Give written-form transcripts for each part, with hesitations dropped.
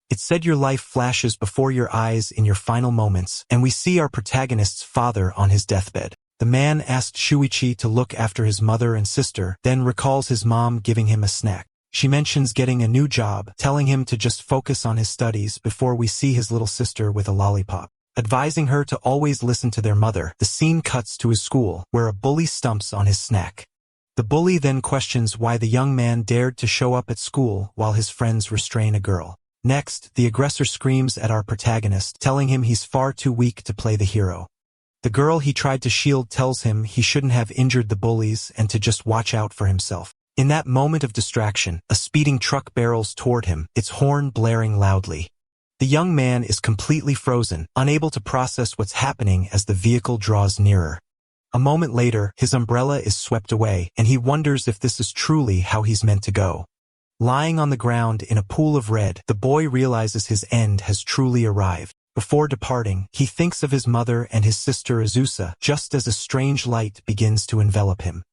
It said your life flashes before your eyes in your final moments, and we see our protagonist's father on his deathbed. The man asked Shuichi to look after his mother and sister, then recalls his mom giving him a snack. She mentions getting a new job, telling him to just focus on his studies before we see his little sister with a lollipop. Advising her to always listen to their mother, the scene cuts to his school, where a bully stumps on his snack. The bully then questions why the young man dared to show up at school while his friends restrain a girl. Next, the aggressor screams at our protagonist, telling him he's far too weak to play the hero. The girl he tried to shield tells him he shouldn't have injured the bullies and to just watch out for himself. In that moment of distraction, a speeding truck barrels toward him, its horn blaring loudly. The young man is completely frozen, unable to process what's happening as the vehicle draws nearer. A moment later, his umbrella is swept away, and he wonders if this is truly how he's meant to go. Lying on the ground in a pool of red, the boy realizes his end has truly arrived. Before departing, he thinks of his mother and his sister Azusa, just as a strange light begins to envelop him.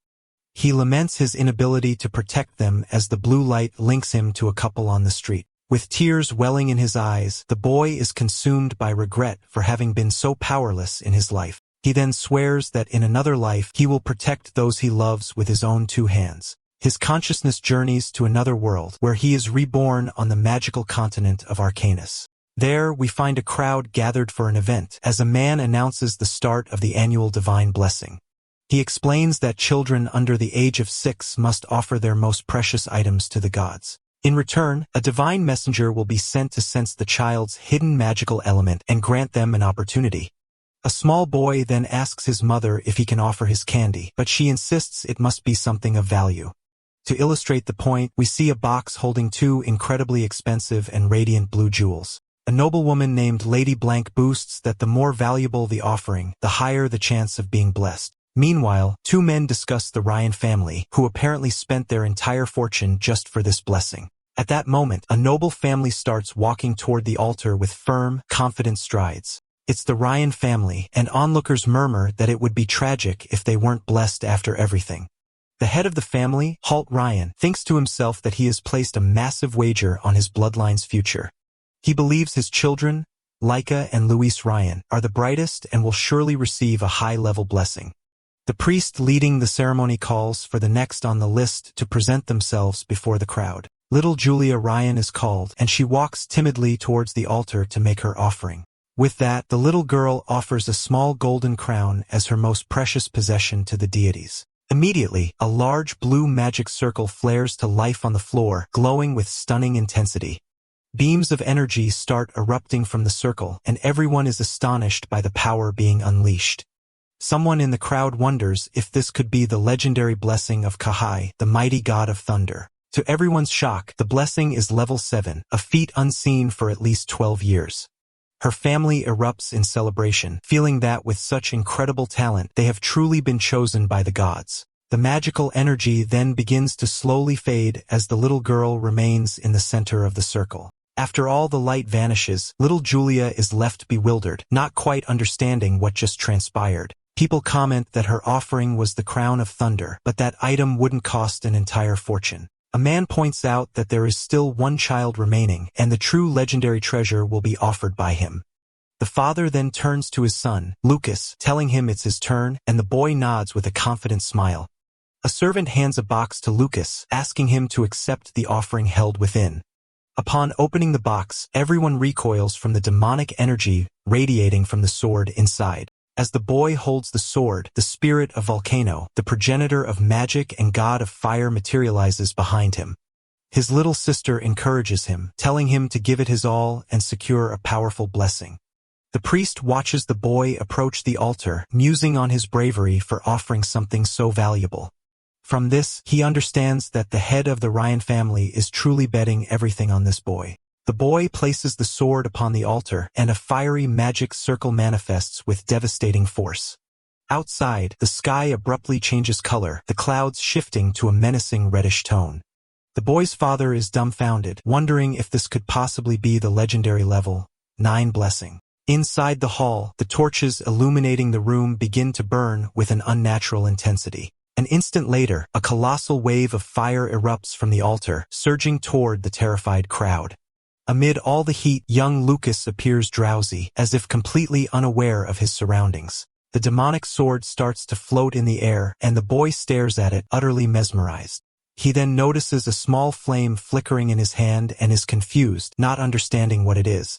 He laments his inability to protect them as the blue light links him to a couple on the street. With tears welling in his eyes, the boy is consumed by regret for having been so powerless in his life. He then swears that in another life he will protect those he loves with his own two hands. His consciousness journeys to another world, where he is reborn on the magical continent of Arcanus. There, we find a crowd gathered for an event, as a man announces the start of the annual divine blessing. He explains that children under the age of 6 must offer their most precious items to the gods. In return, a divine messenger will be sent to sense the child's hidden magical element and grant them an opportunity. A small boy then asks his mother if he can offer his candy, but she insists it must be something of value. To illustrate the point, we see a box holding 2 incredibly expensive and radiant blue jewels. A noblewoman named Lady Blank boasts that the more valuable the offering, the higher the chance of being blessed. Meanwhile, 2 men discuss the Ryan family, who apparently spent their entire fortune just for this blessing. At that moment, a noble family starts walking toward the altar with firm, confident strides. It's the Ryan family, and onlookers murmur that it would be tragic if they weren't blessed after everything. The head of the family, Halt Ryan, thinks to himself that he has placed a massive wager on his bloodline's future. He believes his children, Laika and Luis Ryan, are the brightest and will surely receive a high-level blessing. The priest leading the ceremony calls for the next on the list to present themselves before the crowd. Little Julia Ryan is called, and she walks timidly towards the altar to make her offering. With that, the little girl offers a small golden crown as her most precious possession to the deities. Immediately, a large blue magic circle flares to life on the floor, glowing with stunning intensity. Beams of energy start erupting from the circle, and everyone is astonished by the power being unleashed. Someone in the crowd wonders if this could be the legendary blessing of Kahai, the mighty god of thunder. To everyone's shock, the blessing is level 7, a feat unseen for at least 12 years. Her family erupts in celebration, feeling that with such incredible talent, they have truly been chosen by the gods. The magical energy then begins to slowly fade as the little girl remains in the center of the circle. After all the light vanishes, little Julia is left bewildered, not quite understanding what just transpired. People comment that her offering was the crown of thunder, but that item wouldn't cost an entire fortune. A man points out that there is still one child remaining, and the true legendary treasure will be offered by him. The father then turns to his son, Lucas, telling him it's his turn, and the boy nods with a confident smile. A servant hands a box to Lucas, asking him to accept the offering held within. Upon opening the box, everyone recoils from the demonic energy radiating from the sword inside. As the boy holds the sword, the spirit of Volcano, the progenitor of magic and god of fire, materializes behind him. His little sister encourages him, telling him to give it his all and secure a powerful blessing. The priest watches the boy approach the altar, musing on his bravery for offering something so valuable. From this, he understands that the head of the Ryan family is truly betting everything on this boy. The boy places the sword upon the altar, and a fiery magic circle manifests with devastating force. Outside, the sky abruptly changes color, the clouds shifting to a menacing reddish tone. The boy's father is dumbfounded, wondering if this could possibly be the legendary level 9 blessing. Inside the hall, the torches illuminating the room begin to burn with an unnatural intensity. An instant later, a colossal wave of fire erupts from the altar, surging toward the terrified crowd. Amid all the heat, young Lucas appears drowsy, as if completely unaware of his surroundings. The demonic sword starts to float in the air, and the boy stares at it, utterly mesmerized. He then notices a small flame flickering in his hand and is confused, not understanding what it is.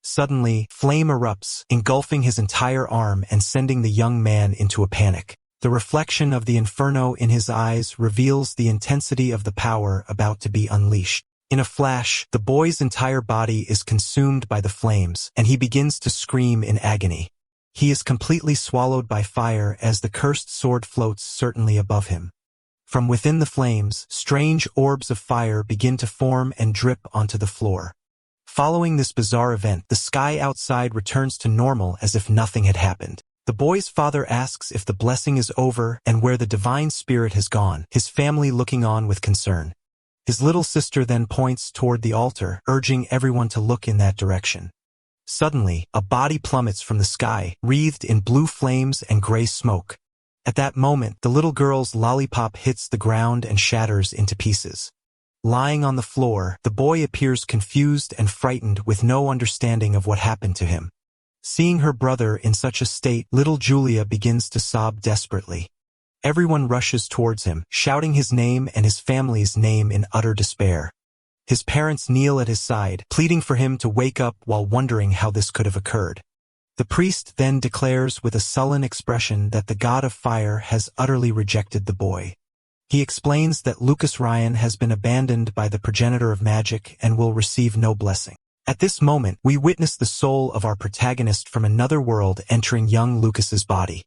Suddenly, flame erupts, engulfing his entire arm and sending the young man into a panic. The reflection of the inferno in his eyes reveals the intensity of the power about to be unleashed. In a flash, the boy's entire body is consumed by the flames, and he begins to scream in agony. He is completely swallowed by fire as the cursed sword floats certainly above him. From within the flames, strange orbs of fire begin to form and drip onto the floor. Following this bizarre event, the sky outside returns to normal as if nothing had happened. The boy's father asks if the blessing is over and where the divine spirit has gone, his family looking on with concern. His little sister then points toward the altar, urging everyone to look in that direction. Suddenly, a body plummets from the sky, wreathed in blue flames and gray smoke. At that moment, the little girl's lollipop hits the ground and shatters into pieces. Lying on the floor, the boy appears confused and frightened with no understanding of what happened to him. Seeing her brother in such a state, little Julia begins to sob desperately. Everyone rushes towards him, shouting his name and his family's name in utter despair. His parents kneel at his side, pleading for him to wake up while wondering how this could have occurred. The priest then declares with a sullen expression that the god of fire has utterly rejected the boy. He explains that Lucas Ryan has been abandoned by the progenitor of magic and will receive no blessing. At this moment, we witness the soul of our protagonist from another world entering young Lucas's body.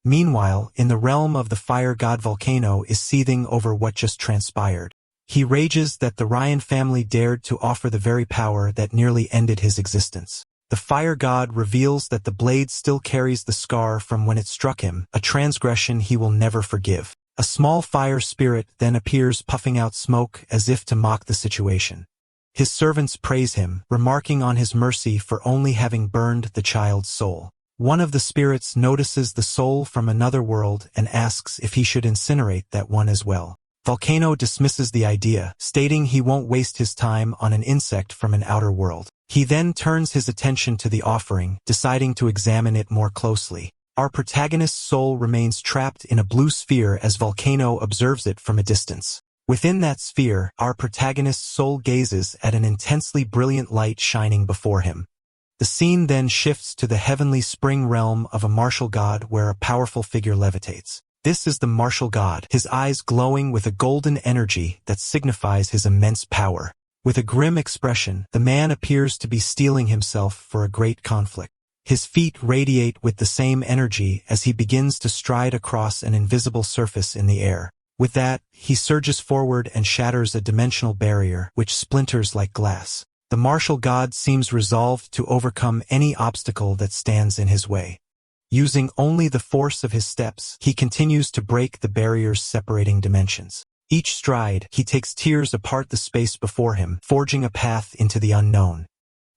Meanwhile, in the realm of the fire god, Volcano is seething over what just transpired. He rages that the Ryan family dared to offer the very power that nearly ended his existence. The fire god reveals that the blade still carries the scar from when it struck him, a transgression he will never forgive. A small fire spirit then appears puffing out smoke as if to mock the situation. His servants praise him, remarking on his mercy for only having burned the child's soul. One of the spirits notices the soul from another world and asks if he should incinerate that one as well. Volcano dismisses the idea, stating he won't waste his time on an insect from an outer world. He then turns his attention to the offering, deciding to examine it more closely. Our protagonist's soul remains trapped in a blue sphere as Volcano observes it from a distance. Within that sphere, our protagonist's soul gazes at an intensely brilliant light shining before him. The scene then shifts to the heavenly spring realm of a martial god where a powerful figure levitates. This is the martial god, his eyes glowing with a golden energy that signifies his immense power. With a grim expression, the man appears to be steeling himself for a great conflict. His feet radiate with the same energy as he begins to stride across an invisible surface in the air. With that, he surges forward and shatters a dimensional barrier, which splinters like glass. The martial god seems resolved to overcome any obstacle that stands in his way. Using only the force of his steps, he continues to break the barriers separating dimensions. Each stride, he takes tears apart the space before him, forging a path into the unknown.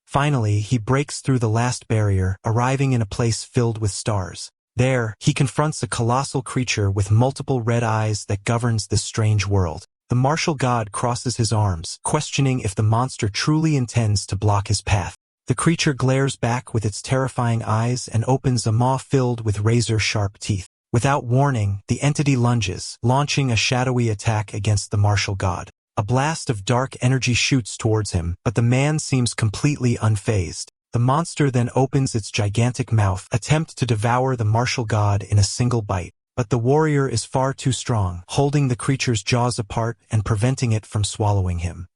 Finally, he breaks through the last barrier, arriving in a place filled with stars. There, he confronts a colossal creature with multiple red eyes that governs this strange world. The martial god crosses his arms, questioning if the monster truly intends to block his path. The creature glares back with its terrifying eyes and opens a maw filled with razor-sharp teeth. Without warning, the entity lunges, launching a shadowy attack against the martial god. A blast of dark energy shoots towards him, but the man seems completely unfazed. The monster then opens its gigantic mouth, attempt to devour the martial god in a single bite. But the warrior is far too strong, holding the creature's jaws apart and preventing it from swallowing him.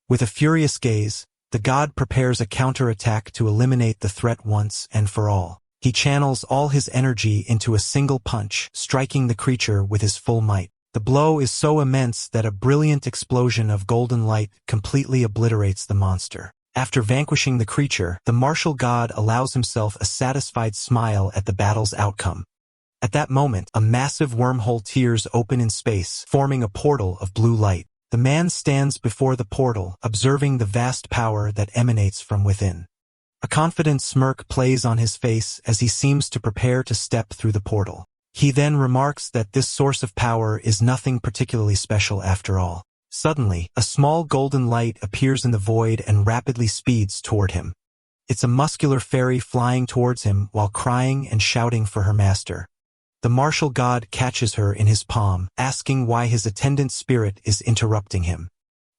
With a furious gaze, the god prepares a counterattack to eliminate the threat once and for all. He channels all his energy into a single punch, striking the creature with his full might. The blow is so immense that a brilliant explosion of golden light completely obliterates the monster. After vanquishing the creature, the martial god allows himself a satisfied smile at the battle's outcome. At that moment, a massive wormhole tears open in space, forming a portal of blue light. The man stands before the portal, observing the vast power that emanates from within. A confident smirk plays on his face as he seems to prepare to step through the portal. He then remarks that this source of power is nothing particularly special after all. Suddenly, a small golden light appears in the void and rapidly speeds toward him. It's a muscular fairy flying towards him while crying and shouting for her master. The martial god catches her in his palm, asking why his attendant spirit is interrupting him.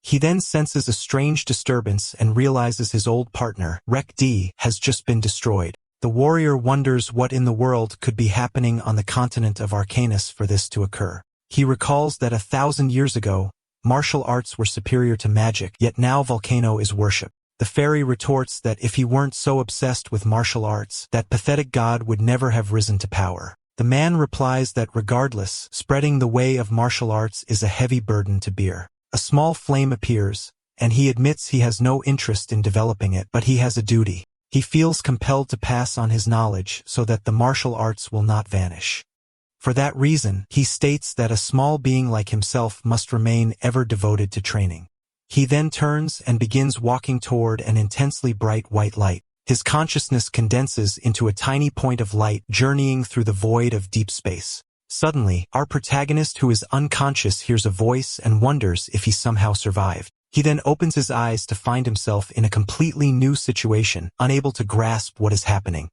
He then senses a strange disturbance and realizes his old partner, Rec D, has just been destroyed. The warrior wonders what in the world could be happening on the continent of Arcanus for this to occur. He recalls that 1,000 years ago, martial arts were superior to magic, yet now volcano is worship. The fairy retorts that if he weren't so obsessed with martial arts, that pathetic god would never have risen to power. The man replies that regardless, spreading the way of martial arts is a heavy burden to bear. A small flame appears, and he admits he has no interest in developing it, but he has a duty. He feels compelled to pass on his knowledge so that the martial arts will not vanish. For that reason, he states that a small being like himself must remain ever devoted to training. He then turns and begins walking toward an intensely bright white light. His consciousness condenses into a tiny point of light journeying through the void of deep space. Suddenly, our protagonist who is unconscious hears a voice and wonders if he somehow survived. He then opens his eyes to find himself in a completely new situation, unable to grasp what is happening.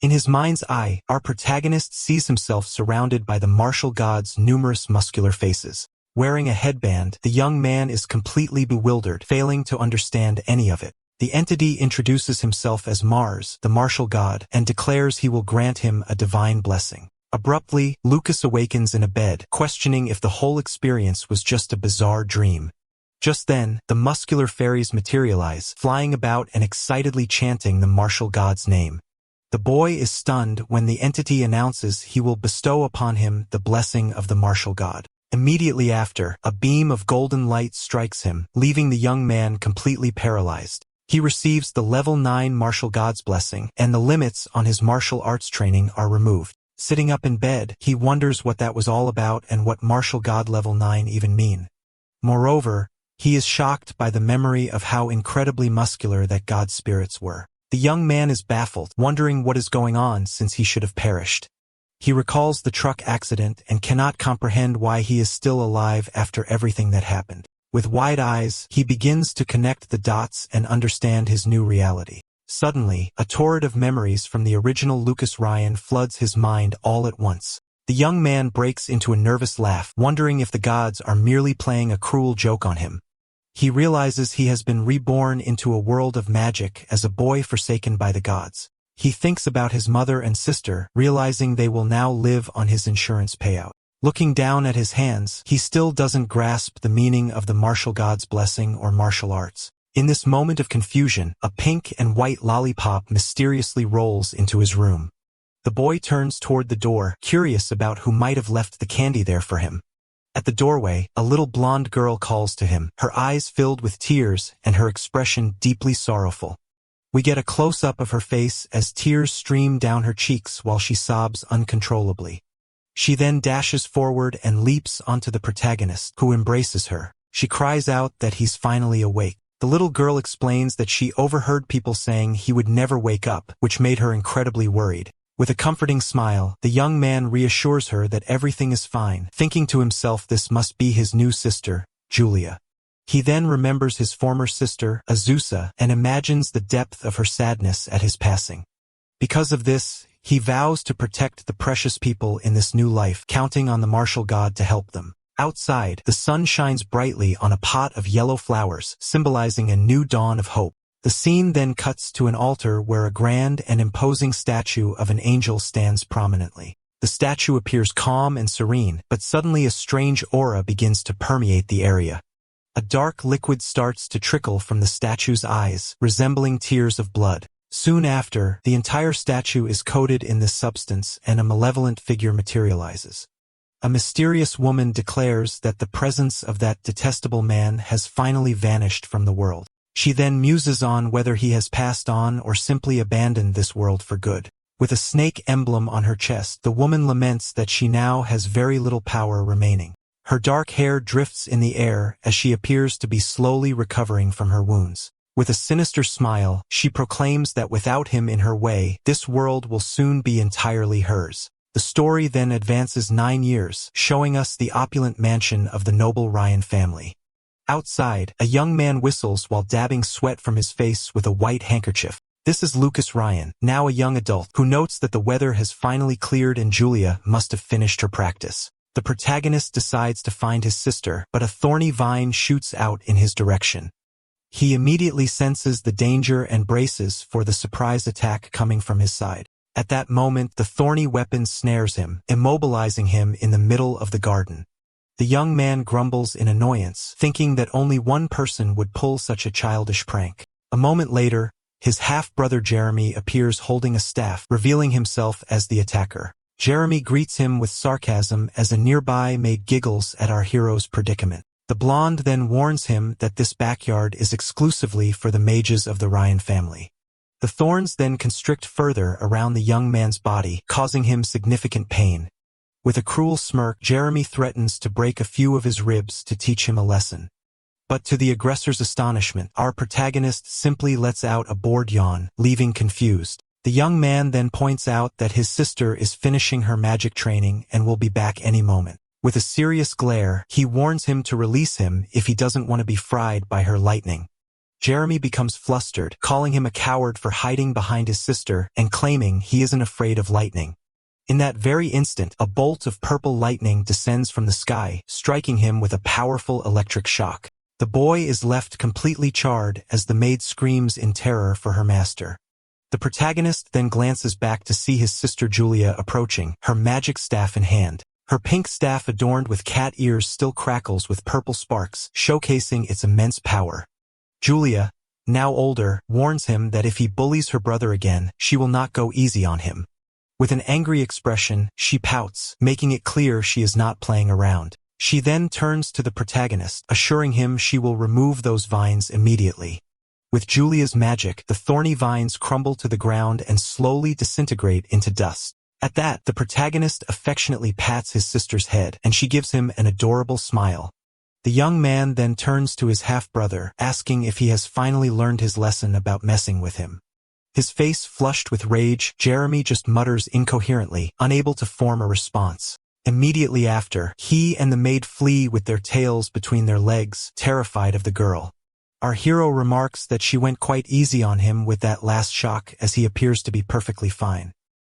In his mind's eye, our protagonist sees himself surrounded by the martial god's numerous muscular faces. Wearing a headband, the young man is completely bewildered, failing to understand any of it. The entity introduces himself as Mars, the martial god, and declares he will grant him a divine blessing. Abruptly, Lucas awakens in a bed, questioning if the whole experience was just a bizarre dream. Just then, the muscular fairies materialize, flying about and excitedly chanting the martial god's name. The boy is stunned when the entity announces he will bestow upon him the blessing of the martial god. Immediately after, a beam of golden light strikes him, leaving the young man completely paralyzed. He receives the level 9 martial god's blessing, and the limits on his martial arts training are removed. Sitting up in bed, he wonders what that was all about and what martial god level 9 even mean. Moreover, he is shocked by the memory of how incredibly muscular that god's spirits were. The young man is baffled, wondering what is going on since he should have perished. He recalls the truck accident and cannot comprehend why he is still alive after everything that happened. With wide eyes, he begins to connect the dots and understand his new reality. Suddenly, a torrent of memories from the original Lucas Ryan floods his mind all at once. The young man breaks into a nervous laugh, wondering if the gods are merely playing a cruel joke on him. He realizes he has been reborn into a world of magic as a boy forsaken by the gods. He thinks about his mother and sister, realizing they will now live on his insurance payout. Looking down at his hands, he still doesn't grasp the meaning of the martial god's blessing or martial arts. In this moment of confusion, a pink and white lollipop mysteriously rolls into his room. The boy turns toward the door, curious about who might have left the candy there for him. At the doorway, a little blonde girl calls to him, her eyes filled with tears and her expression deeply sorrowful. We get a close-up of her face as tears stream down her cheeks while she sobs uncontrollably. She then dashes forward and leaps onto the protagonist, who embraces her. She cries out that he's finally awake. The little girl explains that she overheard people saying he would never wake up, which made her incredibly worried. With a comforting smile, the young man reassures her that everything is fine, thinking to himself this must be his new sister, Julia. He then remembers his former sister, Azusa, and imagines the depth of her sadness at his passing. Because of this, he vows to protect the precious people in this new life, counting on the martial god to help them. Outside, the sun shines brightly on a pot of yellow flowers, symbolizing a new dawn of hope. The scene then cuts to an altar where a grand and imposing statue of an angel stands prominently. The statue appears calm and serene, but suddenly a strange aura begins to permeate the area. A dark liquid starts to trickle from the statue's eyes, resembling tears of blood. Soon after, the entire statue is coated in this substance and a malevolent figure materializes. A mysterious woman declares that the presence of that detestable man has finally vanished from the world. She then muses on whether he has passed on or simply abandoned this world for good. With a snake emblem on her chest, the woman laments that she now has very little power remaining. Her dark hair drifts in the air as she appears to be slowly recovering from her wounds. With a sinister smile, she proclaims that without him in her way, this world will soon be entirely hers. The story then advances 9 years, showing us the opulent mansion of the noble Ryan family. Outside, a young man whistles while dabbing sweat from his face with a white handkerchief. This is Lucas Ryan, now a young adult, who notes that the weather has finally cleared and Julia must have finished her practice. The protagonist decides to find his sister, but a thorny vine shoots out in his direction. He immediately senses the danger and braces for the surprise attack coming from his side. At that moment, the thorny weapon snares him, immobilizing him in the middle of the garden. The young man grumbles in annoyance, thinking that only one person would pull such a childish prank. A moment later, his half-brother Jeremy appears holding a staff, revealing himself as the attacker. Jeremy greets him with sarcasm as a nearby maid giggles at our hero's predicament. The blonde then warns him that this backyard is exclusively for the mages of the Ryan family. The thorns then constrict further around the young man's body, causing him significant pain. With a cruel smirk, Jeremy threatens to break a few of his ribs to teach him a lesson. But to the aggressor's astonishment, our protagonist simply lets out a bored yawn, leaving confused. The young man then points out that his sister is finishing her magic training and will be back any moment. With a serious glare, he warns him to release him if he doesn't want to be fried by her lightning. Jeremy becomes flustered, calling him a coward for hiding behind his sister and claiming he isn't afraid of lightning. In that very instant, a bolt of purple lightning descends from the sky, striking him with a powerful electric shock. The boy is left completely charred as the maid screams in terror for her master. The protagonist then glances back to see his sister Julia approaching, her magic staff in hand. Her pink staff adorned with cat ears still crackles with purple sparks, showcasing its immense power. Julia, now older, warns him that if he bullies her brother again, she will not go easy on him. With an angry expression, she pouts, making it clear she is not playing around. She then turns to the protagonist, assuring him she will remove those vines immediately. With Julia's magic, the thorny vines crumble to the ground and slowly disintegrate into dust. At that, the protagonist affectionately pats his sister's head, and she gives him an adorable smile. The young man then turns to his half-brother, asking if he has finally learned his lesson about messing with him. His face flushed with rage, Jeremy just mutters incoherently, unable to form a response. Immediately after, he and the maid flee with their tails between their legs, terrified of the girl. Our hero remarks that she went quite easy on him with that last shock, as he appears to be perfectly fine.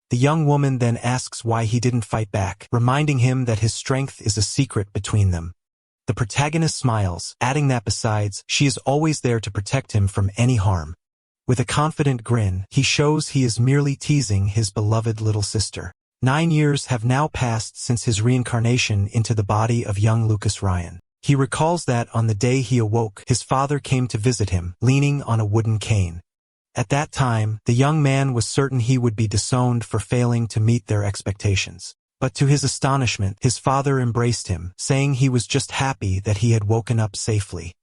The young woman then asks why he didn't fight back, reminding him that his strength is a secret between them. The protagonist smiles, adding that besides, she is always there to protect him from any harm. With a confident grin, he shows he is merely teasing his beloved little sister. 9 years have now passed since his reincarnation into the body of young Lucas Ryan. He recalls that on the day he awoke, his father came to visit him, leaning on a wooden cane. At that time, the young man was certain he would be disowned for failing to meet their expectations. But to his astonishment, his father embraced him, saying he was just happy that he had woken up safely.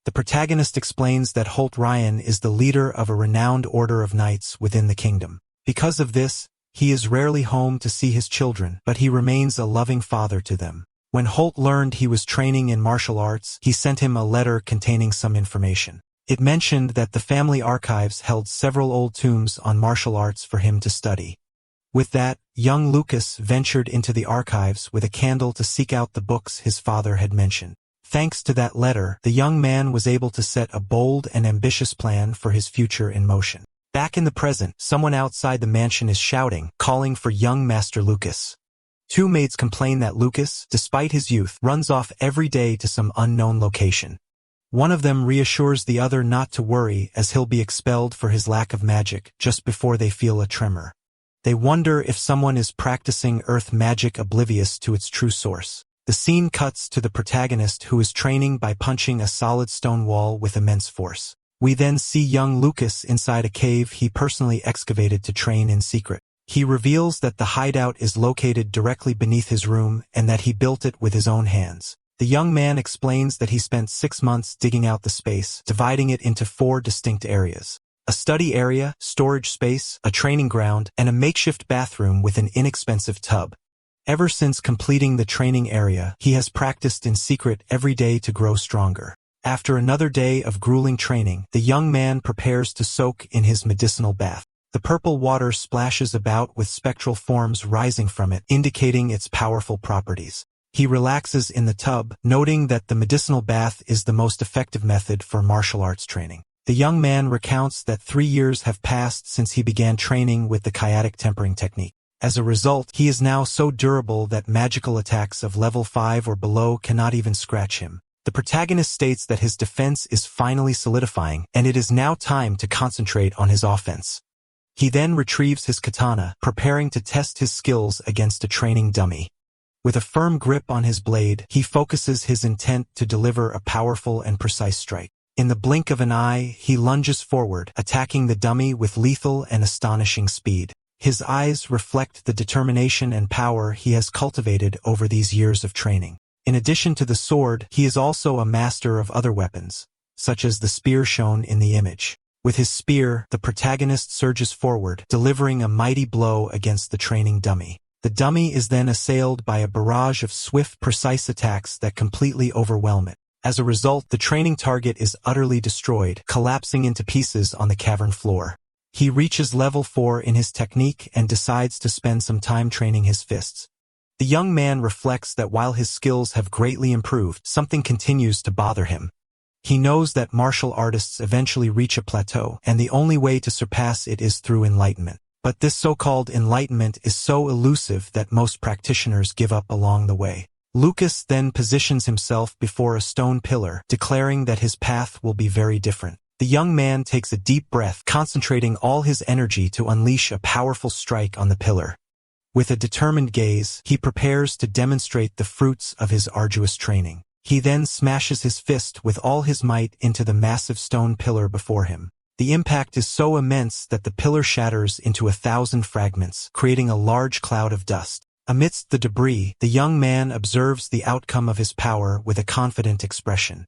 The protagonist explains that Holt Ryan is the leader of a renowned order of knights within the kingdom. Because of this, he is rarely home to see his children, but he remains a loving father to them. When Holt learned he was training in martial arts, he sent him a letter containing some information. It mentioned that the family archives held several old tomes on martial arts for him to study. With that, young Lucas ventured into the archives with a candle to seek out the books his father had mentioned. Thanks to that letter, the young man was able to set a bold and ambitious plan for his future in motion. Back in the present, someone outside the mansion is shouting, calling for young Master Lucas. Two maids complain that Lucas, despite his youth, runs off every day to some unknown location. One of them reassures the other not to worry as he'll be expelled for his lack of magic just before they feel a tremor. They wonder if someone is practicing earth magic oblivious to its true source. The scene cuts to the protagonist who is training by punching a solid stone wall with immense force. We then see young Lucas inside a cave he personally excavated to train in secret. He reveals that the hideout is located directly beneath his room and that he built it with his own hands. The young man explains that he spent 6 months digging out the space, dividing it into 4 distinct areas. A study area, storage space, a training ground, and a makeshift bathroom with an inexpensive tub. Ever since completing the training area, he has practiced in secret every day to grow stronger. After another day of grueling training, the young man prepares to soak in his medicinal bath. The purple water splashes about with spectral forms rising from it, indicating its powerful properties. He relaxes in the tub, noting that the medicinal bath is the most effective method for martial arts training. The young man recounts that 3 years have passed since he began training with the chaotic tempering technique. As a result, he is now so durable that magical attacks of level 5 or below cannot even scratch him. The protagonist states that his defense is finally solidifying, and it is now time to concentrate on his offense. He then retrieves his katana, preparing to test his skills against a training dummy. With a firm grip on his blade, he focuses his intent to deliver a powerful and precise strike. In the blink of an eye, he lunges forward, attacking the dummy with lethal and astonishing speed. His eyes reflect the determination and power he has cultivated over these years of training. In addition to the sword, he is also a master of other weapons, such as the spear shown in the image. With his spear, the protagonist surges forward, delivering a mighty blow against the training dummy. The dummy is then assailed by a barrage of swift, precise attacks that completely overwhelm it. As a result, the training target is utterly destroyed, collapsing into pieces on the cavern floor. He reaches level 4 in his technique and decides to spend some time training his fists. The young man reflects that while his skills have greatly improved, something continues to bother him. He knows that martial artists eventually reach a plateau, and the only way to surpass it is through enlightenment. But this so-called enlightenment is so elusive that most practitioners give up along the way. Lucas then positions himself before a stone pillar, declaring that his path will be very different. The young man takes a deep breath, concentrating all his energy to unleash a powerful strike on the pillar. With a determined gaze, he prepares to demonstrate the fruits of his arduous training. He then smashes his fist with all his might into the massive stone pillar before him. The impact is so immense that the pillar shatters into 1,000 fragments, creating a large cloud of dust. Amidst the debris, the young man observes the outcome of his power with a confident expression.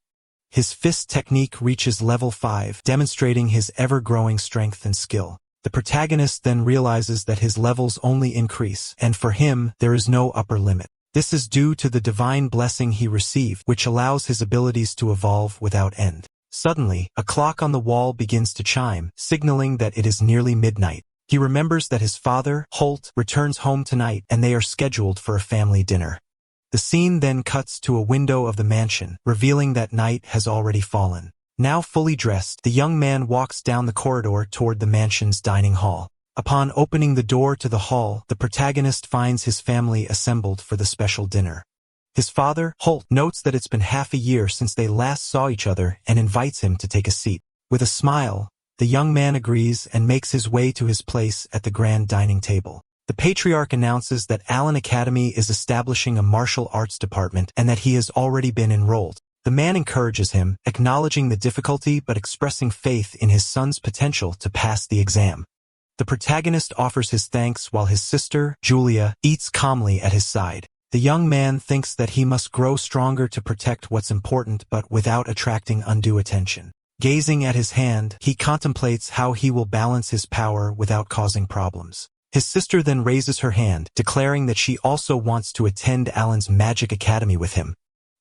His fist technique reaches level 5, demonstrating his ever-growing strength and skill. The protagonist then realizes that his levels only increase, and for him, there is no upper limit. This is due to the divine blessing he received, which allows his abilities to evolve without end. Suddenly, a clock on the wall begins to chime, signaling that it is nearly midnight. He remembers that his father, Holt, returns home tonight, and they are scheduled for a family dinner. The scene then cuts to a window of the mansion, revealing that night has already fallen. Now fully dressed, the young man walks down the corridor toward the mansion's dining hall. Upon opening the door to the hall, the protagonist finds his family assembled for the special dinner. His father, Holt, notes that it's been half a year since they last saw each other and invites him to take a seat. With a smile, the young man agrees and makes his way to his place at the grand dining table. The patriarch announces that Allen Academy is establishing a martial arts department and that he has already been enrolled. The man encourages him, acknowledging the difficulty but expressing faith in his son's potential to pass the exam. The protagonist offers his thanks while his sister, Julia, eats calmly at his side. The young man thinks that he must grow stronger to protect what's important but without attracting undue attention. Gazing at his hand, he contemplates how he will balance his power without causing problems. His sister then raises her hand, declaring that she also wants to attend Allen's Magic Academy with him.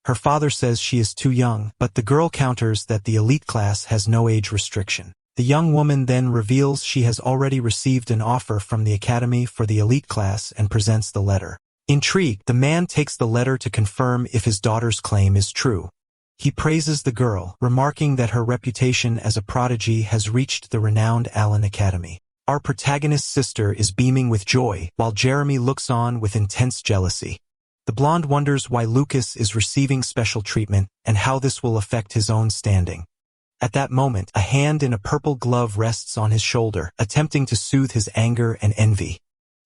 Her father says she is too young, but the girl counters that the elite class has no age restriction. The young woman then reveals she has already received an offer from the academy for the elite class and presents the letter. Intrigued, the man takes the letter to confirm if his daughter's claim is true. He praises the girl, remarking that her reputation as a prodigy has reached the renowned Allen Academy. Our protagonist's sister is beaming with joy, while Jeremy looks on with intense jealousy. The blonde wonders why Lucas is receiving special treatment and how this will affect his own standing. At that moment, a hand in a purple glove rests on his shoulder, attempting to soothe his anger and envy.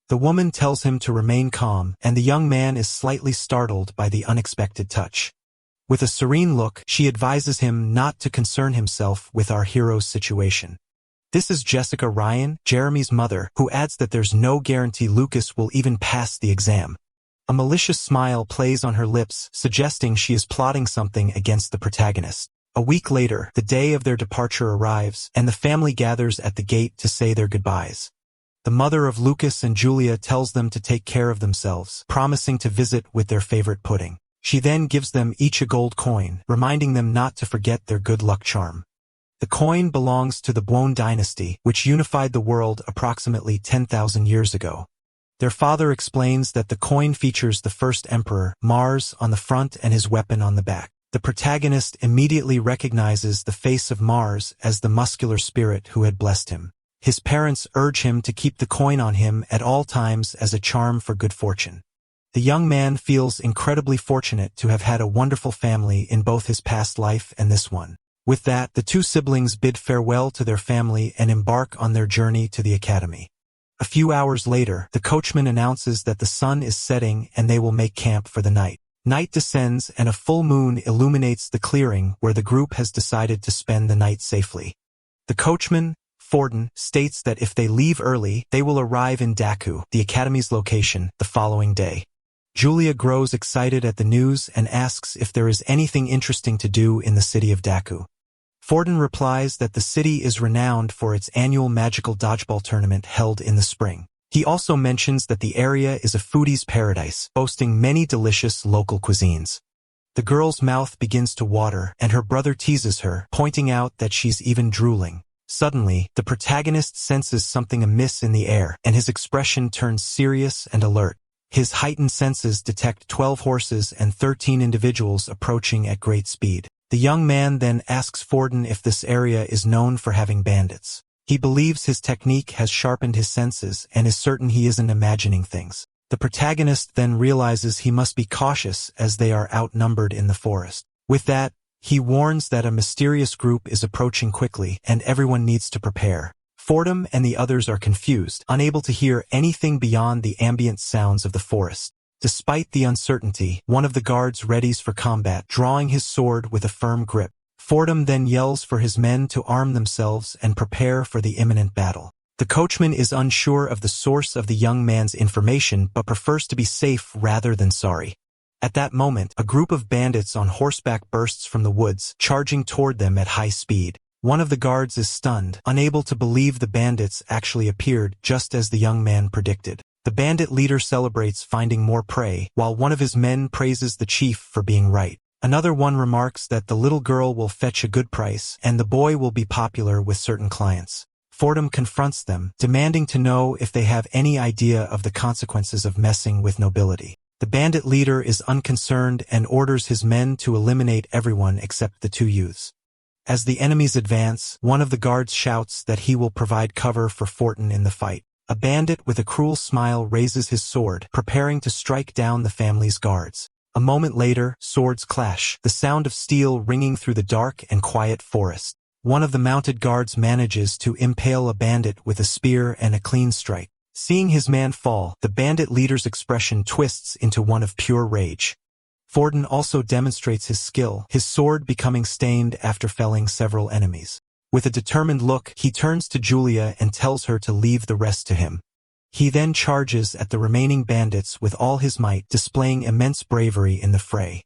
The woman tells him to remain calm, and the young man is slightly startled by the unexpected touch. With a serene look, she advises him not to concern himself with our hero's situation. This is Jessica Ryan, Jeremy's mother, who adds that there's no guarantee Lucas will even pass the exam. A malicious smile plays on her lips, suggesting she is plotting something against the protagonist. A week later, the day of their departure arrives, and the family gathers at the gate to say their goodbyes. The mother of Lucas and Julia tells them to take care of themselves, promising to visit with their favorite pudding. She then gives them each a gold coin, reminding them not to forget their good luck charm. The coin belongs to the Buon dynasty, which unified the world approximately 10,000 years ago. Their father explains that the coin features the first emperor, Mars, on the front and his weapon on the back. The protagonist immediately recognizes the face of Mars as the muscular spirit who had blessed him. His parents urge him to keep the coin on him at all times as a charm for good fortune. The young man feels incredibly fortunate to have had a wonderful family in both his past life and this one. With that, the two siblings bid farewell to their family and embark on their journey to the academy. A few hours later, the coachman announces that the sun is setting and they will make camp for the night. Night descends and a full moon illuminates the clearing where the group has decided to spend the night safely. The coachman, Forden, states that if they leave early, they will arrive in Daku, the academy's location, the following day. Julia grows excited at the news and asks if there is anything interesting to do in the city of Daku. Forden replies that the city is renowned for its annual magical dodgeball tournament held in the spring. He also mentions that the area is a foodie's paradise, boasting many delicious local cuisines. The girl's mouth begins to water, and her brother teases her, pointing out that she's even drooling. Suddenly, the protagonist senses something amiss in the air, and his expression turns serious and alert. His heightened senses detect 12 horses and 13 individuals approaching at great speed. The young man then asks Forden if this area is known for having bandits. He believes his technique has sharpened his senses and is certain he isn't imagining things. The protagonist then realizes he must be cautious as they are outnumbered in the forest. With that, he warns that a mysterious group is approaching quickly and everyone needs to prepare. Forden and the others are confused, unable to hear anything beyond the ambient sounds of the forest. Despite the uncertainty, one of the guards readies for combat, drawing his sword with a firm grip. Forden then yells for his men to arm themselves and prepare for the imminent battle. The coachman is unsure of the source of the young man's information but prefers to be safe rather than sorry. At that moment, a group of bandits on horseback bursts from the woods, charging toward them at high speed. One of the guards is stunned, unable to believe the bandits actually appeared just as the young man predicted. The bandit leader celebrates finding more prey, while one of his men praises the chief for being right. Another one remarks that the little girl will fetch a good price, and the boy will be popular with certain clients. Forden confronts them, demanding to know if they have any idea of the consequences of messing with nobility. The bandit leader is unconcerned and orders his men to eliminate everyone except the two youths. As the enemies advance, one of the guards shouts that he will provide cover for Forden in the fight. A bandit with a cruel smile raises his sword, preparing to strike down the family's guards. A moment later, swords clash, the sound of steel ringing through the dark and quiet forest. One of the mounted guards manages to impale a bandit with a spear and a clean strike. Seeing his man fall, the bandit leader's expression twists into one of pure rage. Forden also demonstrates his skill, his sword becoming stained after felling several enemies. With a determined look, he turns to Julia and tells her to leave the rest to him. He then charges at the remaining bandits with all his might, displaying immense bravery in the fray.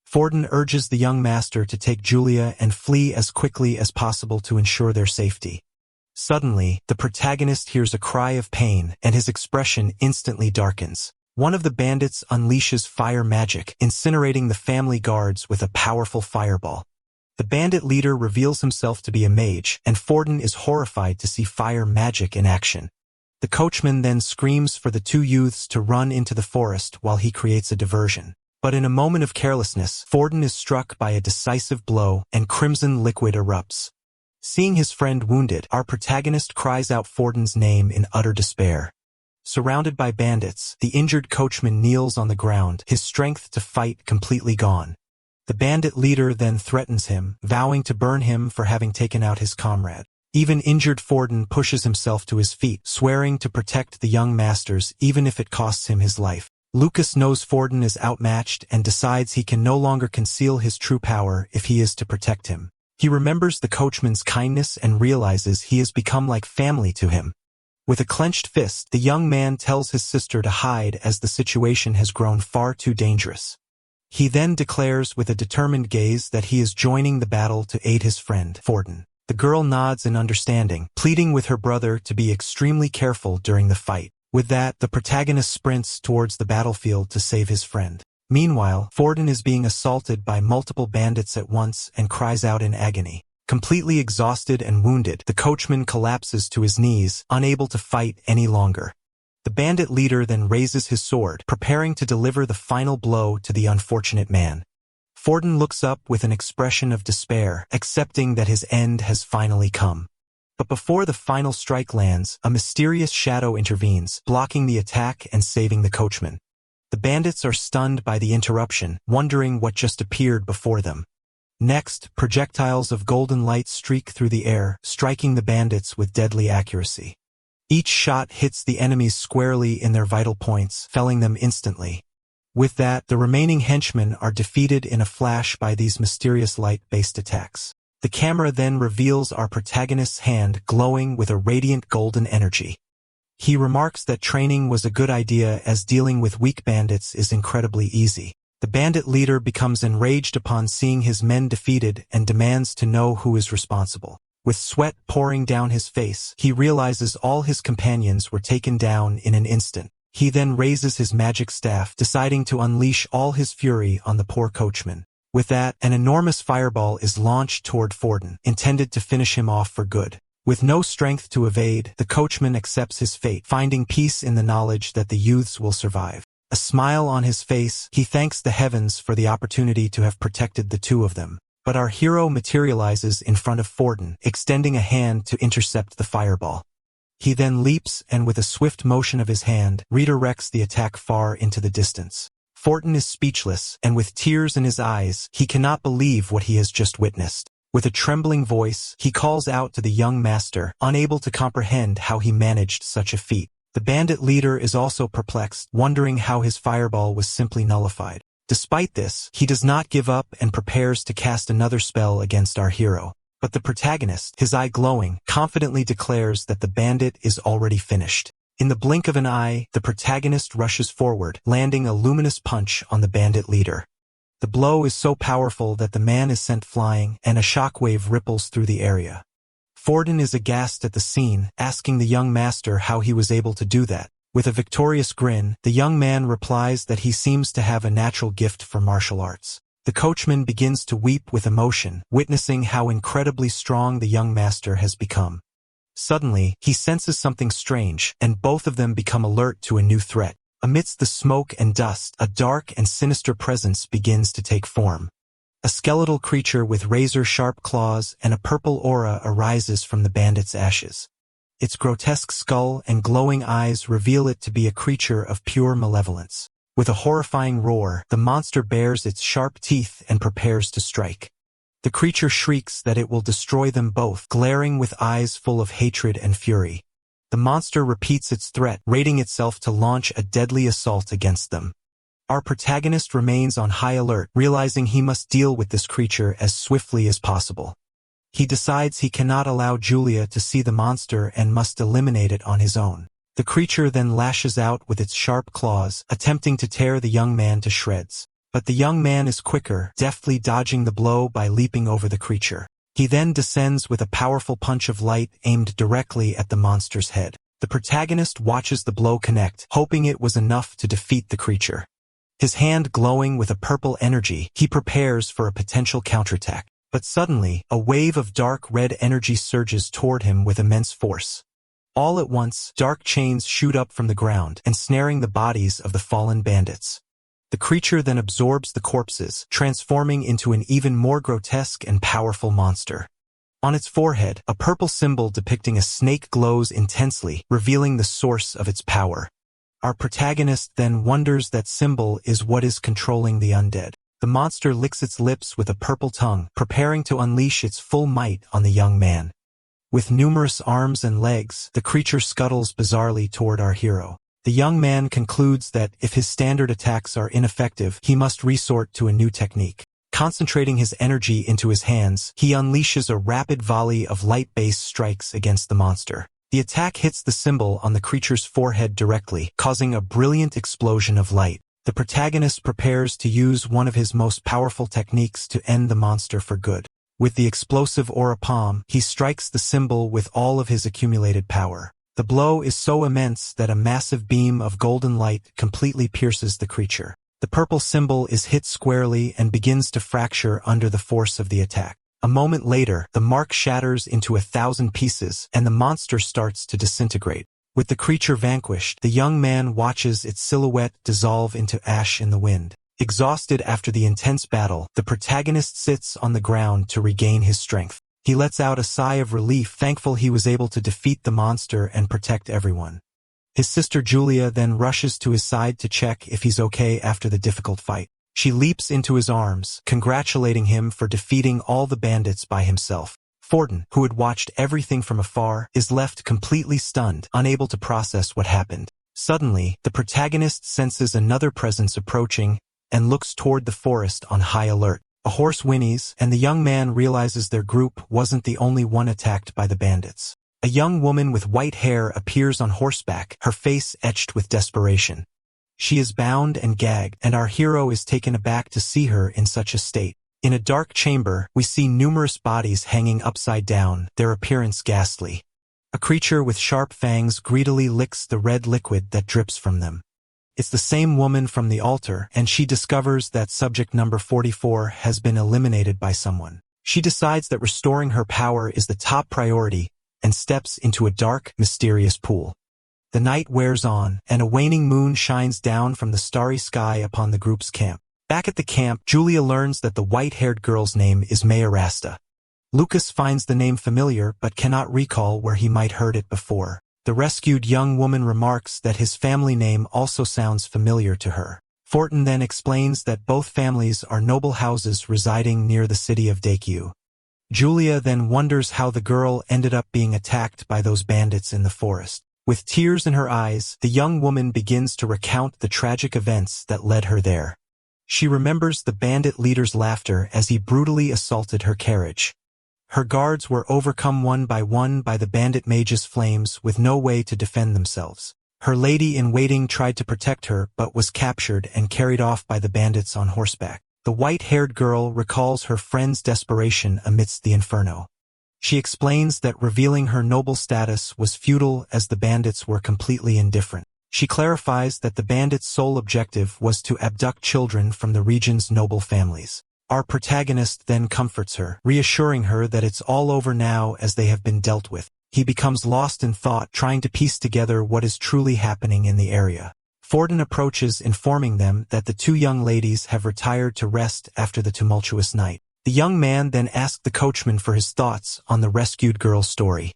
Forden urges the young master to take Julia and flee as quickly as possible to ensure their safety. Suddenly, the protagonist hears a cry of pain, and his expression instantly darkens. One of the bandits unleashes fire magic, incinerating the family guards with a powerful fireball. The bandit leader reveals himself to be a mage, and Forden is horrified to see fire magic in action. The coachman then screams for the two youths to run into the forest while he creates a diversion. But in a moment of carelessness, Forden is struck by a decisive blow, and crimson liquid erupts. Seeing his friend wounded, our protagonist cries out Forden's name in utter despair. Surrounded by bandits, the injured coachman kneels on the ground, his strength to fight completely gone. The bandit leader then threatens him, vowing to burn him for having taken out his comrade. Even injured Forden pushes himself to his feet, swearing to protect the young masters even if it costs him his life. Lucas knows Forden is outmatched and decides he can no longer conceal his true power if he is to protect him. He remembers the coachman's kindness and realizes he has become like family to him. With a clenched fist, the young man tells his sister to hide as the situation has grown far too dangerous. He then declares with a determined gaze that he is joining the battle to aid his friend, Forden. The girl nods in understanding, pleading with her brother to be extremely careful during the fight. With that, the protagonist sprints towards the battlefield to save his friend. Meanwhile, Forden is being assaulted by multiple bandits at once and cries out in agony. Completely exhausted and wounded, the coachman collapses to his knees, unable to fight any longer. The bandit leader then raises his sword, preparing to deliver the final blow to the unfortunate man. Forden looks up with an expression of despair, accepting that his end has finally come. But before the final strike lands, a mysterious shadow intervenes, blocking the attack and saving the coachman. The bandits are stunned by the interruption, wondering what just appeared before them. Next, projectiles of golden light streak through the air, striking the bandits with deadly accuracy. Each shot hits the enemies squarely in their vital points, felling them instantly. With that, the remaining henchmen are defeated in a flash by these mysterious light-based attacks. The camera then reveals our protagonist's hand glowing with a radiant golden energy. He remarks that training was a good idea as dealing with weak bandits is incredibly easy. The bandit leader becomes enraged upon seeing his men defeated and demands to know who is responsible. With sweat pouring down his face, he realizes all his companions were taken down in an instant. He then raises his magic staff, deciding to unleash all his fury on the poor coachman. With that, an enormous fireball is launched toward Forden, intended to finish him off for good. With no strength to evade, the coachman accepts his fate, finding peace in the knowledge that the youths will survive. A smile on his face, he thanks the heavens for the opportunity to have protected the two of them. But our hero materializes in front of Forden, extending a hand to intercept the fireball. He then leaps and with a swift motion of his hand, redirects the attack far into the distance. Forden is speechless, and with tears in his eyes, he cannot believe what he has just witnessed. With a trembling voice, he calls out to the young master, unable to comprehend how he managed such a feat. The bandit leader is also perplexed, wondering how his fireball was simply nullified. Despite this, he does not give up and prepares to cast another spell against our hero. But the protagonist, his eye glowing, confidently declares that the bandit is already finished. In the blink of an eye, the protagonist rushes forward, landing a luminous punch on the bandit leader. The blow is so powerful that the man is sent flying, and a shockwave ripples through the area. Forden is aghast at the scene, asking the young master how he was able to do that. With a victorious grin, the young man replies that he seems to have a natural gift for martial arts. The coachman begins to weep with emotion, witnessing how incredibly strong the young master has become. Suddenly, he senses something strange, and both of them become alert to a new threat. Amidst the smoke and dust, a dark and sinister presence begins to take form. A skeletal creature with razor-sharp claws and a purple aura arises from the bandit's ashes. Its grotesque skull and glowing eyes reveal it to be a creature of pure malevolence. With a horrifying roar, the monster bares its sharp teeth and prepares to strike. The creature shrieks that it will destroy them both, glaring with eyes full of hatred and fury. The monster repeats its threat, rating itself to launch a deadly assault against them. Our protagonist remains on high alert, realizing he must deal with this creature as swiftly as possible. He decides he cannot allow Julia to see the monster and must eliminate it on his own. The creature then lashes out with its sharp claws, attempting to tear the young man to shreds. But the young man is quicker, deftly dodging the blow by leaping over the creature. He then descends with a powerful punch of light aimed directly at the monster's head. The protagonist watches the blow connect, hoping it was enough to defeat the creature. His hand glowing with a purple energy, he prepares for a potential counterattack. But suddenly, a wave of dark red energy surges toward him with immense force. All at once, dark chains shoot up from the ground, ensnaring the bodies of the fallen bandits. The creature then absorbs the corpses, transforming into an even more grotesque and powerful monster. On its forehead, a purple symbol depicting a snake glows intensely, revealing the source of its power. Our protagonist then wonders that symbol is what is controlling the undead. The monster licks its lips with a purple tongue, preparing to unleash its full might on the young man. With numerous arms and legs, the creature scuttles bizarrely toward our hero. The young man concludes that if his standard attacks are ineffective, he must resort to a new technique. Concentrating his energy into his hands, he unleashes a rapid volley of light-based strikes against the monster. The attack hits the symbol on the creature's forehead directly, causing a brilliant explosion of light. The protagonist prepares to use one of his most powerful techniques to end the monster for good. With the explosive aura palm, he strikes the symbol with all of his accumulated power. The blow is so immense that a massive beam of golden light completely pierces the creature. The purple symbol is hit squarely and begins to fracture under the force of the attack. A moment later, the mark shatters into 1,000 pieces, and the monster starts to disintegrate. With the creature vanquished, the young man watches its silhouette dissolve into ash in the wind. Exhausted after the intense battle, the protagonist sits on the ground to regain his strength. He lets out a sigh of relief, thankful he was able to defeat the monster and protect everyone. His sister Julia then rushes to his side to check if he's okay after the difficult fight. She leaps into his arms, congratulating him for defeating all the bandits by himself. Fortin, who had watched everything from afar, is left completely stunned, unable to process what happened. Suddenly, the protagonist senses another presence approaching and looks toward the forest on high alert. A horse whinnies, and the young man realizes their group wasn't the only one attacked by the bandits. A young woman with white hair appears on horseback, her face etched with desperation. She is bound and gagged, and our hero is taken aback to see her in such a state. In a dark chamber, we see numerous bodies hanging upside down, their appearance ghastly. A creature with sharp fangs greedily licks the red liquid that drips from them. It's the same woman from the altar, and she discovers that subject number 44 has been eliminated by someone. She decides that restoring her power is the top priority and steps into a dark, mysterious pool. The night wears on, and a waning moon shines down from the starry sky upon the group's camp. Back at the camp, Julia learns that the white-haired girl's name is Mayarasta. Lucas finds the name familiar but cannot recall where he might heard it before. The rescued young woman remarks that his family name also sounds familiar to her. Fortin then explains that both families are noble houses residing near the city of Deity. Julia then wonders how the girl ended up being attacked by those bandits in the forest. With tears in her eyes, the young woman begins to recount the tragic events that led her there. She remembers the bandit leader's laughter as he brutally assaulted her carriage. Her guards were overcome one by the bandit mage's flames with no way to defend themselves. Her lady-in-waiting tried to protect her but was captured and carried off by the bandits on horseback. The white-haired girl recalls her friend's desperation amidst the inferno. She explains that revealing her noble status was futile as the bandits were completely indifferent. She clarifies that the bandits' sole objective was to abduct children from the region's noble families. Our protagonist then comforts her, reassuring her that it's all over now as they have been dealt with. He becomes lost in thought, trying to piece together what is truly happening in the area. Fortin approaches, informing them that the two young ladies have retired to rest after the tumultuous night. The young man then asks the coachman for his thoughts on the rescued girl's story.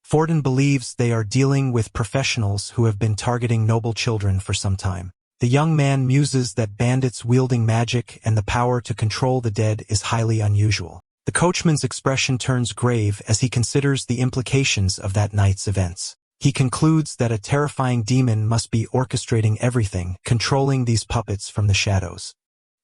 Fortin believes they are dealing with professionals who have been targeting noble children for some time. The young man muses that bandits wielding magic and the power to control the dead is highly unusual. The coachman's expression turns grave as he considers the implications of that night's events. He concludes that a terrifying demon must be orchestrating everything, controlling these puppets from the shadows.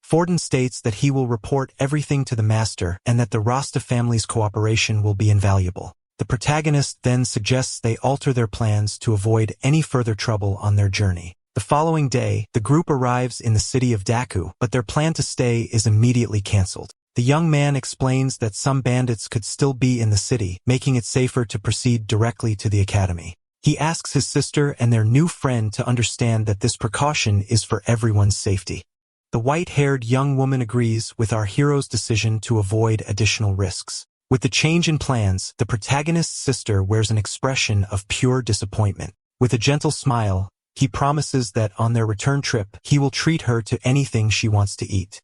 Fortin states that he will report everything to the master and that the Rasta family's cooperation will be invaluable. The protagonist then suggests they alter their plans to avoid any further trouble on their journey. The following day, the group arrives in the city of Daku, but their plan to stay is immediately cancelled. The young man explains that some bandits could still be in the city, making it safer to proceed directly to the academy. He asks his sister and their new friend to understand that this precaution is for everyone's safety. The white-haired young woman agrees with our hero's decision to avoid additional risks. With the change in plans, the protagonist's sister wears an expression of pure disappointment. With a gentle smile, he promises that on their return trip, he will treat her to anything she wants to eat.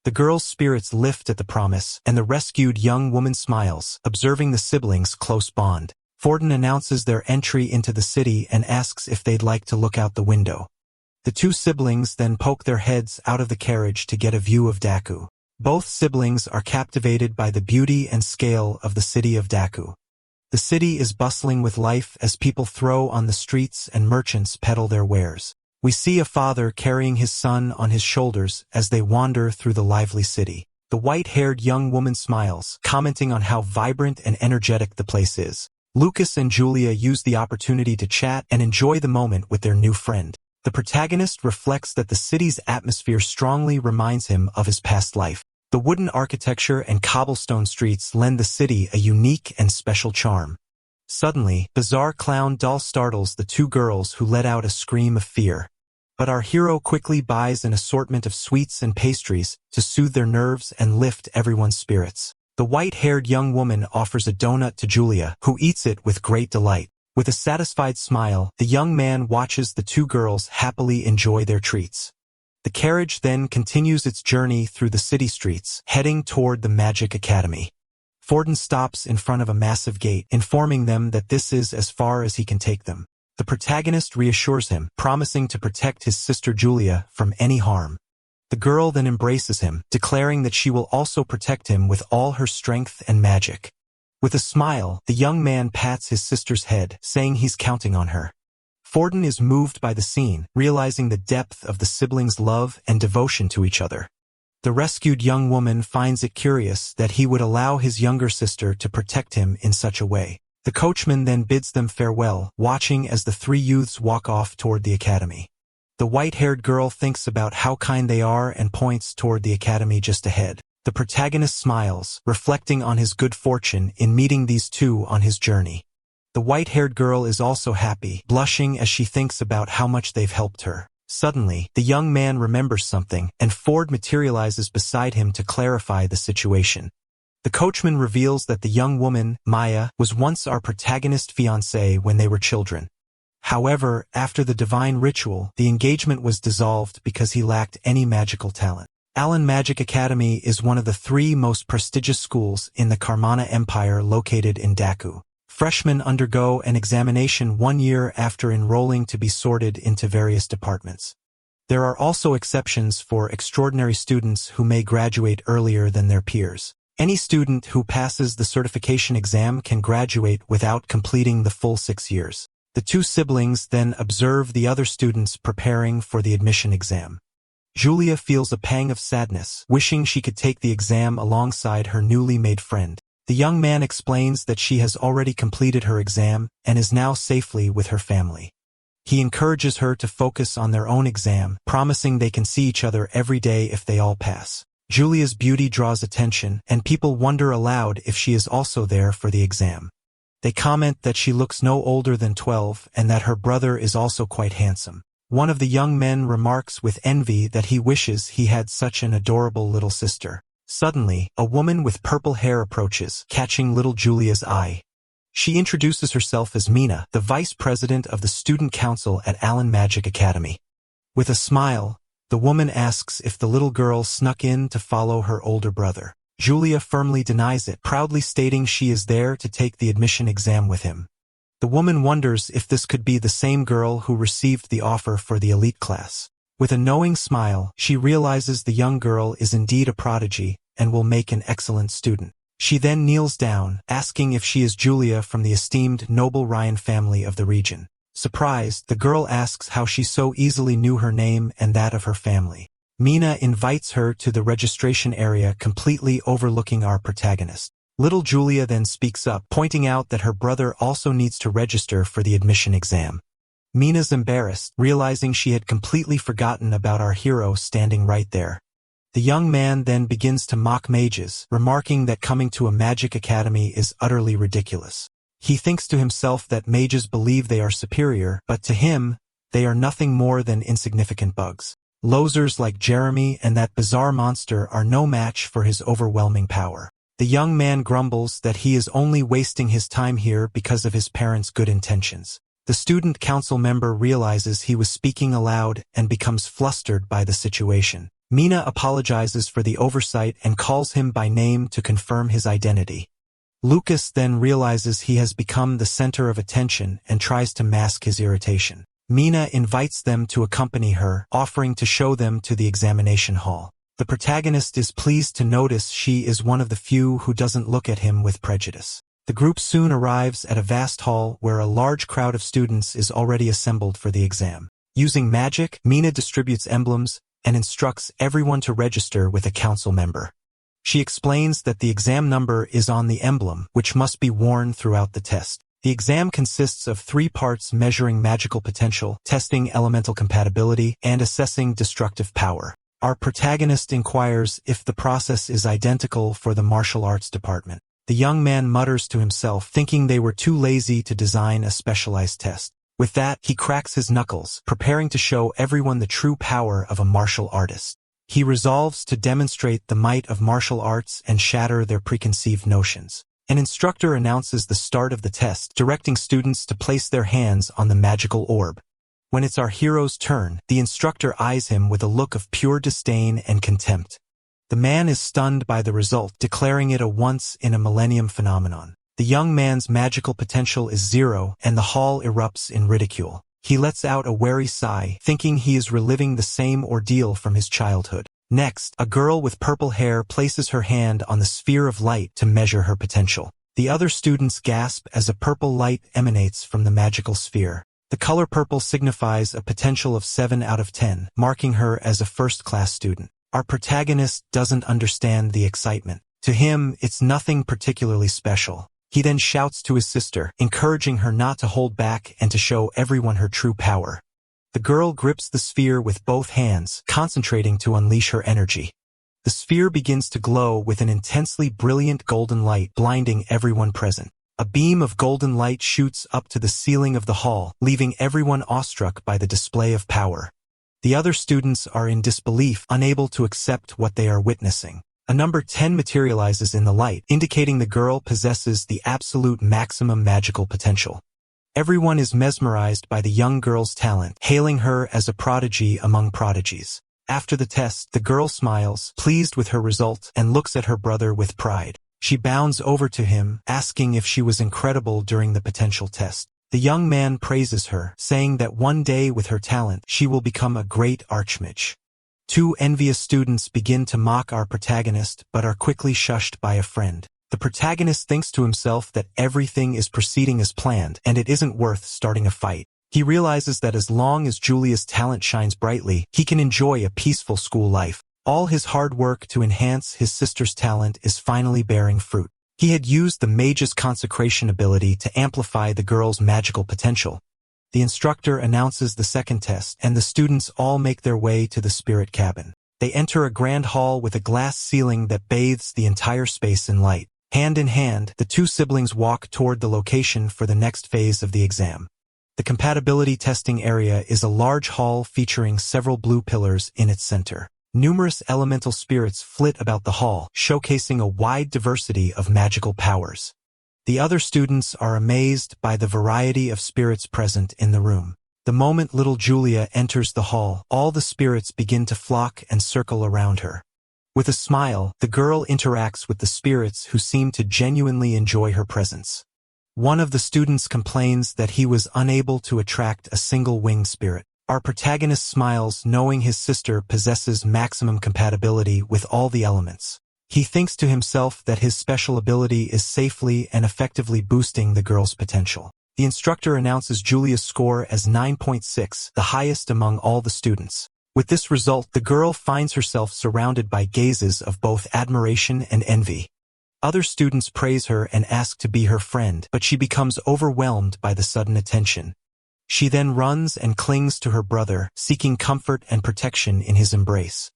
The girl's spirits lift at the promise, and the rescued young woman smiles, observing the siblings' close bond. Fortin announces their entry into the city and asks if they'd like to look out the window. The two siblings then poke their heads out of the carriage to get a view of Daku. Both siblings are captivated by the beauty and scale of the city of Daku. The city is bustling with life as people throw on the streets and merchants peddle their wares. We see a father carrying his son on his shoulders as they wander through the lively city. The white-haired young woman smiles, commenting on how vibrant and energetic the place is. Lucas and Julia use the opportunity to chat and enjoy the moment with their new friend. The protagonist reflects that the city's atmosphere strongly reminds him of his past life. The wooden architecture and cobblestone streets lend the city a unique and special charm. Suddenly, bizarre clown doll startles the two girls, who let out a scream of fear. But our hero quickly buys an assortment of sweets and pastries to soothe their nerves and lift everyone's spirits. The white-haired young woman offers a donut to Julia, who eats it with great delight. With a satisfied smile, the young man watches the two girls happily enjoy their treats. The carriage then continues its journey through the city streets, heading toward the Magic Academy. Forden stops in front of a massive gate, informing them that this is as far as he can take them. The protagonist reassures him, promising to protect his sister Julia from any harm. The girl then embraces him, declaring that she will also protect him with all her strength and magic. With a smile, the young man pats his sister's head, saying he's counting on her. Forden is moved by the scene, realizing the depth of the siblings' love and devotion to each other. The rescued young woman finds it curious that he would allow his younger sister to protect him in such a way. The coachman then bids them farewell, watching as the three youths walk off toward the academy. The white-haired girl thinks about how kind they are and points toward the academy just ahead. The protagonist smiles, reflecting on his good fortune in meeting these two on his journey. The white-haired girl is also happy, blushing as she thinks about how much they've helped her. Suddenly, the young man remembers something, and Ford materializes beside him to clarify the situation. The coachman reveals that the young woman, Maya, was once our protagonist's fiancée when they were children. However, after the divine ritual, the engagement was dissolved because he lacked any magical talent. Allen Magic Academy is one of the three most prestigious schools in the Karmana Empire located in Daku. Freshmen undergo an examination 1 year after enrolling to be sorted into various departments. There are also exceptions for extraordinary students who may graduate earlier than their peers. Any student who passes the certification exam can graduate without completing the full 6 years. The two siblings then observe the other students preparing for the admission exam. Julia feels a pang of sadness, wishing she could take the exam alongside her newly made friend. The young man explains that she has already completed her exam and is now safely with her family. He encourages her to focus on their own exam, promising they can see each other every day if they all pass. Julia's beauty draws attention, and people wonder aloud if she is also there for the exam. They comment that she looks no older than 12 and that her brother is also quite handsome. One of the young men remarks with envy that he wishes he had such an adorable little sister. Suddenly, a woman with purple hair approaches, catching little Julia's eye. She introduces herself as Mina, the vice president of the student council at Allen Magic Academy. With a smile, the woman asks if the little girl snuck in to follow her older brother. Julia firmly denies it, proudly stating she is there to take the admission exam with him. The woman wonders if this could be the same girl who received the offer for the elite class. With a knowing smile, she realizes the young girl is indeed a prodigy and will make an excellent student. She then kneels down, asking if she is Julia from the esteemed noble Ryan family of the region. Surprised, the girl asks how she so easily knew her name and that of her family. Mina invites her to the registration area, completely overlooking our protagonist. Little Julia then speaks up, pointing out that her brother also needs to register for the admission exam. Mina's embarrassed, realizing she had completely forgotten about our hero standing right there. The young man then begins to mock mages, remarking that coming to a magic academy is utterly ridiculous. He thinks to himself that mages believe they are superior, but to him, they are nothing more than insignificant bugs. Losers like Jeremy and that bizarre monster are no match for his overwhelming power. The young man grumbles that he is only wasting his time here because of his parents' good intentions. The student council member realizes he was speaking aloud and becomes flustered by the situation. Mina apologizes for the oversight and calls him by name to confirm his identity. Lucas then realizes he has become the center of attention and tries to mask his irritation. Mina invites them to accompany her, offering to show them to the examination hall. The protagonist is pleased to notice she is one of the few who doesn't look at him with prejudice. The group soon arrives at a vast hall where a large crowd of students is already assembled for the exam. Using magic, Mina distributes emblems and instructs everyone to register with a council member. She explains that the exam number is on the emblem, which must be worn throughout the test. The exam consists of 3 parts: measuring magical potential, testing elemental compatibility, and assessing destructive power. Our protagonist inquires if the process is identical for the martial arts department. The young man mutters to himself, thinking they were too lazy to design a specialized test. With that, he cracks his knuckles, preparing to show everyone the true power of a martial artist. He resolves to demonstrate the might of martial arts and shatter their preconceived notions. An instructor announces the start of the test, directing students to place their hands on the magical orb. When it's our hero's turn, the instructor eyes him with a look of pure disdain and contempt. The man is stunned by the result, declaring it a once-in-a-millennium phenomenon. The young man's magical potential is 0, and the hall erupts in ridicule. He lets out a wary sigh, thinking he is reliving the same ordeal from his childhood. Next, a girl with purple hair places her hand on the sphere of light to measure her potential. The other students gasp as a purple light emanates from the magical sphere. The color purple signifies a potential of 7 out of 10, marking her as a first-class student. Our protagonist doesn't understand the excitement. To him, it's nothing particularly special. He then shouts to his sister, encouraging her not to hold back and to show everyone her true power. The girl grips the sphere with both hands, concentrating to unleash her energy. The sphere begins to glow with an intensely brilliant golden light, blinding everyone present. A beam of golden light shoots up to the ceiling of the hall, leaving everyone awestruck by the display of power. The other students are in disbelief, unable to accept what they are witnessing. A number 10 materializes in the light, indicating the girl possesses the absolute maximum magical potential. Everyone is mesmerized by the young girl's talent, hailing her as a prodigy among prodigies. After the test, the girl smiles, pleased with her result, and looks at her brother with pride. She bounds over to him, asking if she was incredible during the potential test. The young man praises her, saying that one day with her talent, she will become a great archmage. 2 envious students begin to mock our protagonist but are quickly shushed by a friend. The protagonist thinks to himself that everything is proceeding as planned and it isn't worth starting a fight. He realizes that as long as Julia's talent shines brightly, he can enjoy a peaceful school life. All his hard work to enhance his sister's talent is finally bearing fruit. He had used the mage's consecration ability to amplify the girl's magical potential. The instructor announces the second test, and the students all make their way to the spirit cabin. They enter a grand hall with a glass ceiling that bathes the entire space in light. Hand in hand, the 2 siblings walk toward the location for the next phase of the exam. The compatibility testing area is a large hall featuring several blue pillars in its center. Numerous elemental spirits flit about the hall, showcasing a wide diversity of magical powers. The other students are amazed by the variety of spirits present in the room. The moment little Julia enters the hall, all the spirits begin to flock and circle around her. With a smile, the girl interacts with the spirits who seem to genuinely enjoy her presence. One of the students complains that he was unable to attract a single winged spirit. Our protagonist smiles, knowing his sister possesses maximum compatibility with all the elements. He thinks to himself that his special ability is safely and effectively boosting the girl's potential. The instructor announces Julia's score as 9.6, the highest among all the students. With this result, the girl finds herself surrounded by gazes of both admiration and envy. Other students praise her and ask to be her friend, but she becomes overwhelmed by the sudden attention. She then runs and clings to her brother, seeking comfort and protection in his embrace.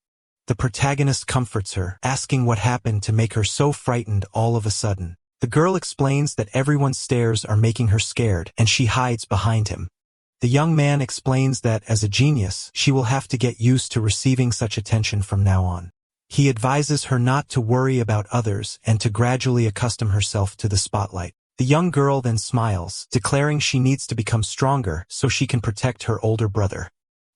The protagonist comforts her, asking what happened to make her so frightened all of a sudden. The girl explains that everyone's stares are making her scared, and she hides behind him. The young man explains that, as a genius, she will have to get used to receiving such attention from now on. He advises her not to worry about others and to gradually accustom herself to the spotlight. The young girl then smiles, declaring she needs to become stronger so she can protect her older brother.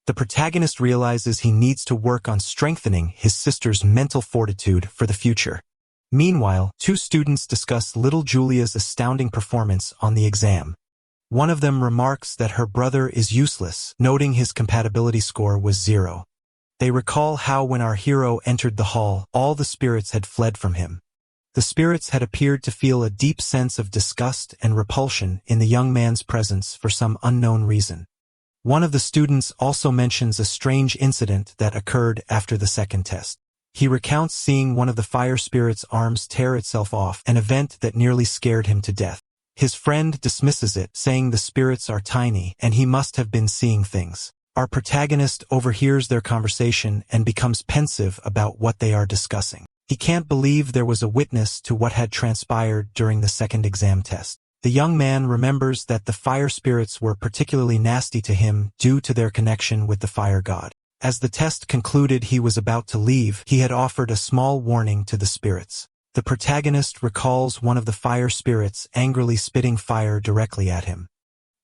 The protagonist realizes he needs to work on strengthening his sister's mental fortitude for the future. Meanwhile, 2 students discuss little Julia's astounding performance on the exam. One of them remarks that her brother is useless, noting his compatibility score was 0. They recall how when our hero entered the hall, all the spirits had fled from him. The spirits had appeared to feel a deep sense of disgust and repulsion in the young man's presence for some unknown reason. One of the students also mentions a strange incident that occurred after the second test. He recounts seeing one of the fire spirit's arms tear itself off, an event that nearly scared him to death. His friend dismisses it, saying the spirits are tiny and he must have been seeing things. Our protagonist overhears their conversation and becomes pensive about what they are discussing. He can't believe there was a witness to what had transpired during the second exam test. The young man remembers that the fire spirits were particularly nasty to him due to their connection with the fire god. As the test concluded, he was about to leave. He had offered a small warning to the spirits. The protagonist recalls one of the fire spirits angrily spitting fire directly at him.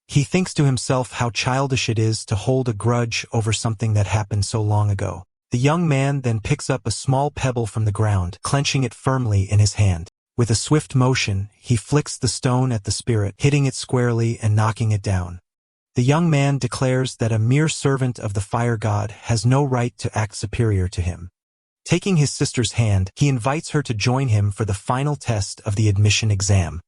He thinks to himself how childish it is to hold a grudge over something that happened so long ago. The young man then picks up a small pebble from the ground, clenching it firmly in his hand. With a swift motion, he flicks the stone at the spirit, hitting it squarely and knocking it down. The young man declares that a mere servant of the fire god has no right to act superior to him. Taking his sister's hand, he invites her to join him for the final test of the admission exam.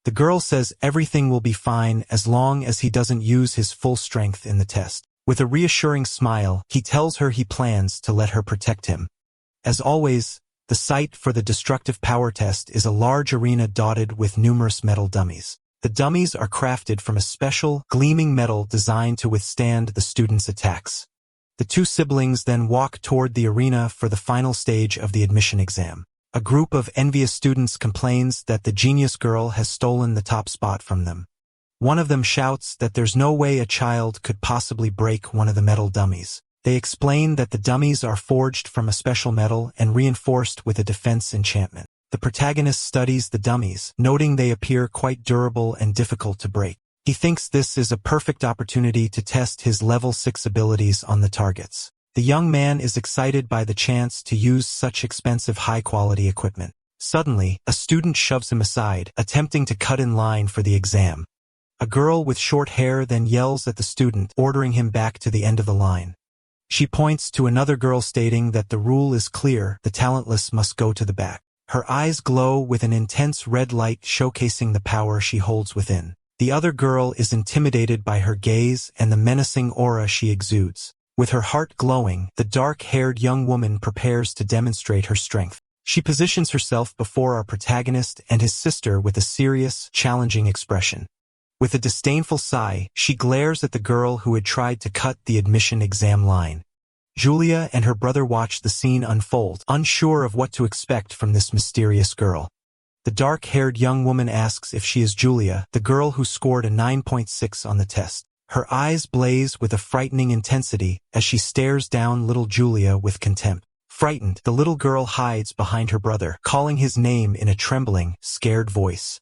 The girl says everything will be fine as long as he doesn't use his full strength in the test. With a reassuring smile, he tells her he plans to let her protect him. As always, the site for the destructive power test is a large arena dotted with numerous metal dummies. The dummies are crafted from a special, gleaming metal designed to withstand the students' attacks. The two siblings then walk toward the arena for the final stage of the admission exam. A group of envious students complains that the genius girl has stolen the top spot from them. One of them shouts that there's no way a child could possibly break one of the metal dummies. They explain that the dummies are forged from a special metal and reinforced with a defense enchantment. The protagonist studies the dummies, noting they appear quite durable and difficult to break. He thinks this is a perfect opportunity to test his level 6 abilities on the targets. The young man is excited by the chance to use such expensive high-quality equipment. Suddenly, a student shoves him aside, attempting to cut in line for the exam. A girl with short hair then yells at the student, ordering him back to the end of the line. She points to another girl stating that the rule is clear, the talentless must go to the back. Her eyes glow with an intense red light showcasing the power she holds within. The other girl is intimidated by her gaze and the menacing aura she exudes. With her heart glowing, the dark-haired young woman prepares to demonstrate her strength. She positions herself before our protagonist and his sister with a serious, challenging expression. With a disdainful sigh, she glares at the girl who had tried to cut the admission exam line. Julia and her brother watch the scene unfold, unsure of what to expect from this mysterious girl. The dark-haired young woman asks if she is Julia, the girl who scored a 9.6 on the test. Her eyes blaze with a frightening intensity as she stares down little Julia with contempt. Frightened, the little girl hides behind her brother, calling his name in a trembling, scared voice.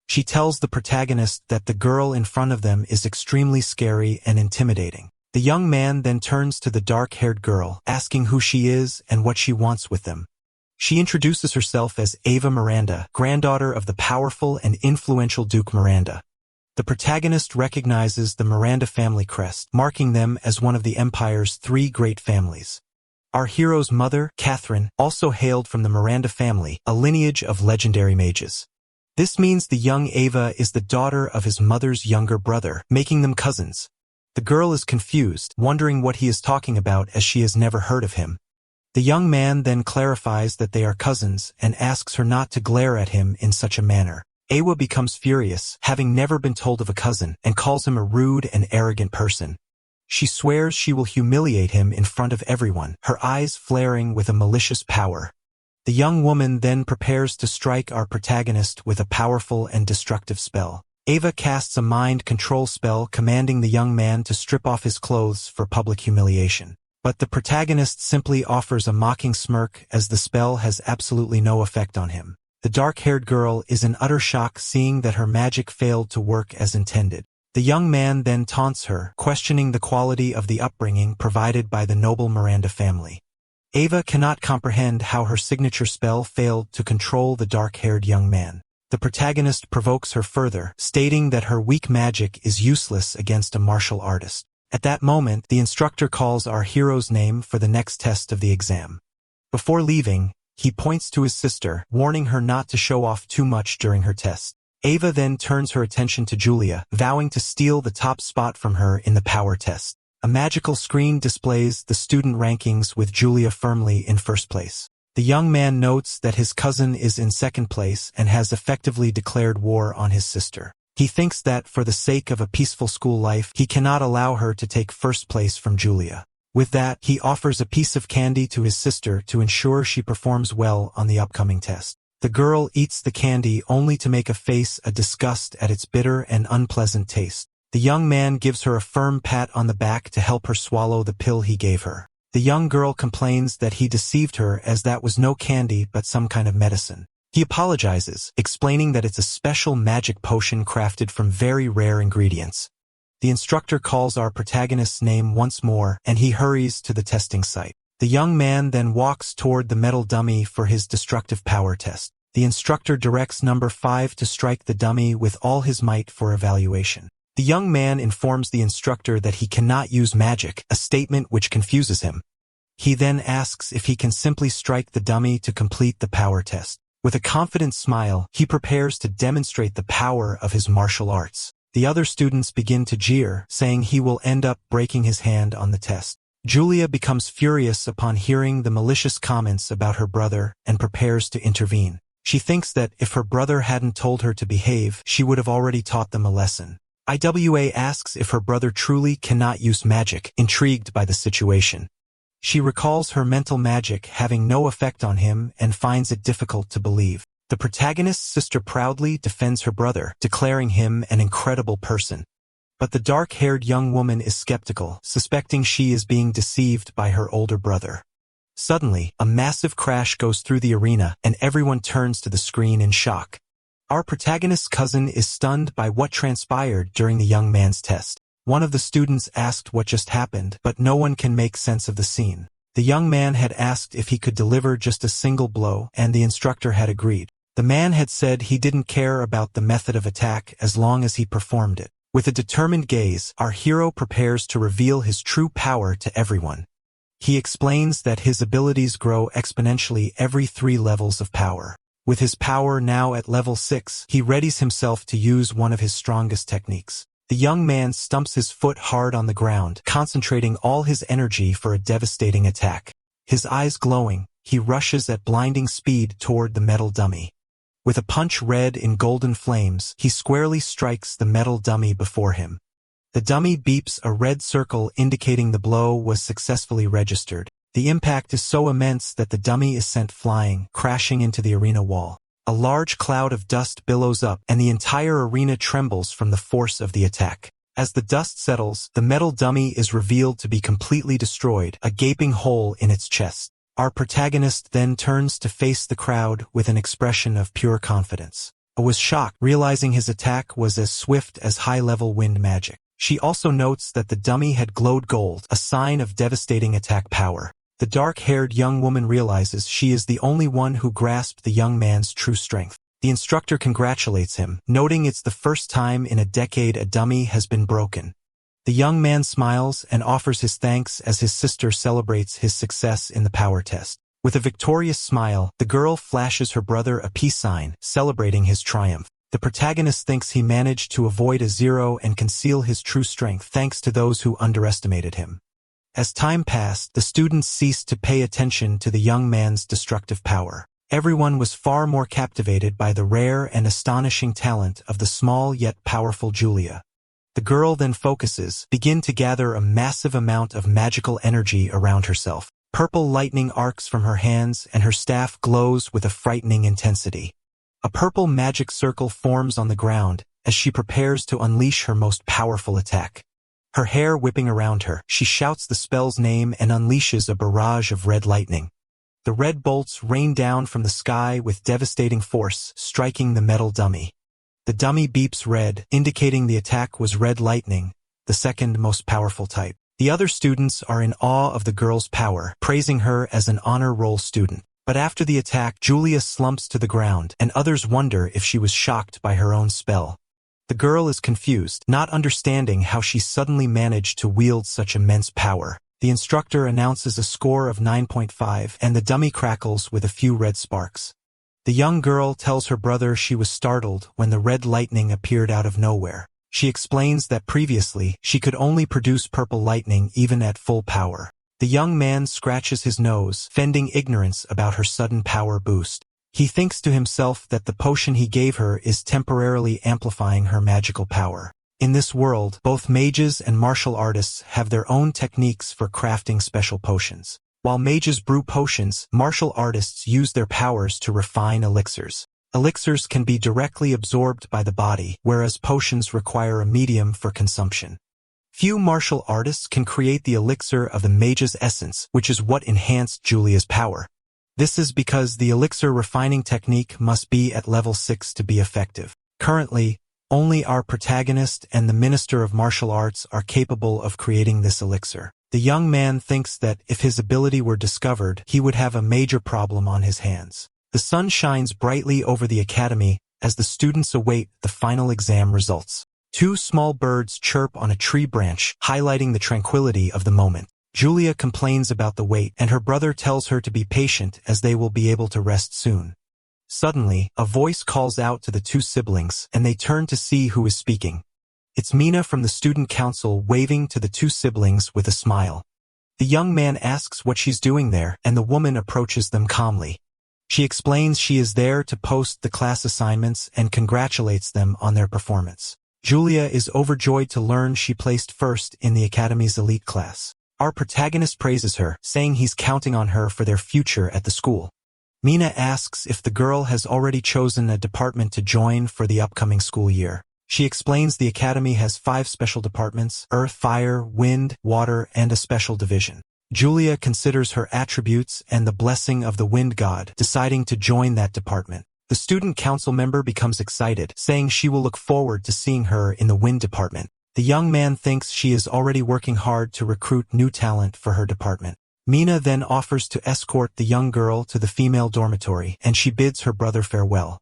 She tells the protagonist that the girl in front of them is extremely scary and intimidating. The young man then turns to the dark-haired girl, asking who she is and what she wants with them. She introduces herself as Ava Miranda, granddaughter of the powerful and influential Duke Miranda. The protagonist recognizes the Miranda family crest, marking them as one of the Empire's 3 great families. Our hero's mother, Catherine, also hailed from the Miranda family, a lineage of legendary mages. This means the young Ava is the daughter of his mother's younger brother, making them cousins. The girl is confused, wondering what he is talking about as she has never heard of him. The young man then clarifies that they are cousins and asks her not to glare at him in such a manner. Ava becomes furious, having never been told of a cousin, and calls him a rude and arrogant person. She swears she will humiliate him in front of everyone, her eyes flaring with a malicious power. The young woman then prepares to strike our protagonist with a powerful and destructive spell. Ava casts a mind control spell commanding the young man to strip off his clothes for public humiliation. But the protagonist simply offers a mocking smirk as the spell has absolutely no effect on him. The dark-haired girl is in utter shock seeing that her magic failed to work as intended. The young man then taunts her, questioning the quality of the upbringing provided by the noble Miranda family. Ava cannot comprehend how her signature spell failed to control the dark-haired young man. The protagonist provokes her further, stating that her weak magic is useless against a martial artist. At that moment, the instructor calls our hero's name for the next test of the exam. Before leaving, he points to his sister, warning her not to show off too much during her test. Ava then turns her attention to Julia, vowing to steal the top spot from her in the power test. A magical screen displays the student rankings with Julia firmly in first place. The young man notes that his cousin is in second place and has effectively declared war on his sister. He thinks that, for the sake of a peaceful school life, he cannot allow her to take first place from Julia. With that, he offers a piece of candy to his sister to ensure she performs well on the upcoming test. The girl eats the candy only to make a face of disgust at its bitter and unpleasant taste. The young man gives her a firm pat on the back to help her swallow the pill he gave her. The young girl complains that he deceived her as that was no candy but some kind of medicine. He apologizes, explaining that it's a special magic potion crafted from very rare ingredients. The instructor calls our protagonist's name once more, and he hurries to the testing site. The young man then walks toward the metal dummy for his destructive power test. The instructor directs number 5 to strike the dummy with all his might for evaluation. The young man informs the instructor that he cannot use magic, a statement which confuses him. He then asks if he can simply strike the dummy to complete the power test. With a confident smile, he prepares to demonstrate the power of his martial arts. The other students begin to jeer, saying he will end up breaking his hand on the test. Julia becomes furious upon hearing the malicious comments about her brother and prepares to intervene. She thinks that if her brother hadn't told her to behave, she would have already taught them a lesson. Iwa asks if her brother truly cannot use magic, intrigued by the situation. She recalls her mental magic having no effect on him and finds it difficult to believe. The protagonist's sister proudly defends her brother, declaring him an incredible person. But the dark-haired young woman is skeptical, suspecting she is being deceived by her older brother. Suddenly, a massive crash goes through the arena, and everyone turns to the screen in shock. Our protagonist's cousin is stunned by what transpired during the young man's test. One of the students asked what just happened, but no one can make sense of the scene. The young man had asked if he could deliver just a single blow, and the instructor had agreed. The man had said he didn't care about the method of attack as long as he performed it. With a determined gaze, our hero prepares to reveal his true power to everyone. He explains that his abilities grow exponentially every 3 levels of power. With his power now at level 6, he readies himself to use one of his strongest techniques. The young man stumps his foot hard on the ground, concentrating all his energy for a devastating attack. His eyes glowing, he rushes at blinding speed toward the metal dummy. With a punch red in golden flames, he squarely strikes the metal dummy before him. The dummy beeps a red circle indicating the blow was successfully registered. The impact is so immense that the dummy is sent flying, crashing into the arena wall. A large cloud of dust billows up, and the entire arena trembles from the force of the attack. As the dust settles, the metal dummy is revealed to be completely destroyed, a gaping hole in its chest. Our protagonist then turns to face the crowd with an expression of pure confidence. I was shocked, realizing his attack was as swift as high-level wind magic. She also notes that the dummy had glowed gold, a sign of devastating attack power. The dark-haired young woman realizes she is the only one who grasped the young man's true strength. The instructor congratulates him, noting it's the first time in a decade a dummy has been broken. The young man smiles and offers his thanks as his sister celebrates his success in the power test. With a victorious smile, the girl flashes her brother a peace sign, celebrating his triumph. The protagonist thinks he managed to avoid a 0 and conceal his true strength thanks to those who underestimated him. As time passed, the students ceased to pay attention to the young man's destructive power. Everyone was far more captivated by the rare and astonishing talent of the small yet powerful Julia. The girl then begin to gather a massive amount of magical energy around herself. Purple lightning arcs from her hands and her staff glows with a frightening intensity. A purple magic circle forms on the ground as she prepares to unleash her most powerful attack. Her hair whipping around her, she shouts the spell's name and unleashes a barrage of red lightning. The red bolts rain down from the sky with devastating force, striking the metal dummy. The dummy beeps red, indicating the attack was red lightning, the second most powerful type. The other students are in awe of the girl's power, praising her as an honor roll student. But after the attack, Julia slumps to the ground, and others wonder if she was shocked by her own spell. The girl is confused, not understanding how she suddenly managed to wield such immense power. The instructor announces a score of 9.5, and the dummy crackles with a few red sparks. The young girl tells her brother she was startled when the red lightning appeared out of nowhere. She explains that previously, she could only produce purple lightning even at full power. The young man scratches his nose, fending ignorance about her sudden power boost. He thinks to himself that the potion he gave her is temporarily amplifying her magical power. In this world, both mages and martial artists have their own techniques for crafting special potions. While mages brew potions, martial artists use their powers to refine elixirs. Elixirs can be directly absorbed by the body, whereas potions require a medium for consumption. Few martial artists can create the elixir of the mage's essence, which is what enhanced Julia's power. This is because the elixir refining technique must be at level 6 to be effective. Currently, only our protagonist and the Minister of Martial Arts are capable of creating this elixir. The young man thinks that if his ability were discovered, he would have a major problem on his hands. The sun shines brightly over the academy as the students await the final exam results. Two small birds chirp on a tree branch, highlighting the tranquility of the moment. Julia complains about the wait, and her brother tells her to be patient as they will be able to rest soon. Suddenly, a voice calls out to the two siblings, and they turn to see who is speaking. It's Mina from the student council waving to the two siblings with a smile. The young man asks what she's doing there, and the woman approaches them calmly. She explains she is there to post the class assignments and congratulates them on their performance. Julia is overjoyed to learn she placed first in the academy's elite class. Our protagonist praises her, saying he's counting on her for their future at the school. Mina asks if the girl has already chosen a department to join for the upcoming school year. She explains the academy has 5 special departments: earth, fire, wind, water, and a special division. Julia considers her attributes and the blessing of the wind god, deciding to join that department. The student council member becomes excited, saying she will look forward to seeing her in the wind department. The young man thinks she is already working hard to recruit new talent for her department. Mina then offers to escort the young girl to the female dormitory, and she bids her brother farewell.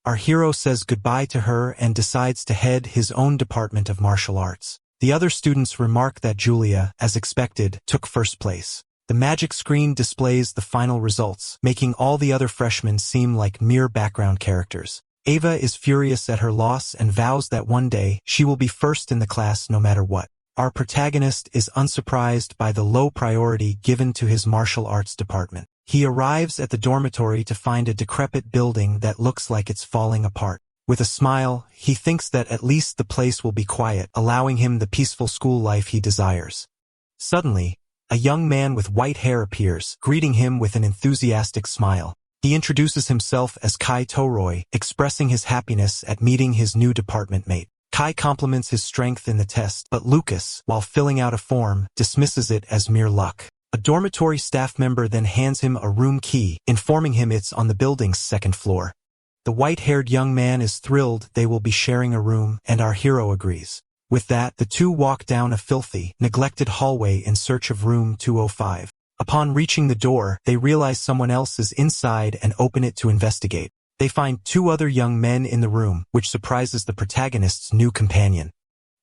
Our hero says goodbye to her and decides to head his own department of martial arts. The other students remark that Julia, as expected, took first place. The magic screen displays the final results, making all the other freshmen seem like mere background characters. Ava is furious at her loss and vows that one day she will be first in the class no matter what. Our protagonist is unsurprised by the low priority given to his martial arts department. He arrives at the dormitory to find a decrepit building that looks like it's falling apart. With a smile, he thinks that at least the place will be quiet, allowing him the peaceful school life he desires. Suddenly, a young man with white hair appears, greeting him with an enthusiastic smile. He introduces himself as Kai Toroi, expressing his happiness at meeting his new department mate. Kai compliments his strength in the test, but Lucas, while filling out a form, dismisses it as mere luck. A dormitory staff member then hands him a room key, informing him it's on the building's 2nd floor. The white-haired young man is thrilled they will be sharing a room, and our hero agrees. With that, the two walk down a filthy, neglected hallway in search of room 205. Upon reaching the door, they realize someone else is inside and open it to investigate. They find 2 other young men in the room, which surprises the protagonist's new companion.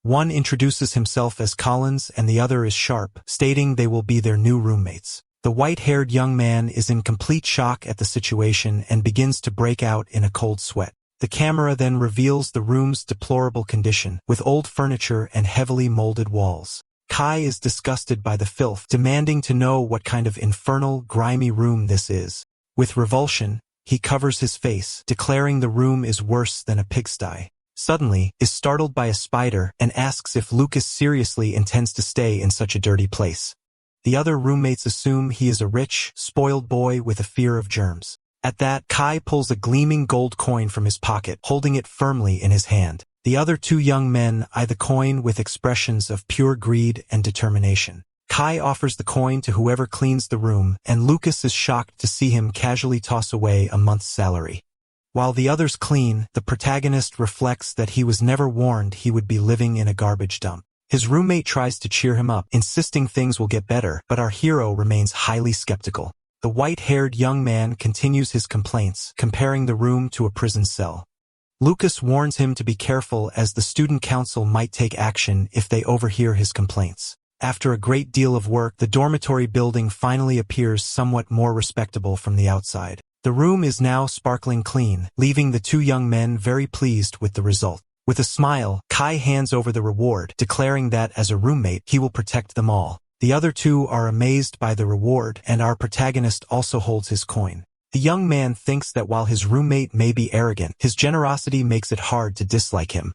One introduces himself as Collins and the other is Sharp, stating they will be their new roommates. The white-haired young man is in complete shock at the situation and begins to break out in a cold sweat. The camera then reveals the room's deplorable condition, with old furniture and heavily molded walls. Kai is disgusted by the filth, demanding to know what kind of infernal, grimy room this is. With revulsion, he covers his face, declaring the room is worse than a pigsty. Suddenly, is startled by a spider and asks if Lucas seriously intends to stay in such a dirty place. The other roommates assume he is a rich, spoiled boy with a fear of germs. At that, Kai pulls a gleaming gold coin from his pocket, holding it firmly in his hand. The other 2 young men eye the coin with expressions of pure greed and determination. Kai offers the coin to whoever cleans the room, and Lucas is shocked to see him casually toss away a month's salary. While the others clean, the protagonist reflects that he was never warned he would be living in a garbage dump. His roommate tries to cheer him up, insisting things will get better, but our hero remains highly skeptical. The white-haired young man continues his complaints, comparing the room to a prison cell. Lucas warns him to be careful as the student council might take action if they overhear his complaints. After a great deal of work, the dormitory building finally appears somewhat more respectable from the outside. The room is now sparkling clean, leaving the 2 young men very pleased with the result. With a smile, Kai hands over the reward, declaring that as a roommate, he will protect them all. The other 2 are amazed by the reward, and our protagonist also holds his coin. The young man thinks that while his roommate may be arrogant, his generosity makes it hard to dislike him.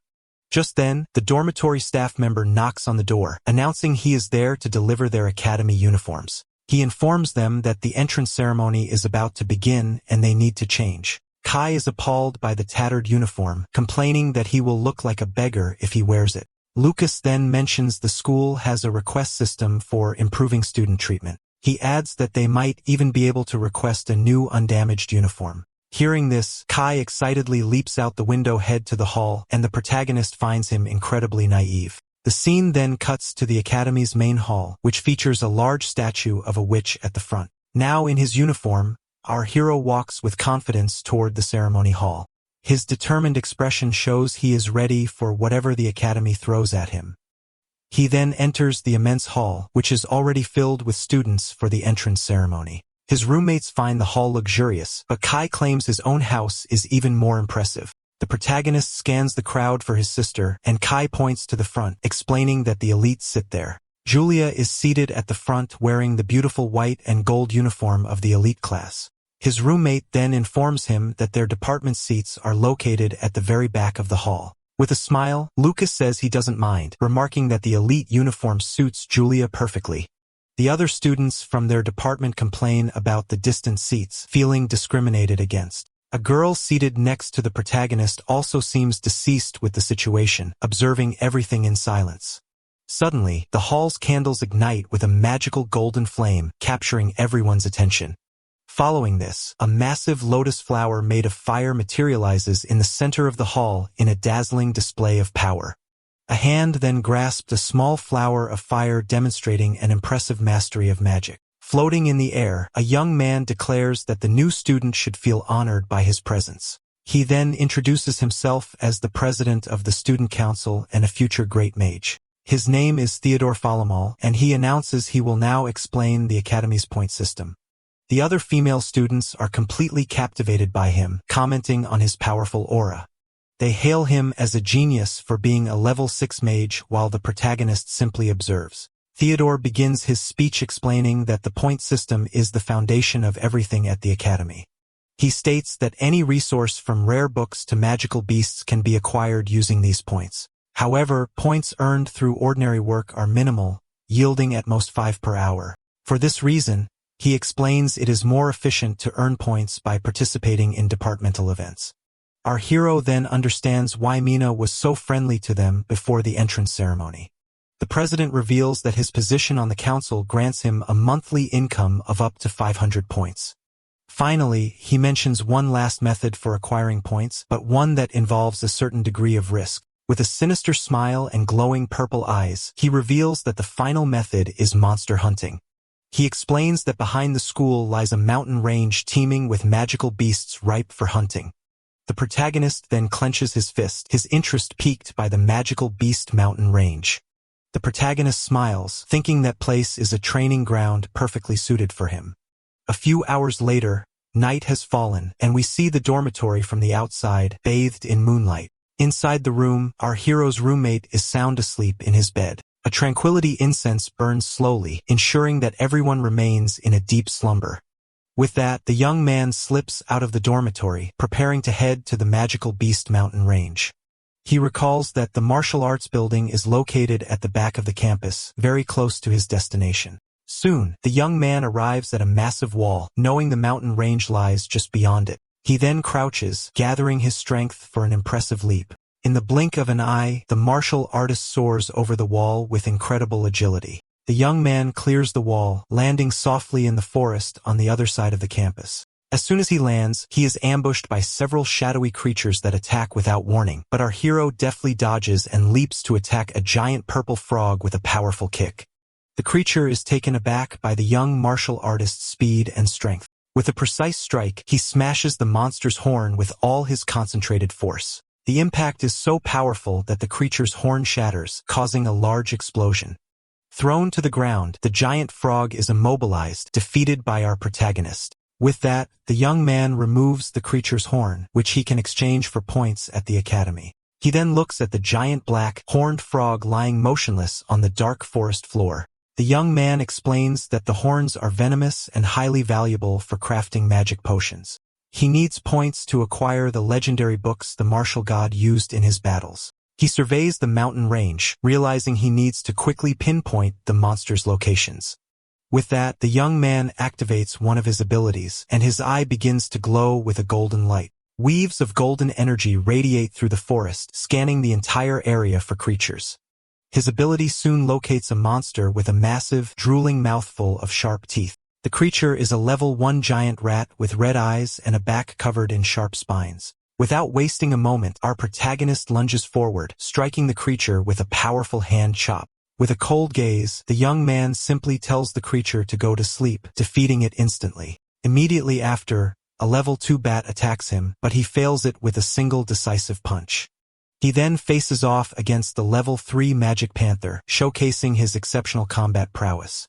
Just then, the dormitory staff member knocks on the door, announcing he is there to deliver their academy uniforms. He informs them that the entrance ceremony is about to begin and they need to change. Kai is appalled by the tattered uniform, complaining that he will look like a beggar if he wears it. Lucas then mentions the school has a request system for improving student treatment. He adds that they might even be able to request a new undamaged uniform. Hearing this, Kai excitedly leaps out the window head to the hall, and the protagonist finds him incredibly naive. The scene then cuts to the Academy's main hall, which features a large statue of a witch at the front. Now in his uniform, our hero walks with confidence toward the ceremony hall. His determined expression shows he is ready for whatever the Academy throws at him. He then enters the immense hall, which is already filled with students for the entrance ceremony. His roommates find the hall luxurious, but Kai claims his own house is even more impressive. The protagonist scans the crowd for his sister, and Kai points to the front, explaining that the elites sit there. Julia is seated at the front wearing the beautiful white and gold uniform of the elite class. His roommate then informs him that their department seats are located at the very back of the hall. With a smile, Lucas says he doesn't mind, remarking that the elite uniform suits Julia perfectly. The other students from their department complain about the distant seats, feeling discriminated against. A girl seated next to the protagonist also seems deceased with the situation, observing everything in silence. Suddenly, the hall's candles ignite with a magical golden flame, capturing everyone's attention. Following this, a massive lotus flower made of fire materializes in the center of the hall in a dazzling display of power. A hand then grasped a small flower of fire demonstrating an impressive mastery of magic. Floating in the air, a young man declares that the new student should feel honored by his presence. He then introduces himself as the president of the student council and a future great mage. His name is Theodore Falamal, and he announces he will now explain the Academy's point system. The other female students are completely captivated by him, commenting on his powerful aura. They hail him as a genius for being a level 6 mage, while the protagonist simply observes. Theodore begins his speech explaining that the point system is the foundation of everything at the Academy. He states that any resource from rare books to magical beasts can be acquired using these points. However, points earned through ordinary work are minimal, yielding at most 5 per hour. For this reason, he explains it is more efficient to earn points by participating in departmental events. Our hero then understands why Mina was so friendly to them before the entrance ceremony. The president reveals that his position on the council grants him a monthly income of up to 500 points. Finally, he mentions one last method for acquiring points, but one that involves a certain degree of risk. With a sinister smile and glowing purple eyes, he reveals that the final method is monster hunting. He explains that behind the school lies a mountain range teeming with magical beasts ripe for hunting. The protagonist then clenches his fist, his interest piqued by the magical beast mountain range. The protagonist smiles, thinking that place is a training ground perfectly suited for him. A few hours later, night has fallen, and we see the dormitory from the outside, bathed in moonlight. Inside the room, our hero's roommate is sound asleep in his bed. A tranquility incense burns slowly, ensuring that everyone remains in a deep slumber. With that, the young man slips out of the dormitory, preparing to head to the magical beast mountain range. He recalls that the martial arts building is located at the back of the campus, very close to his destination. Soon, the young man arrives at a massive wall, knowing the mountain range lies just beyond it. He then crouches, gathering his strength for an impressive leap. In the blink of an eye, the martial artist soars over the wall with incredible agility. The young man clears the wall, landing softly in the forest on the other side of the campus. As soon as he lands, he is ambushed by several shadowy creatures that attack without warning, but our hero deftly dodges and leaps to attack a giant purple frog with a powerful kick. The creature is taken aback by the young martial artist's speed and strength. With a precise strike, he smashes the monster's horn with all his concentrated force. The impact is so powerful that the creature's horn shatters, causing a large explosion. Thrown to the ground, the giant frog is immobilized, defeated by our protagonist. With that, the young man removes the creature's horn, which he can exchange for points at the Academy. He then looks at the giant black, horned frog lying motionless on the dark forest floor. The young man explains that the horns are venomous and highly valuable for crafting magic potions. He needs points to acquire the legendary books the martial god used in his battles. He surveys the mountain range, realizing he needs to quickly pinpoint the monster's locations. With that, the young man activates one of his abilities, and his eye begins to glow with a golden light. Weaves of golden energy radiate through the forest, scanning the entire area for creatures. His ability soon locates a monster with a massive, drooling mouthful of sharp teeth. The creature is a level 1 giant rat with red eyes and a back covered in sharp spines. Without wasting a moment, our protagonist lunges forward, striking the creature with a powerful hand chop. With a cold gaze, the young man simply tells the creature to go to sleep, defeating it instantly. Immediately after, a level 2 bat attacks him, but he fails it with a single decisive punch. He then faces off against the level 3 magic panther, showcasing his exceptional combat prowess.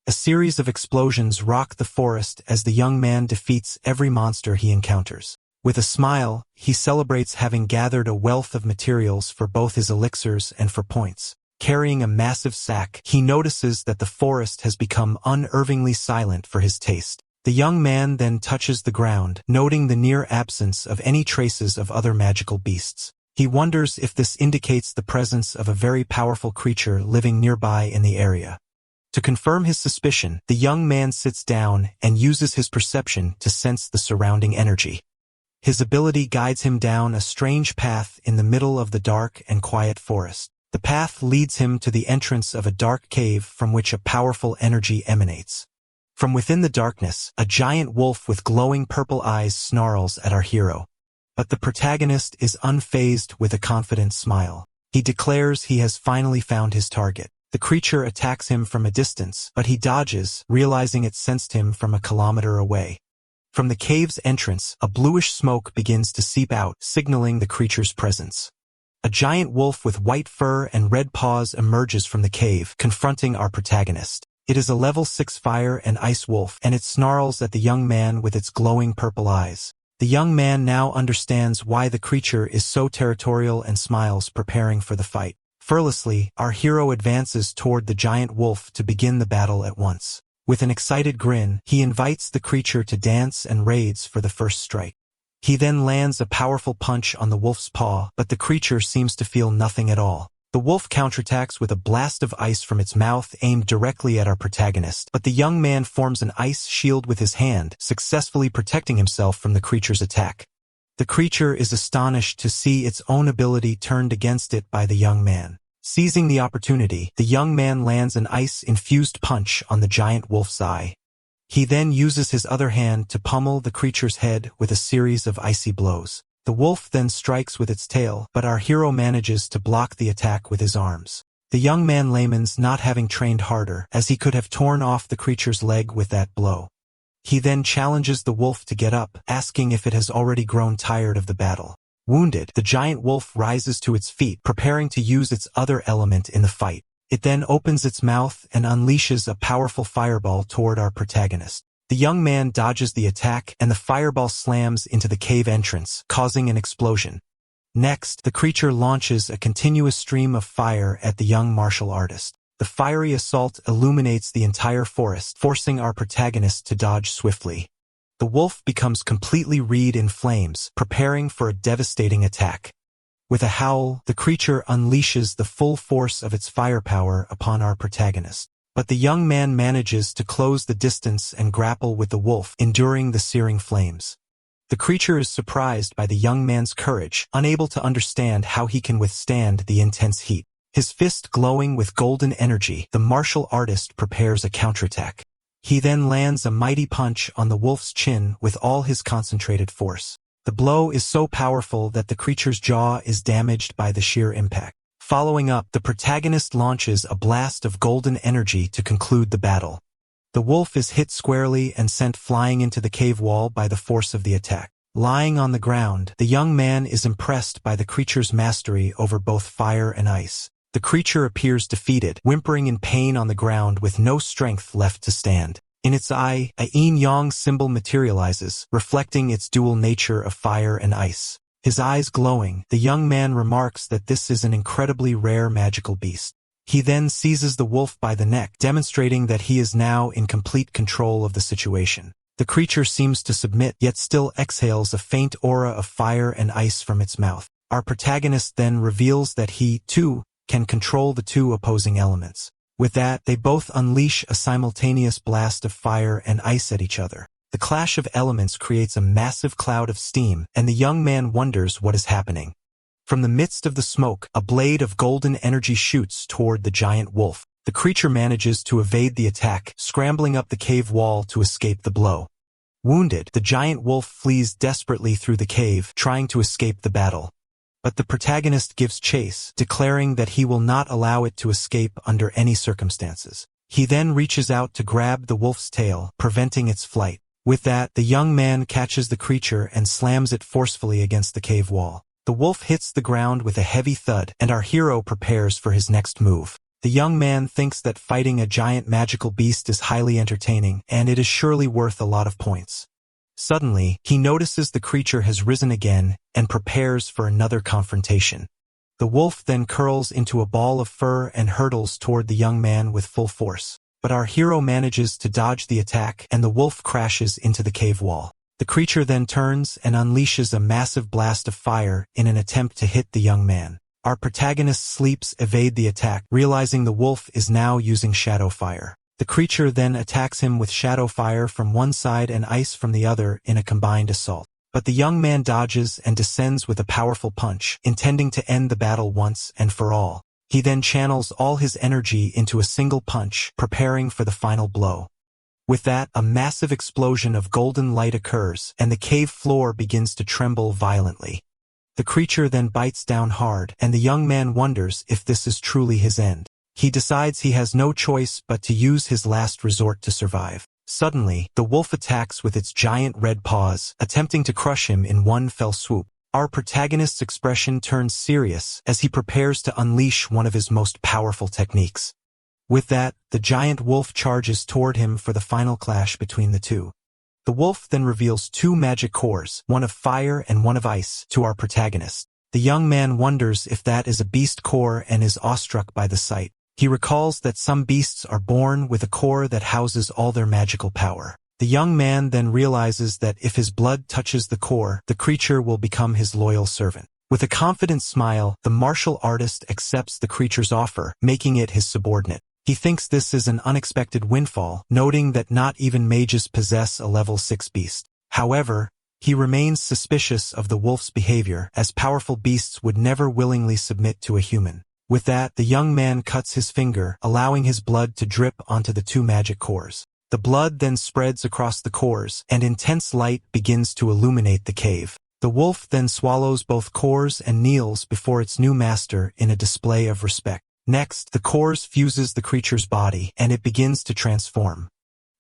A series of explosions rock the forest as the young man defeats every monster he encounters. With a smile, he celebrates having gathered a wealth of materials for both his elixirs and for points. Carrying a massive sack, he notices that the forest has become unnervingly silent for his taste. The young man then touches the ground, noting the near absence of any traces of other magical beasts. He wonders if this indicates the presence of a very powerful creature living nearby in the area. To confirm his suspicion, the young man sits down and uses his perception to sense the surrounding energy. His ability guides him down a strange path in the middle of the dark and quiet forest. The path leads him to the entrance of a dark cave from which a powerful energy emanates. From within the darkness, a giant wolf with glowing purple eyes snarls at our hero. But the protagonist is unfazed with a confident smile. He declares he has finally found his target. The creature attacks him from a distance, but he dodges, realizing it sensed him from a kilometer away. From the cave's entrance, a bluish smoke begins to seep out, signaling the creature's presence. A giant wolf with white fur and red paws emerges from the cave, confronting our protagonist. It is a level 6 fire and ice wolf, and it snarls at the young man with its glowing purple eyes. The young man now understands why the creature is so territorial and smiles, preparing for the fight. Fearlessly, our hero advances toward the giant wolf to begin the battle at once. With an excited grin, he invites the creature to dance and raids for the first strike. He then lands a powerful punch on the wolf's paw, but the creature seems to feel nothing at all. The wolf counterattacks with a blast of ice from its mouth aimed directly at our protagonist, but the young man forms an ice shield with his hand, successfully protecting himself from the creature's attack. The creature is astonished to see its own ability turned against it by the young man. Seizing the opportunity, the young man lands an ice-infused punch on the giant wolf's eye. He then uses his other hand to pummel the creature's head with a series of icy blows. The wolf then strikes with its tail, but our hero manages to block the attack with his arms. The young man laments not having trained harder, as he could have torn off the creature's leg with that blow. He then challenges the wolf to get up, asking if it has already grown tired of the battle. Wounded, the giant wolf rises to its feet, preparing to use its other element in the fight. It then opens its mouth and unleashes a powerful fireball toward our protagonist. The young man dodges the attack, and the fireball slams into the cave entrance, causing an explosion. Next, the creature launches a continuous stream of fire at the young martial artist. The fiery assault illuminates the entire forest, forcing our protagonist to dodge swiftly. The wolf becomes completely wreathed in flames, preparing for a devastating attack. With a howl, the creature unleashes the full force of its firepower upon our protagonist. But the young man manages to close the distance and grapple with the wolf, enduring the searing flames. The creature is surprised by the young man's courage, unable to understand how he can withstand the intense heat. His fist glowing with golden energy, the martial artist prepares a counterattack. He then lands a mighty punch on the wolf's chin with all his concentrated force. The blow is so powerful that the creature's jaw is damaged by the sheer impact. Following up, the protagonist launches a blast of golden energy to conclude the battle. The wolf is hit squarely and sent flying into the cave wall by the force of the attack. Lying on the ground, the young man is impressed by the creature's mastery over both fire and ice. The creature appears defeated, whimpering in pain on the ground with no strength left to stand. In its eye, a yin-yang symbol materializes, reflecting its dual nature of fire and ice. His eyes glowing, the young man remarks that this is an incredibly rare magical beast. He then seizes the wolf by the neck, demonstrating that he is now in complete control of the situation. The creature seems to submit, yet still exhales a faint aura of fire and ice from its mouth. Our protagonist then reveals that he, too, can control the two opposing elements. With that, they both unleash a simultaneous blast of fire and ice at each other. The clash of elements creates a massive cloud of steam, and the young man wonders what is happening. From the midst of the smoke, a blade of golden energy shoots toward the giant wolf. The creature manages to evade the attack, scrambling up the cave wall to escape the blow. Wounded, the giant wolf flees desperately through the cave, trying to escape the battle. But the protagonist gives chase, declaring that he will not allow it to escape under any circumstances. He then reaches out to grab the wolf's tail, preventing its flight. With that, the young man catches the creature and slams it forcefully against the cave wall. The wolf hits the ground with a heavy thud, and our hero prepares for his next move. The young man thinks that fighting a giant magical beast is highly entertaining, and it is surely worth a lot of points. Suddenly, he notices the creature has risen again and prepares for another confrontation. The wolf then curls into a ball of fur and hurtles toward the young man with full force. But our hero manages to dodge the attack, and the wolf crashes into the cave wall. The creature then turns and unleashes a massive blast of fire in an attempt to hit the young man. Our protagonist's sleeps evade the attack, realizing the wolf is now using shadow fire. The creature then attacks him with shadow fire from one side and ice from the other in a combined assault. But the young man dodges and descends with a powerful punch, intending to end the battle once and for all. He then channels all his energy into a single punch, preparing for the final blow. With that, a massive explosion of golden light occurs, and the cave floor begins to tremble violently. The creature then bites down hard, and the young man wonders if this is truly his end. He decides he has no choice but to use his last resort to survive. Suddenly, the wolf attacks with its giant red paws, attempting to crush him in one fell swoop. Our protagonist's expression turns serious as he prepares to unleash one of his most powerful techniques. With that, the giant wolf charges toward him for the final clash between the two. The wolf then reveals two magic cores, one of fire and one of ice, to our protagonist. The young man wonders if that is a beast core and is awestruck by the sight. He recalls that some beasts are born with a core that houses all their magical power. The young man then realizes that if his blood touches the core, the creature will become his loyal servant. With a confident smile, the martial artist accepts the creature's offer, making it his subordinate. He thinks this is an unexpected windfall, noting that not even mages possess a level 6 beast. However, he remains suspicious of the wolf's behavior, as powerful beasts would never willingly submit to a human. With that, the young man cuts his finger, allowing his blood to drip onto the two magic cores. The blood then spreads across the cores, and intense light begins to illuminate the cave. The wolf then swallows both cores and kneels before its new master in a display of respect. Next, the cores fuses the creature's body, and it begins to transform.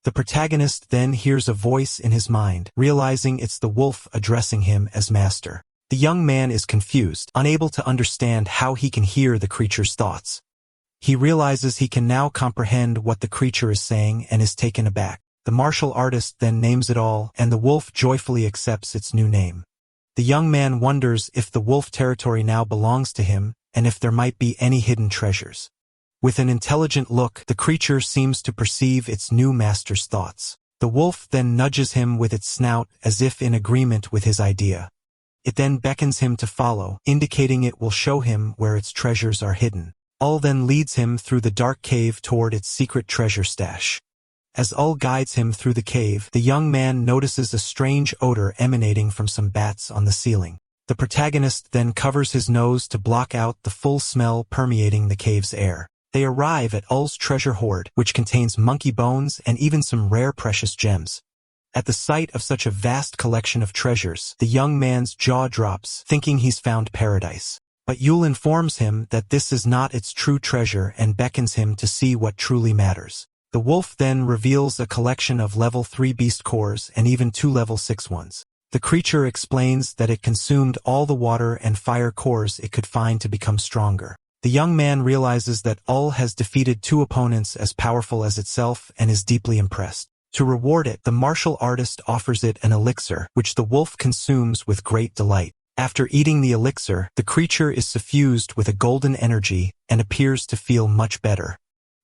The protagonist then hears a voice in his mind, realizing it's the wolf addressing him as master. The young man is confused, unable to understand how he can hear the creature's thoughts. He realizes he can now comprehend what the creature is saying and is taken aback. The martial artist then names it all, and the wolf joyfully accepts its new name. The young man wonders if the wolf territory now belongs to him, and if there might be any hidden treasures. With an intelligent look, the creature seems to perceive its new master's thoughts. The wolf then nudges him with its snout as if in agreement with his idea. It then beckons him to follow, indicating it will show him where its treasures are hidden. Ul then leads him through the dark cave toward its secret treasure stash. As Ul guides him through the cave, the young man notices a strange odor emanating from some bats on the ceiling. The protagonist then covers his nose to block out the full smell permeating the cave's air. They arrive at Ul's treasure hoard, which contains monkey bones and even some rare precious gems. At the sight of such a vast collection of treasures, the young man's jaw drops, thinking he's found paradise. But Yule informs him that this is not its true treasure and beckons him to see what truly matters. The wolf then reveals a collection of level 3 beast cores and even 2 level 6 ones. The creature explains that it consumed all the water and fire cores it could find to become stronger. The young man realizes that Ul has defeated 2 opponents as powerful as itself and is deeply impressed. To reward it, the martial artist offers it an elixir, which the wolf consumes with great delight. After eating the elixir, the creature is suffused with a golden energy and appears to feel much better.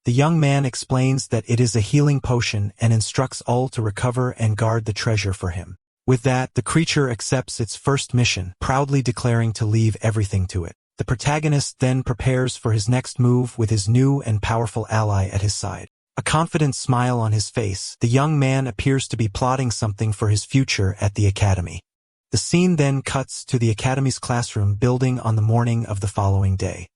The young man explains that it is a healing potion and instructs Ul to recover and guard the treasure for him. With that, the creature accepts its first mission, proudly declaring to leave everything to it. The protagonist then prepares for his next move with his new and powerful ally at his side. A confident smile on his face, the young man appears to be plotting something for his future at the academy. The scene then cuts to the academy's classroom building on the morning of the following day.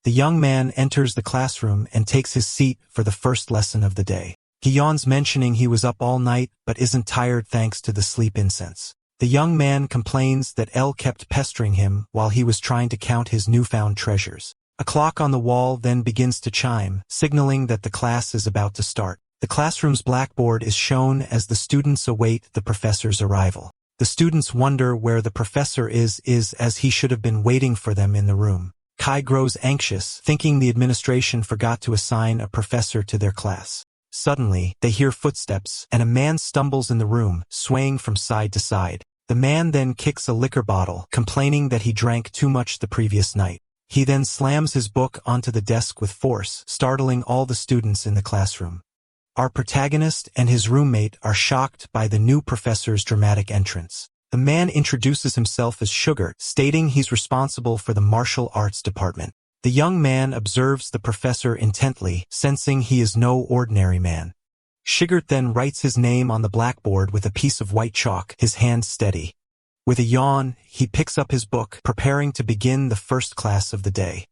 The young man enters the classroom and takes his seat for the first lesson of the day. He yawns, mentioning he was up all night but isn't tired thanks to the sleep incense. The young man complains that Elle kept pestering him while he was trying to count his newfound treasures. A clock on the wall then begins to chime, signaling that the class is about to start. The classroom's blackboard is shown as the students await the professor's arrival. The students wonder where the professor is as he should have been waiting for them in the room. Kai grows anxious, thinking the administration forgot to assign a professor to their class. Suddenly, they hear footsteps, and a man stumbles in the room, swaying from side to side. The man then kicks a liquor bottle, complaining that he drank too much the previous night. He then slams his book onto the desk with force, startling all the students in the classroom. Our protagonist and his roommate are shocked by the new professor's dramatic entrance. The man introduces himself as Sugar, stating he's responsible for the martial arts department. The young man observes the professor intently, sensing he is no ordinary man. Shigert then writes his name on the blackboard with a piece of white chalk, his hand steady. With a yawn, he picks up his book, preparing to begin the first class of the day.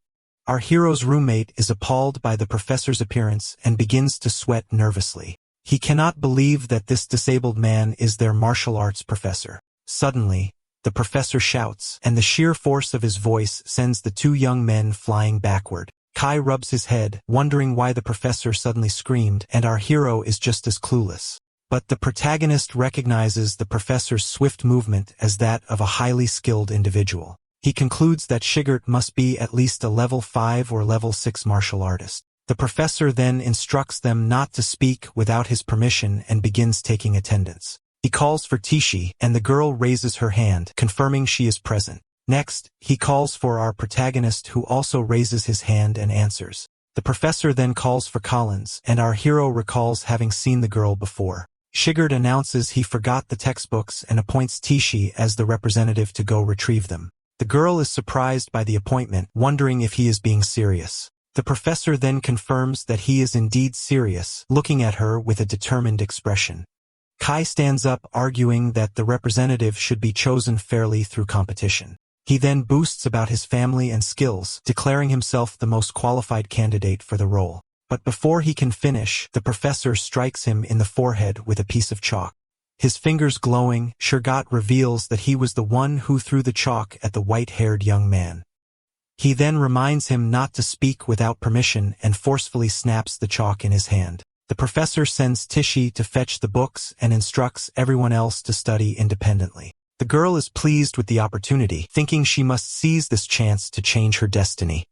Our hero's roommate is appalled by the professor's appearance and begins to sweat nervously. He cannot believe that this disabled man is their martial arts professor. Suddenly, the professor shouts, and the sheer force of his voice sends the two young men flying backward. Kai rubs his head, wondering why the professor suddenly screamed, and our hero is just as clueless. But the protagonist recognizes the professor's swift movement as that of a highly skilled individual. He concludes that Shigert must be at least a level 5 or level 6 martial artist. The professor then instructs them not to speak without his permission and begins taking attendance. He calls for Tishi, and the girl raises her hand, confirming she is present. Next, he calls for our protagonist, who also raises his hand and answers. The professor then calls for Collins, and our hero recalls having seen the girl before. Shigert announces he forgot the textbooks and appoints Tishi as the representative to go retrieve them. The girl is surprised by the appointment, wondering if he is being serious. The professor then confirms that he is indeed serious, looking at her with a determined expression. Kai stands up, arguing that the representative should be chosen fairly through competition. He then boasts about his family and skills, declaring himself the most qualified candidate for the role. But before he can finish, the professor strikes him in the forehead with a piece of chalk. His fingers glowing, Shurgat reveals that he was the one who threw the chalk at the white-haired young man. He then reminds him not to speak without permission and forcefully snaps the chalk in his hand. The professor sends Tishi to fetch the books and instructs everyone else to study independently. The girl is pleased with the opportunity, thinking she must seize this chance to change her destiny.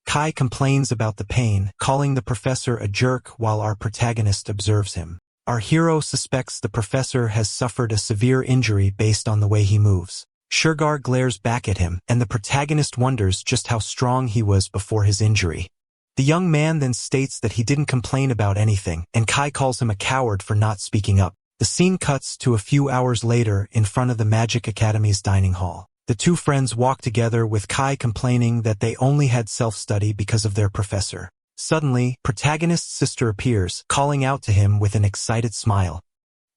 Kai complains about the pain, calling the professor a jerk while our protagonist observes him. Our hero suspects the professor has suffered a severe injury based on the way he moves. Shurgar glares back at him, and the protagonist wonders just how strong he was before his injury. The young man then states that he didn't complain about anything, and Kai calls him a coward for not speaking up. The scene cuts to a few hours later in front of the Magic Academy's dining hall. The two friends walk together, with Kai complaining that they only had self-study because of their professor. Suddenly, protagonist's sister appears, calling out to him with an excited smile.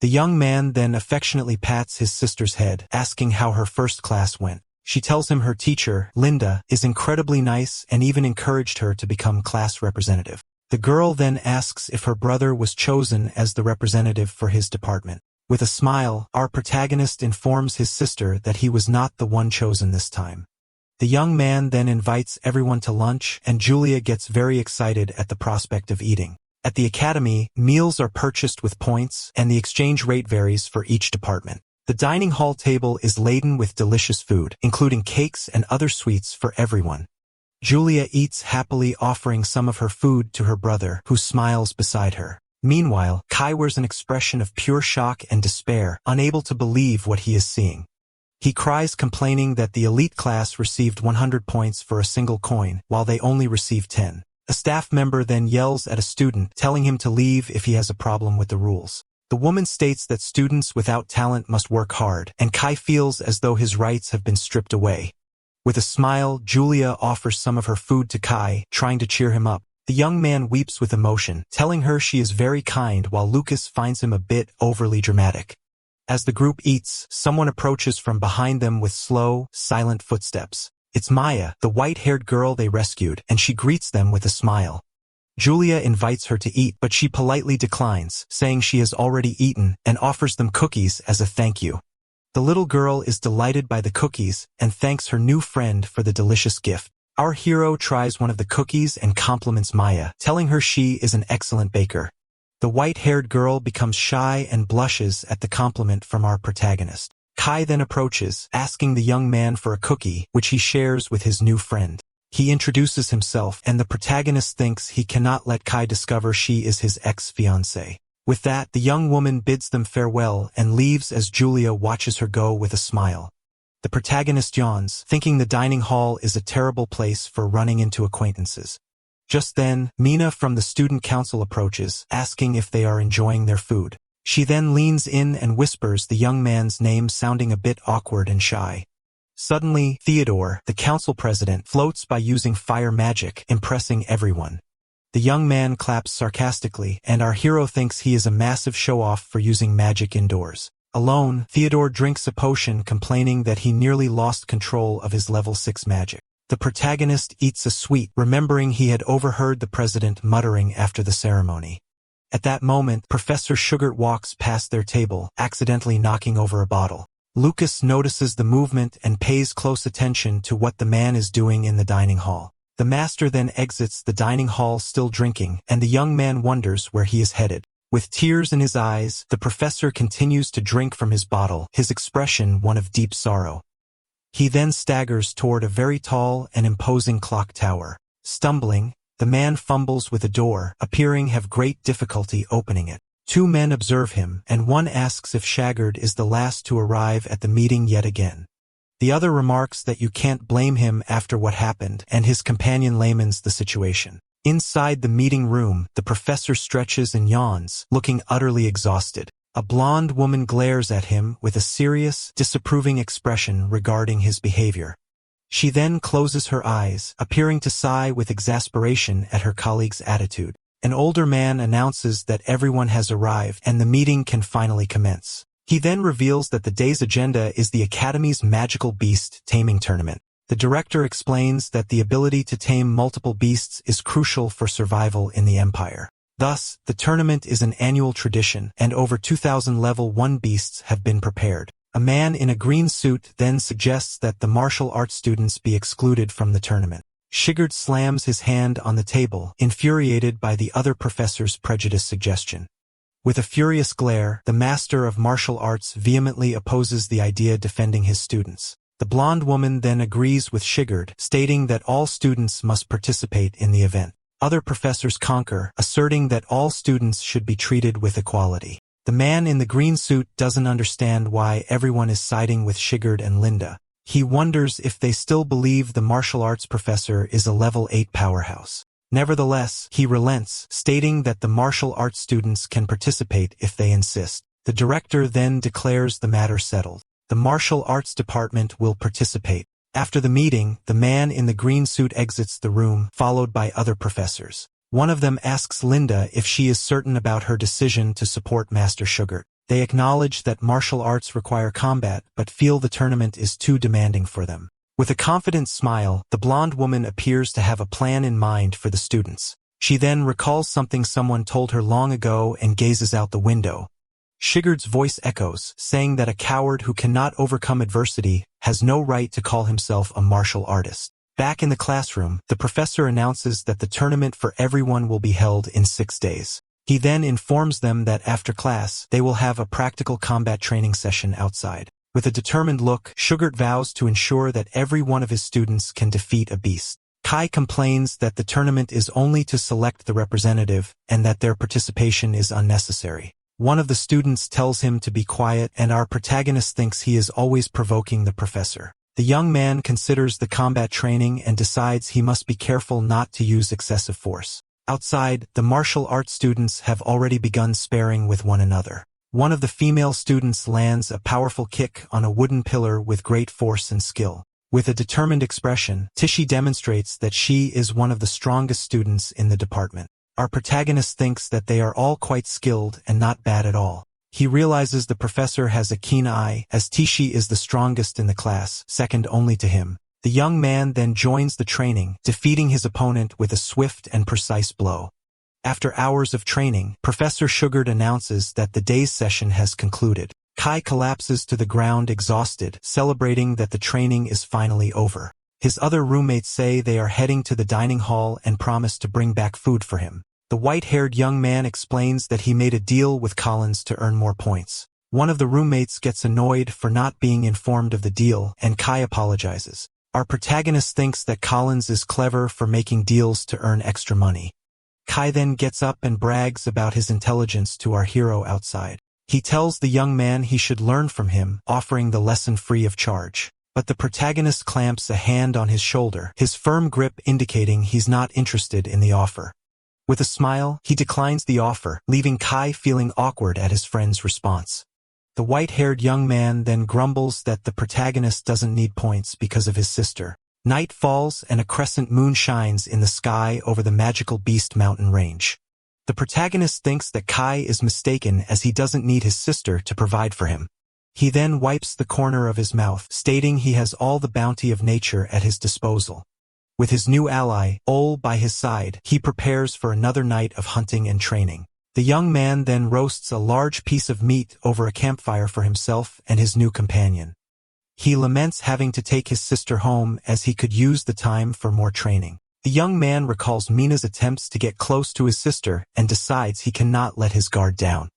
The young man then affectionately pats his sister's head, asking how her first class went. She tells him her teacher, Linda, is incredibly nice and even encouraged her to become class representative. The girl then asks if her brother was chosen as the representative for his department. With a smile, our protagonist informs his sister that he was not the one chosen this time. The young man then invites everyone to lunch, and Julia gets very excited at the prospect of eating. At the academy, meals are purchased with points, and the exchange rate varies for each department. The dining hall table is laden with delicious food, including cakes and other sweets for everyone. Julia eats happily, offering some of her food to her brother, who smiles beside her. Meanwhile, Kai wears an expression of pure shock and despair, unable to believe what he is seeing. He cries, complaining that the elite class received 100 points for a single coin, while they only received 10. A staff member then yells at a student, telling him to leave if he has a problem with the rules. The woman states that students without talent must work hard, and Kai feels as though his rights have been stripped away. With a smile, Julia offers some of her food to Kai, trying to cheer him up. The young man weeps with emotion, telling her she is very kind, while Lucas finds him a bit overly dramatic. As the group eats, someone approaches from behind them with slow, silent footsteps. It's Maya, the white-haired girl they rescued, and she greets them with a smile. Julia invites her to eat, but she politely declines, saying she has already eaten, and offers them cookies as a thank you. The little girl is delighted by the cookies and thanks her new friend for the delicious gift. Our hero tries one of the cookies and compliments Maya, telling her she is an excellent baker. The white-haired girl becomes shy and blushes at the compliment from our protagonist. Kai then approaches, asking the young man for a cookie, which he shares with his new friend. He introduces himself, and the protagonist thinks he cannot let Kai discover she is his ex-fiancée. With that, the young woman bids them farewell and leaves as Julia watches her go with a smile. The protagonist yawns, thinking the dining hall is a terrible place for running into acquaintances. Just then, Mina from the student council approaches, asking if they are enjoying their food. She then leans in and whispers the young man's name, sounding a bit awkward and shy. Suddenly, Theodore, the council president, floats by using fire magic, impressing everyone. The young man claps sarcastically, and our hero thinks he is a massive show-off for using magic indoors. Alone, Theodore drinks a potion, complaining that he nearly lost control of his level 6 magic. The protagonist eats a sweet, remembering he had overheard the president muttering after the ceremony. At that moment, Professor Sugar walks past their table, accidentally knocking over a bottle. Lucas notices the movement and pays close attention to what the man is doing in the dining hall. The master then exits the dining hall still drinking, and the young man wonders where he is headed. With tears in his eyes, the professor continues to drink from his bottle, his expression one of deep sorrow. He then staggers toward a very tall and imposing clock tower. Stumbling, the man fumbles with a door, appearing to have great difficulty opening it. Two men observe him, and one asks if Shaggard is the last to arrive at the meeting yet again. The other remarks that you can't blame him after what happened, and his companion laments the situation. Inside the meeting room, the professor stretches and yawns, looking utterly exhausted. A blonde woman glares at him with a serious, disapproving expression regarding his behavior. She then closes her eyes, appearing to sigh with exasperation at her colleague's attitude. An older man announces that everyone has arrived and the meeting can finally commence. He then reveals that the day's agenda is the Academy's Magical Beast Taming Tournament. The director explains that the ability to tame multiple beasts is crucial for survival in the Empire. Thus, the tournament is an annual tradition, and over 2,000 level 1 beasts have been prepared. A man in a green suit then suggests that the martial arts students be excluded from the tournament. Shigard slams his hand on the table, infuriated by the other professor's prejudiced suggestion. With a furious glare, the master of martial arts vehemently opposes the idea, defending his students. The blonde woman then agrees with Shigard, stating that all students must participate in the event. Other professors concur, asserting that all students should be treated with equality. The man in the green suit doesn't understand why everyone is siding with Shigard and Linda. He wonders if they still believe the martial arts professor is a level 8 powerhouse. Nevertheless, he relents, stating that the martial arts students can participate if they insist. The director then declares the matter settled. The martial arts department will participate. After the meeting, the man in the green suit exits the room, followed by other professors. One of them asks Linda if she is certain about her decision to support Master Sugar. They acknowledge that martial arts require combat, but feel the tournament is too demanding for them. With a confident smile, the blonde woman appears to have a plan in mind for the students. She then recalls something someone told her long ago and gazes out the window. Shigard's voice echoes, saying that a coward who cannot overcome adversity has no right to call himself a martial artist. Back in the classroom, the professor announces that the tournament for everyone will be held in 6 days. He then informs them that after class, they will have a practical combat training session outside. With a determined look, Shugart vows to ensure that every one of his students can defeat a beast. Kai complains that the tournament is only to select the representative and that their participation is unnecessary. One of the students tells him to be quiet, and our protagonist thinks he is always provoking the professor. The young man considers the combat training and decides he must be careful not to use excessive force. Outside, the martial arts students have already begun sparring with one another. One of the female students lands a powerful kick on a wooden pillar with great force and skill. With a determined expression, Tishi demonstrates that she is one of the strongest students in the department. Our protagonist thinks that they are all quite skilled and not bad at all. He realizes the professor has a keen eye, as Tishi is the strongest in the class, second only to him. The young man then joins the training, defeating his opponent with a swift and precise blow. After hours of training, Professor Sugard announces that the day's session has concluded. Kai collapses to the ground exhausted, celebrating that the training is finally over. His other roommates say they are heading to the dining hall and promise to bring back food for him. The white-haired young man explains that he made a deal with Collins to earn more points. One of the roommates gets annoyed for not being informed of the deal, and Kai apologizes. Our protagonist thinks that Collins is clever for making deals to earn extra money. Kai then gets up and brags about his intelligence to our hero outside. He tells the young man he should learn from him, offering the lesson free of charge. But the protagonist clamps a hand on his shoulder, his firm grip indicating he's not interested in the offer. With a smile, he declines the offer, leaving Kai feeling awkward at his friend's response. The white-haired young man then grumbles that the protagonist doesn't need points because of his sister. Night falls and a crescent moon shines in the sky over the magical Beast Mountain range. The protagonist thinks that Kai is mistaken as he doesn't need his sister to provide for him. He then wipes the corner of his mouth, stating he has all the bounty of nature at his disposal. With his new ally, Ol, by his side, he prepares for another night of hunting and training. The young man then roasts a large piece of meat over a campfire for himself and his new companion. He laments having to take his sister home as he could use the time for more training. The young man recalls Mina's attempts to get close to his sister and decides he cannot let his guard down.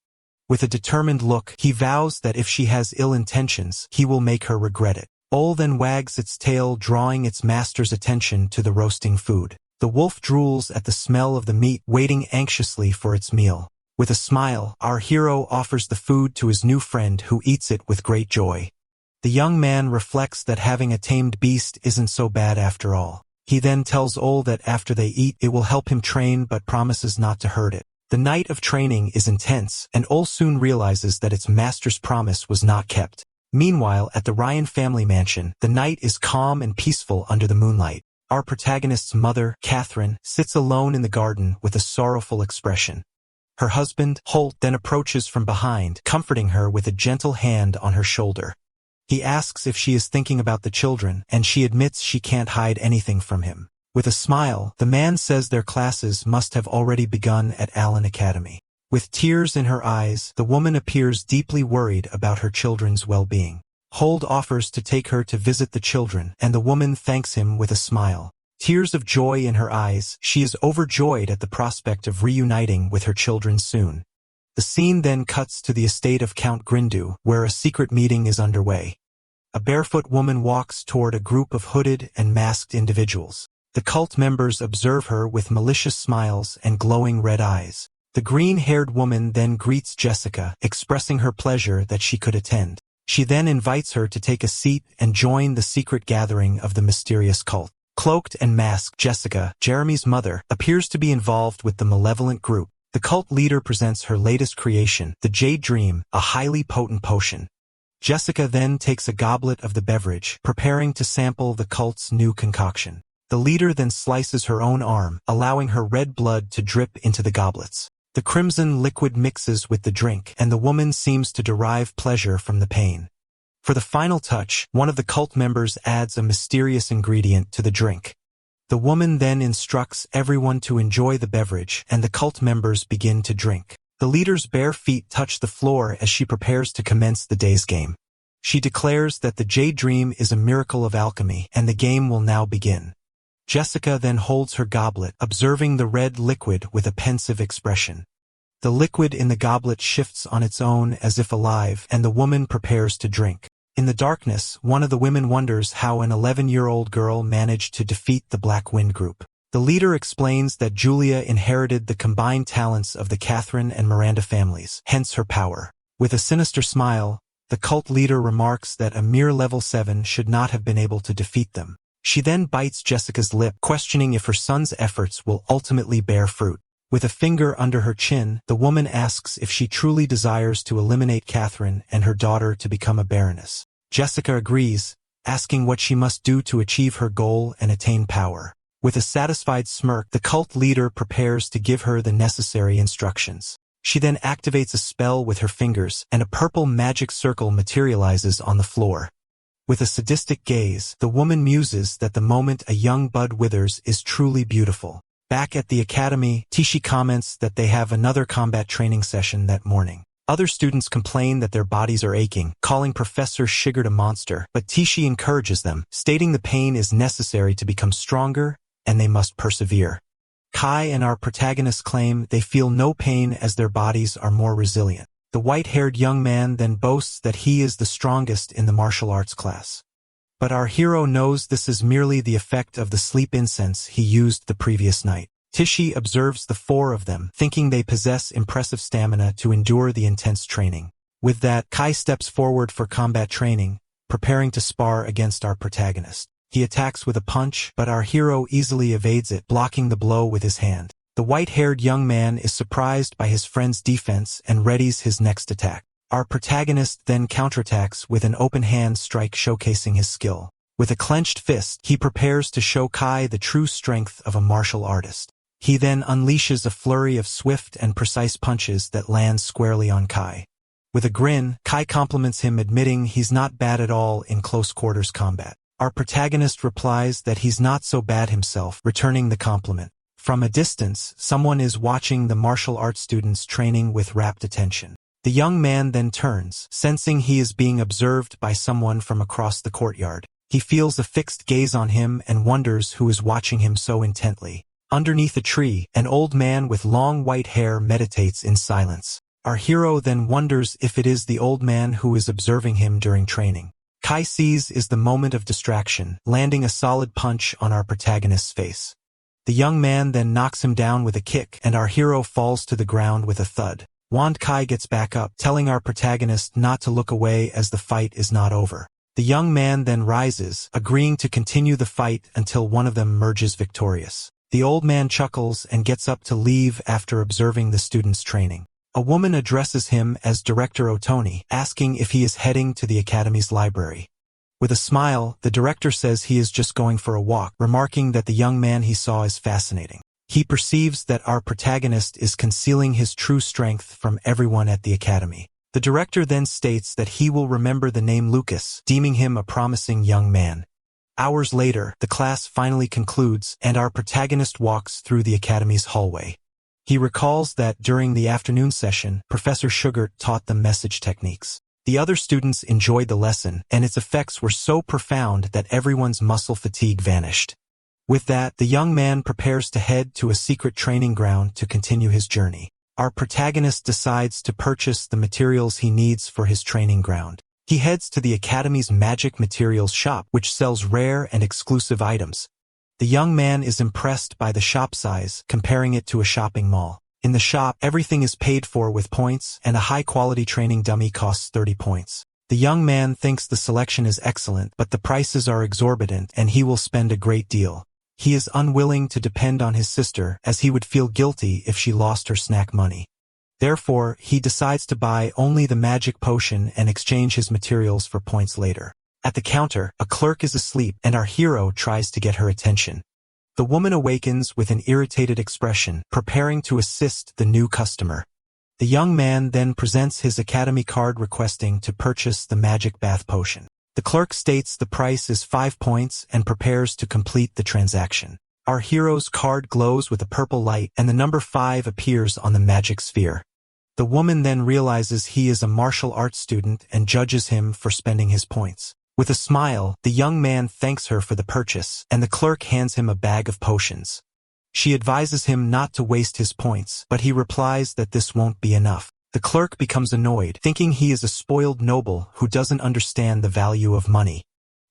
With a determined look, he vows that if she has ill intentions, he will make her regret it. Ol then wags its tail, drawing its master's attention to the roasting food. The wolf drools at the smell of the meat, waiting anxiously for its meal. With a smile, our hero offers the food to his new friend, who eats it with great joy. The young man reflects that having a tamed beast isn't so bad after all. He then tells Ol that after they eat, it will help him train, but promises not to hurt it. The night of training is intense, and Ol soon realizes that its master's promise was not kept. Meanwhile, at the Ryan family mansion, the night is calm and peaceful under the moonlight. Our protagonist's mother, Catherine, sits alone in the garden with a sorrowful expression. Her husband, Holt, then approaches from behind, comforting her with a gentle hand on her shoulder. He asks if she is thinking about the children, and she admits she can't hide anything from him. With a smile, the man says their classes must have already begun at Allen Academy. With tears in her eyes, the woman appears deeply worried about her children's well-being. Holt offers to take her to visit the children, and the woman thanks him with a smile. Tears of joy in her eyes, she is overjoyed at the prospect of reuniting with her children soon. The scene then cuts to the estate of Count Grindu, where a secret meeting is underway. A barefoot woman walks toward a group of hooded and masked individuals. The cult members observe her with malicious smiles and glowing red eyes. The green-haired woman then greets Jessica, expressing her pleasure that she could attend. She then invites her to take a seat and join the secret gathering of the mysterious cult. Cloaked and masked, Jessica, Jeremy's mother, appears to be involved with the malevolent group. The cult leader presents her latest creation, the Jade Dream, a highly potent potion. Jessica then takes a goblet of the beverage, preparing to sample the cult's new concoction. The leader then slices her own arm, allowing her red blood to drip into the goblets. The crimson liquid mixes with the drink, and the woman seems to derive pleasure from the pain. For the final touch, one of the cult members adds a mysterious ingredient to the drink. The woman then instructs everyone to enjoy the beverage, and the cult members begin to drink. The leader's bare feet touch the floor as she prepares to commence the day's game. She declares that the Jade Dream is a miracle of alchemy, and the game will now begin. Jessica then holds her goblet, observing the red liquid with a pensive expression. The liquid in the goblet shifts on its own as if alive, and the woman prepares to drink. In the darkness, one of the women wonders how an 11-year-old girl managed to defeat the Black Wind group. The leader explains that Julia inherited the combined talents of the Catherine and Miranda families, hence her power. With a sinister smile, the cult leader remarks that a mere level 7 should not have been able to defeat them. She then bites Jessica's lip, questioning if her son's efforts will ultimately bear fruit. With a finger under her chin, the woman asks if she truly desires to eliminate Catherine and her daughter to become a baroness. Jessica agrees, asking what she must do to achieve her goal and attain power. With a satisfied smirk, the cult leader prepares to give her the necessary instructions. She then activates a spell with her fingers, and a purple magic circle materializes on the floor. With a sadistic gaze, the woman muses that the moment a young bud withers is truly beautiful. Back at the academy, Tishi comments that they have another combat training session that morning. Other students complain that their bodies are aching, calling Professor Shigert a monster, but Tishi encourages them, stating the pain is necessary to become stronger, and they must persevere. Kai and our protagonists claim they feel no pain as their bodies are more resilient. The white-haired young man then boasts that he is the strongest in the martial arts class. But our hero knows this is merely the effect of the sleep incense he used the previous night. Tishi observes the four of them, thinking they possess impressive stamina to endure the intense training. With that, Kai steps forward for combat training, preparing to spar against our protagonist. He attacks with a punch, but our hero easily evades it, blocking the blow with his hand. The white-haired young man is surprised by his friend's defense and readies his next attack. Our protagonist then counterattacks with an open hand strike showcasing his skill. With a clenched fist, he prepares to show Kai the true strength of a martial artist. He then unleashes a flurry of swift and precise punches that land squarely on Kai. With a grin, Kai compliments him, admitting he's not bad at all in close-quarters combat. Our protagonist replies that he's not so bad himself, returning the compliment. From a distance, someone is watching the martial arts students training with rapt attention. The young man then turns, sensing he is being observed by someone from across the courtyard. He feels a fixed gaze on him and wonders who is watching him so intently. Underneath a tree, an old man with long white hair meditates in silence. Our hero then wonders if it is the old man who is observing him during training. Kai sees is the moment of distraction, landing a solid punch on our protagonist's face. The young man then knocks him down with a kick, and our hero falls to the ground with a thud. Kai gets back up, telling our protagonist not to look away as the fight is not over. The young man then rises, agreeing to continue the fight until one of them emerges victorious. The old man chuckles and gets up to leave after observing the students' training. A woman addresses him as Director Otoni, asking if he is heading to the academy's library. With a smile, the director says he is just going for a walk, remarking that the young man he saw is fascinating. He perceives that our protagonist is concealing his true strength from everyone at the academy. The director then states that he will remember the name Lucas, deeming him a promising young man. Hours later, the class finally concludes, and our protagonist walks through the academy's hallway. He recalls that during the afternoon session, Professor Shigert taught them message techniques. The other students enjoyed the lesson, and its effects were so profound that everyone's muscle fatigue vanished. With that, the young man prepares to head to a secret training ground to continue his journey. Our protagonist decides to purchase the materials he needs for his training ground. He heads to the Academy's magic materials shop, which sells rare and exclusive items. The young man is impressed by the shop size, comparing it to a shopping mall. In the shop, everything is paid for with points, and a high-quality training dummy costs 30 points. The young man thinks the selection is excellent, but the prices are exorbitant, and he will spend a great deal. He is unwilling to depend on his sister, as he would feel guilty if she lost her snack money. Therefore, he decides to buy only the magic potion and exchange his materials for points later. At the counter, a clerk is asleep, and our hero tries to get her attention. The woman awakens with an irritated expression, preparing to assist the new customer. The young man then presents his academy card requesting to purchase the magic bath potion. The clerk states the price is 5 points and prepares to complete the transaction. Our hero's card glows with a purple light, and the number 5 appears on the magic sphere. The woman then realizes he is a martial arts student and judges him for spending his points. With a smile, the young man thanks her for the purchase, and the clerk hands him a bag of potions. She advises him not to waste his points, but he replies that this won't be enough. The clerk becomes annoyed, thinking he is a spoiled noble who doesn't understand the value of money.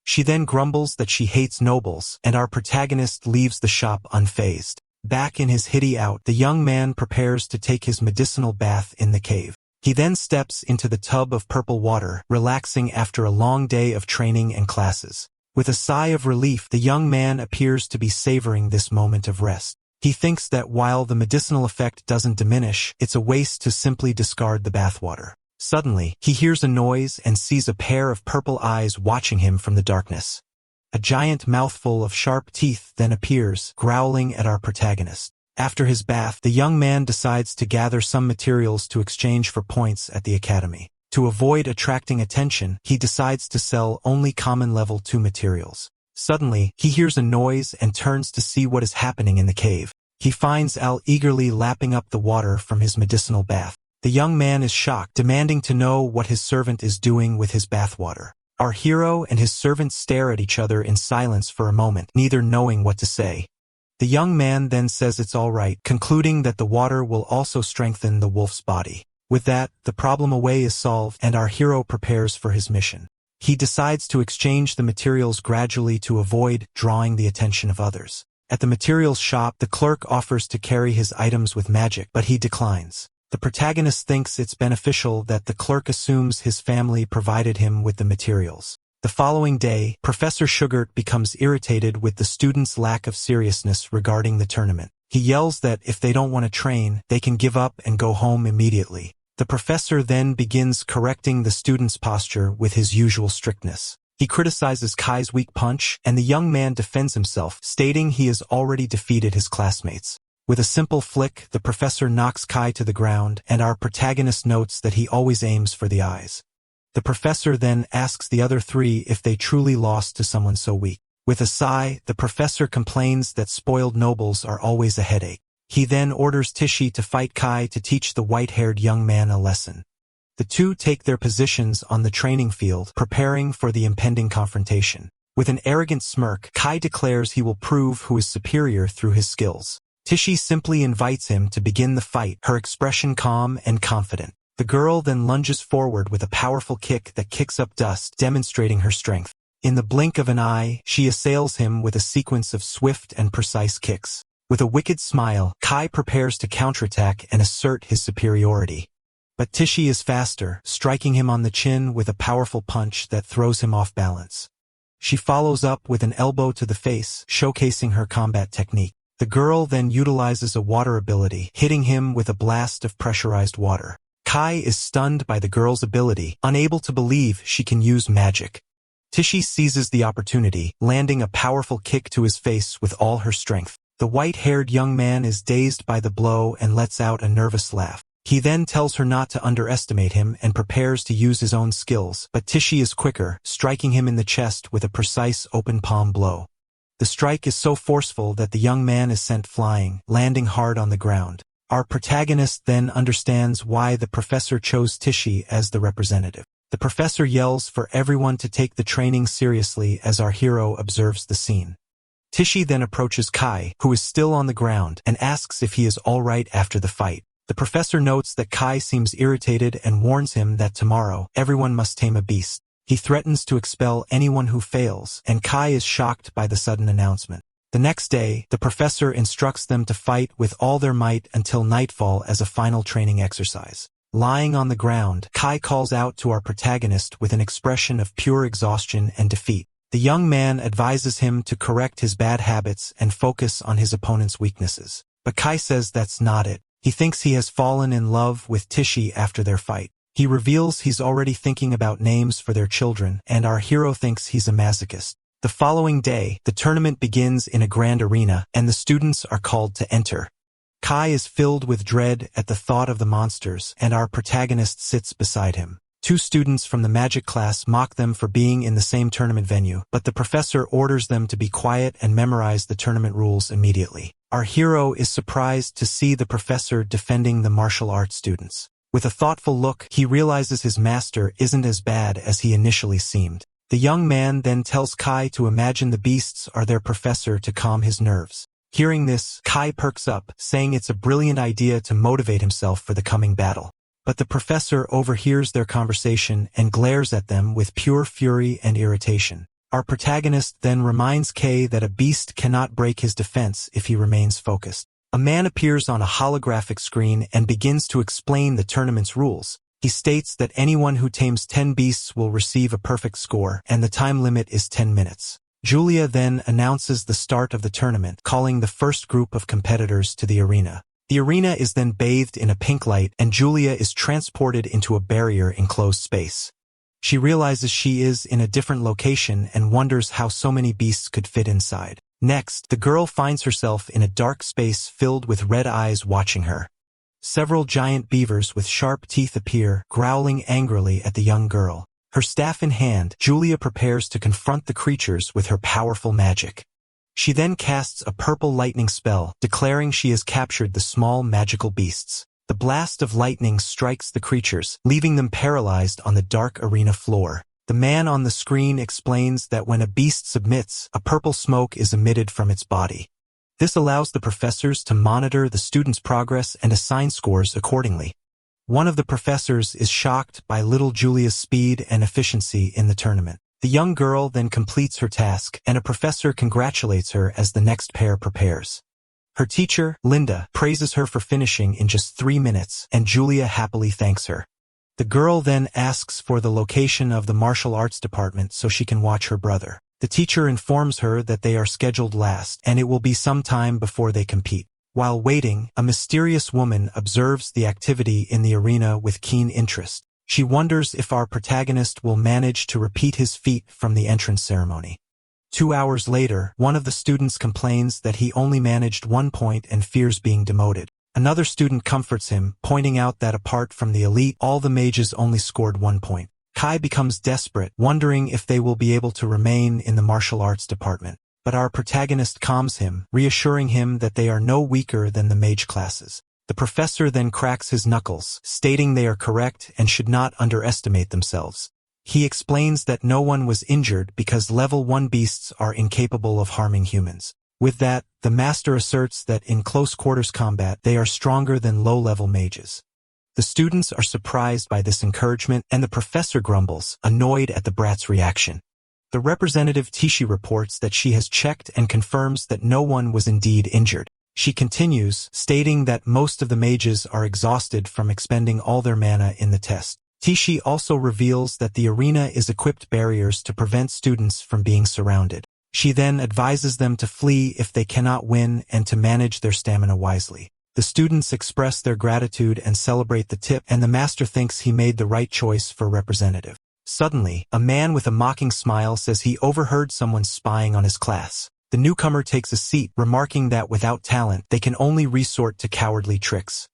She then grumbles that she hates nobles, and our protagonist leaves the shop unfazed. Back in his hideout, the young man prepares to take his medicinal bath in the cave. He then steps into the tub of purple water, relaxing after a long day of training and classes. With a sigh of relief, the young man appears to be savoring this moment of rest. He thinks that while the medicinal effect doesn't diminish, it's a waste to simply discard the bathwater. Suddenly, he hears a noise and sees a pair of purple eyes watching him from the darkness. A giant mouthful of sharp teeth then appears, growling at our protagonist. After his bath, the young man decides to gather some materials to exchange for points at the academy. To avoid attracting attention, he decides to sell only common level 2 materials. Suddenly, he hears a noise and turns to see what is happening in the cave. He finds Al eagerly lapping up the water from his medicinal bath. The young man is shocked, demanding to know what his servant is doing with his bathwater. Our hero and his servant stare at each other in silence for a moment, neither knowing what to say. The young man then says it's all right, concluding that the water will also strengthen the wolf's body. With that, the problem away is solved and our hero prepares for his mission. He decides to exchange the materials gradually to avoid drawing the attention of others. At the materials shop, the clerk offers to carry his items with magic, but he declines. The protagonist thinks it's beneficial that the clerk assumes his family provided him with the materials. The following day, Professor Sugart becomes irritated with the students' lack of seriousness regarding the tournament. He yells that if they don't want to train, they can give up and go home immediately. The professor then begins correcting the students' posture with his usual strictness. He criticizes Kai's weak punch, and the young man defends himself, stating he has already defeated his classmates. With a simple flick, the professor knocks Kai to the ground, and our protagonist notes that he always aims for the eyes. The professor then asks the other 3 if they truly lost to someone so weak. With a sigh, the professor complains that spoiled nobles are always a headache. He then orders Tichy to fight Kai to teach the white-haired young man a lesson. The two take their positions on the training field, preparing for the impending confrontation. With an arrogant smirk, Kai declares he will prove who is superior through his skills. Tichy simply invites him to begin the fight, her expression calm and confident. The girl then lunges forward with a powerful kick that kicks up dust, demonstrating her strength. In the blink of an eye, she assails him with a sequence of swift and precise kicks. With a wicked smile, Kai prepares to counterattack and assert his superiority. But Tichy is faster, striking him on the chin with a powerful punch that throws him off balance. She follows up with an elbow to the face, showcasing her combat technique. The girl then utilizes a water ability, hitting him with a blast of pressurized water. Kai is stunned by the girl's ability, unable to believe she can use magic. Tichy seizes the opportunity, landing a powerful kick to his face with all her strength. The white-haired young man is dazed by the blow and lets out a nervous laugh. He then tells her not to underestimate him and prepares to use his own skills, but Tichy is quicker, striking him in the chest with a precise open palm blow. The strike is so forceful that the young man is sent flying, landing hard on the ground. Our protagonist then understands why the professor chose Tichy as the representative. The professor yells for everyone to take the training seriously as our hero observes the scene. Tichy then approaches Kai, who is still on the ground, and asks if he is all right after the fight. The professor notes that Kai seems irritated and warns him that tomorrow, everyone must tame a beast. He threatens to expel anyone who fails, and Kai is shocked by the sudden announcement. The next day, the professor instructs them to fight with all their might until nightfall as a final training exercise. Lying on the ground, Kai calls out to our protagonist with an expression of pure exhaustion and defeat. The young man advises him to correct his bad habits and focus on his opponent's weaknesses. But Kai says that's not it. He thinks he has fallen in love with Tichy after their fight. He reveals he's already thinking about names for their children, and our hero thinks he's a masochist. The following day, the tournament begins in a grand arena, and the students are called to enter. Kai is filled with dread at the thought of the monsters, and our protagonist sits beside him. 2 students from the magic class mock them for being in the same tournament venue, but the professor orders them to be quiet and memorize the tournament rules immediately. Our hero is surprised to see the professor defending the martial arts students. With a thoughtful look, he realizes his master isn't as bad as he initially seemed. The young man then tells Kai to imagine the beasts are their professor to calm his nerves. Hearing this, Kai perks up, saying it's a brilliant idea to motivate himself for the coming battle. But the professor overhears their conversation and glares at them with pure fury and irritation. Our protagonist then reminds Kai that a beast cannot break his defense if he remains focused. A man appears on a holographic screen and begins to explain the tournament's rules. He states that anyone who tames 10 beasts will receive a perfect score, and the time limit is 10 minutes. Julia then announces the start of the tournament, calling the first group of competitors to the arena. The arena is then bathed in a pink light, and Julia is transported into a barrier-enclosed space. She realizes she is in a different location and wonders how so many beasts could fit inside. Next, the girl finds herself in a dark space filled with red eyes watching her. Several giant beavers with sharp teeth appear, growling angrily at the young girl. Her staff in hand, Julia prepares to confront the creatures with her powerful magic. She then casts a purple lightning spell, declaring she has captured the small magical beasts. The blast of lightning strikes the creatures, leaving them paralyzed on the dark arena floor. The man on the screen explains that when a beast submits, a purple smoke is emitted from its body. This allows the professors to monitor the students' progress and assign scores accordingly. One of the professors is shocked by little Julia's speed and efficiency in the tournament. The young girl then completes her task, and a professor congratulates her as the next pair prepares. Her teacher, Linda, praises her for finishing in just 3 minutes, and Julia happily thanks her. The girl then asks for the location of the martial arts department so she can watch her brother. The teacher informs her that they are scheduled last, and it will be some time before they compete. While waiting, a mysterious woman observes the activity in the arena with keen interest. She wonders if our protagonist will manage to repeat his feat from the entrance ceremony. 2 hours later, one of the students complains that he only managed 1 point and fears being demoted. Another student comforts him, pointing out that apart from the elite, all the mages only scored 1 point. Kai becomes desperate, wondering if they will be able to remain in the martial arts department. But our protagonist calms him, reassuring him that they are no weaker than the mage classes. The professor then cracks his knuckles, stating they are correct and should not underestimate themselves. He explains that no one was injured because level 1 beasts are incapable of harming humans. With that, the master asserts that in close quarters combat they are stronger than low-level mages. The students are surprised by this encouragement, and the professor grumbles, annoyed at the brat's reaction. The representative Tishi reports that she has checked and confirms that no one was indeed injured. She continues, stating that most of the mages are exhausted from expending all their mana in the test. Tishi also reveals that the arena is equipped barriers to prevent students from being surrounded. She then advises them to flee if they cannot win and to manage their stamina wisely. The students express their gratitude and celebrate the tip, and the master thinks he made the right choice for representative. Suddenly, a man with a mocking smile says he overheard someone spying on his class. The newcomer takes a seat, remarking that without talent, they can only resort to cowardly tricks.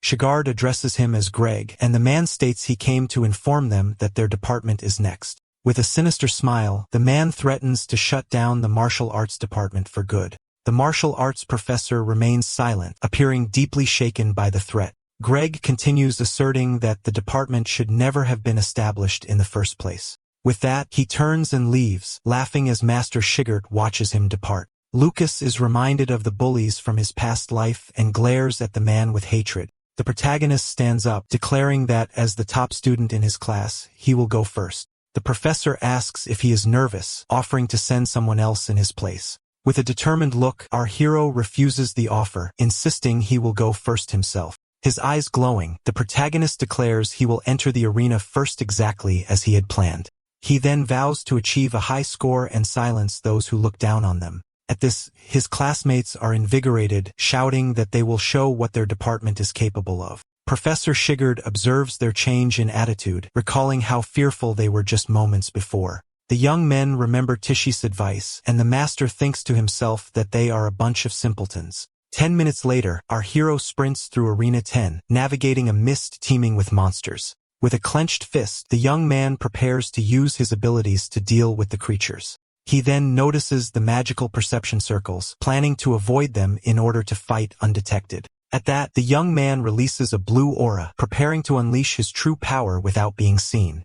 Shagard addresses him as Greg, and the man states he came to inform them that their department is next. With a sinister smile, the man threatens to shut down the martial arts department for good. The martial arts professor remains silent, appearing deeply shaken by the threat. Greg continues asserting that the department should never have been established in the first place. With that, he turns and leaves, laughing as Master Shigert watches him depart. Lucas is reminded of the bullies from his past life and glares at the man with hatred. The protagonist stands up, declaring that as the top student in his class, he will go first. The professor asks if he is nervous, offering to send someone else in his place. With a determined look, our hero refuses the offer, insisting he will go first himself. His eyes glowing, the protagonist declares he will enter the arena first exactly as he had planned. He then vows to achieve a high score and silence those who look down on them. At this, his classmates are invigorated, shouting that they will show what their department is capable of. Professor Shigard observes their change in attitude, recalling how fearful they were just moments before. The young men remember Tishi's advice, and the master thinks to himself that they are a bunch of simpletons. 10 minutes later, our hero sprints through Arena 10, navigating a mist teeming with monsters. With a clenched fist, the young man prepares to use his abilities to deal with the creatures. He then notices the magical perception circles, planning to avoid them in order to fight undetected. At that, the young man releases a blue aura, preparing to unleash his true power without being seen.